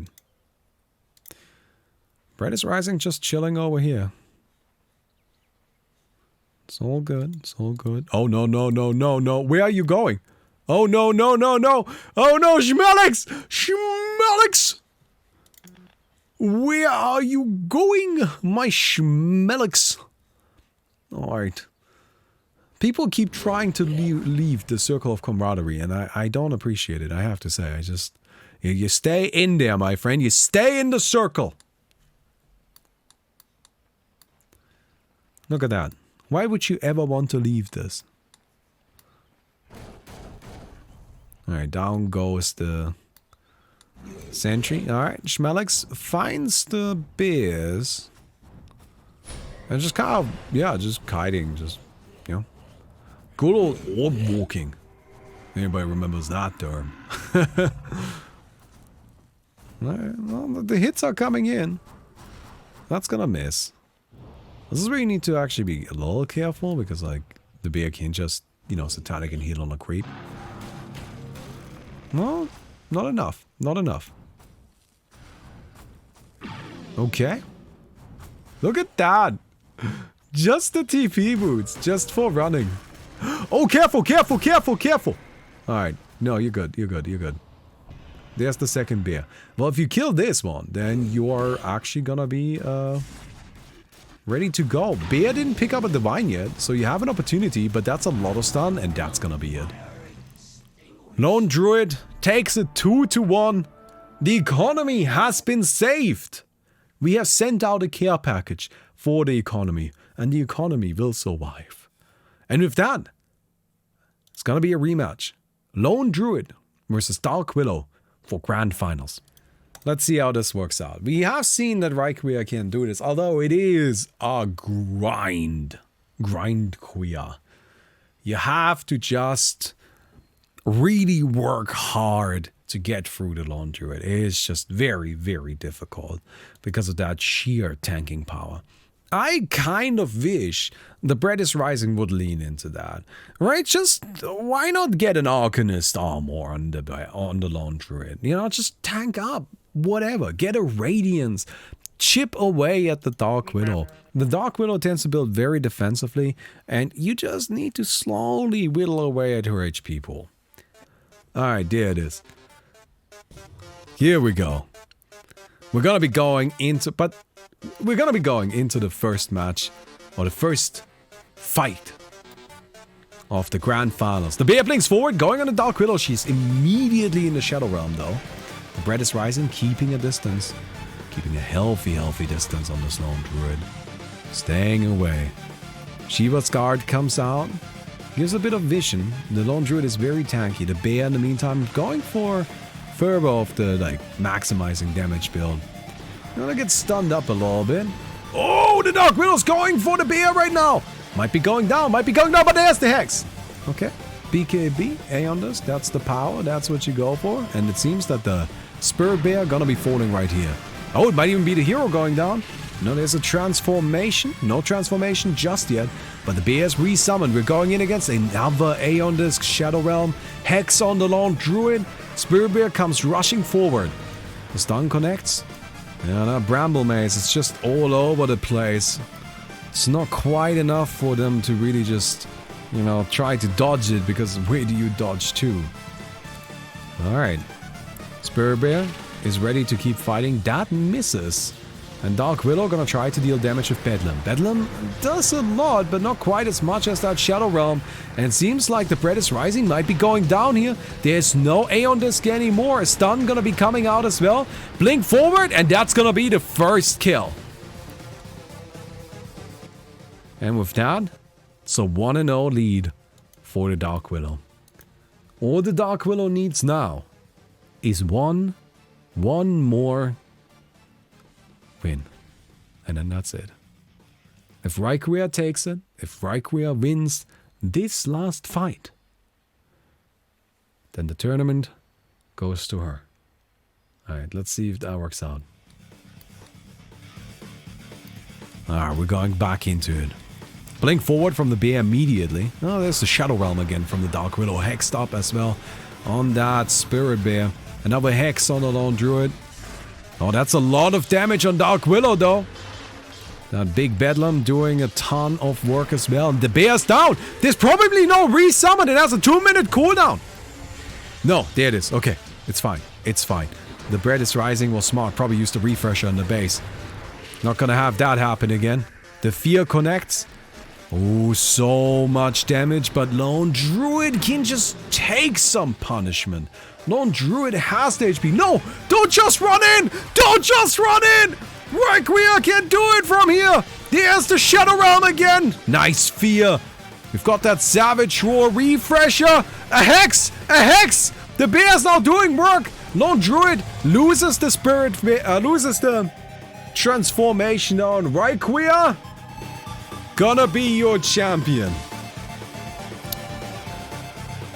Bread is Rising just chilling over here. It's all good, it's all good. Oh, no, no, no, no, no. Where are you going? Oh, no, no, no, no. Oh, no, Schmelix! Schmelix! Where are you going, my Schmelix? Alright. People keep trying to leave the circle of camaraderie, and I don't appreciate it, I have to say. I just... You stay in there, my friend. You stay in the circle. Look at that. Why would you ever want to leave this? Alright, down goes the... sentry. Alright, Schmelix finds the bears. And just kind of, yeah, just kiting. Just, you know. Good old orb walking. Anybody remembers that term. Well, the hits are coming in. That's gonna miss. This is where you need to actually be a little careful because, like, the bear can just, you know, satanic and heal on a creep. No, not enough. Not enough. Okay. Look at that. Just the TP boots. Just for running. Oh, careful, careful, careful, careful. Alright. No, you're good. You're good. You're good. There's the second bear. Well, if you kill this one, then you are actually gonna be ready to go. Bear didn't pick up a Divine yet, so you have an opportunity, but that's a lot of stun, and that's gonna be it. Lone Druid takes a 2-1. The economy has been saved. We have sent out a care package for the economy, and the economy will survive. And with that, it's gonna be a rematch. Lone Druid versus Dark Willow for Grand Finals. Let's see how this works out. We have seen that Raikwea can do this, although it is a grind. Grind queer. You have to just really work hard to get through the Lone Druid. It is just very, very difficult because of that sheer tanking power. I kind of wish the Bread is Rising would lean into that, right? Just why not get an Arcanist armor on the Lone Druid? You know, just tank up, whatever. Get a Radiance, chip away at the Dark Willow. The Dark Willow tends to build very defensively, and you just need to slowly whittle away at her HP pool. All right, there it is. Here we go. We're gonna be going into, the first match, or the first fight of the Grand Finals. The Bear blinks forward, going on the Dark Willow. She's immediately in the Shadow Realm, though. The Bread is Rising, keeping a distance. Keeping a healthy distance on this Lone Druid. Staying away. Shiva's Guard comes out. Gives a bit of vision. The Lone Druid is very tanky. The Bear, in the meantime, going for Furbo of the, like, maximizing damage build. You wanna get stunned up a little bit. Oh, the Dark Willow's going for the Bear right now. Might be going down, but there's the Hex. Okay. BKB, Aeon Disc, that's the power, that's what you go for. And it seems that the Spirit Bear gonna be falling right here. Oh, it might even be the hero going down. No, there's a transformation. No transformation just yet. But the bear is resummoned. We're going in against another Aeon Disc, Shadow Realm, Hex on the Lone Druid. Spirit Bear comes rushing forward. The stun connects. Yeah, that Bramble Maze is just all over the place. It's not quite enough for them to really just, you know, try to dodge it, because where do you dodge to? Alright. Spirit Bear is ready to keep fighting. That misses. And Dark Willow gonna try to deal damage with Bedlam. Bedlam does a lot, but not quite as much as that Shadow Realm. And it seems like the Bread is Rising might be going down here. There's no Aeon Disc anymore. A stun gonna be coming out as well. Blink forward, and that's gonna be the first kill. And with that, it's a 1-0 lead for the Dark Willow. All the Dark Willow needs now is one more win. And then that's it. If Requia takes it, if Requia wins this last fight, then the tournament goes to her. Alright, let's see if that works out. Alright, we're going back into it. Blink forward from the bear immediately. Oh, there's the Shadow Realm again from the Dark Willow. Hexed up as well on that Spirit Bear. Another Hex on the Lone Druid. Oh, that's a lot of damage on Dark Willow, though. That big Bedlam doing a ton of work as well. And the bear's down. There's probably no resummon. It has a 2-minute cooldown. No, there it is. Okay, it's fine. It's fine. The Bread is Rising was smart. Probably used a refresher on the base. Not gonna have that happen again. The Fear connects. Oh, so much damage. But Lone Druid can just take some punishment. Lone Druid has the HP. No! Don't just run in! Don't just run in! Requia can do it from here! There's the Shadow Realm again! Nice Fear. We've got that Savage Roar refresher. A Hex! A Hex! The bear's now doing work. Lone Druid loses the Spirit... loses the transformation on Requia. Gonna be your champion.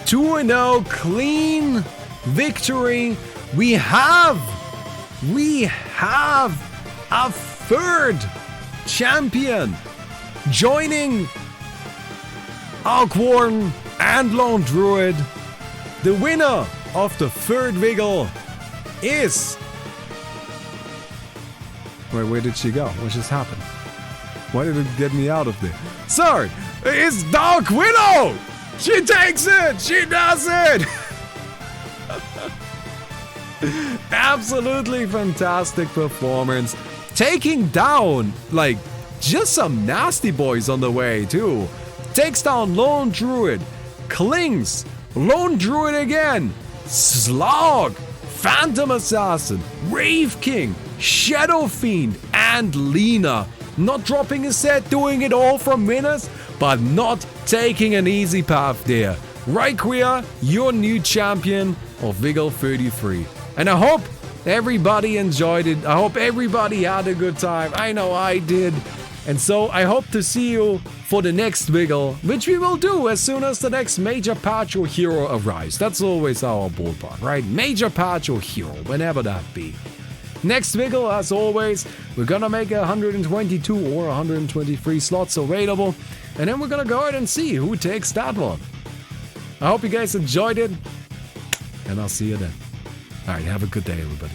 2-0 clean victory. We have a third champion joining Alkwarn and Lone Druid. The winner of the third Wiggle is... Wait, where did she go? What just happened? Why did it get me out of there? Sorry, it's Dark Willow! She takes it! She does it! Absolutely fantastic performance. Taking down, like, just some nasty boys on the way, too. Takes down Lone Druid. Clings. Lone Druid again. Slark. Phantom Assassin. Rave King. Shadow Fiend. And Lena. Not dropping a set, doing it all from winners, but not taking an easy path there. Requia, your new champion of Wiggle 33. And I hope everybody enjoyed it. I hope everybody had a good time. I know I did. And so I hope to see you for the next Wiggle, which we will do as soon as the next major patch or hero arrives. That's always our ballpark, right? Major patch or hero, whenever that be. Next Wiggle, as always, we're gonna make 122 or 123 slots available. And then we're gonna go ahead and see who takes that one. I hope you guys enjoyed it. And I'll see you then. Alright, have a good day, everybody.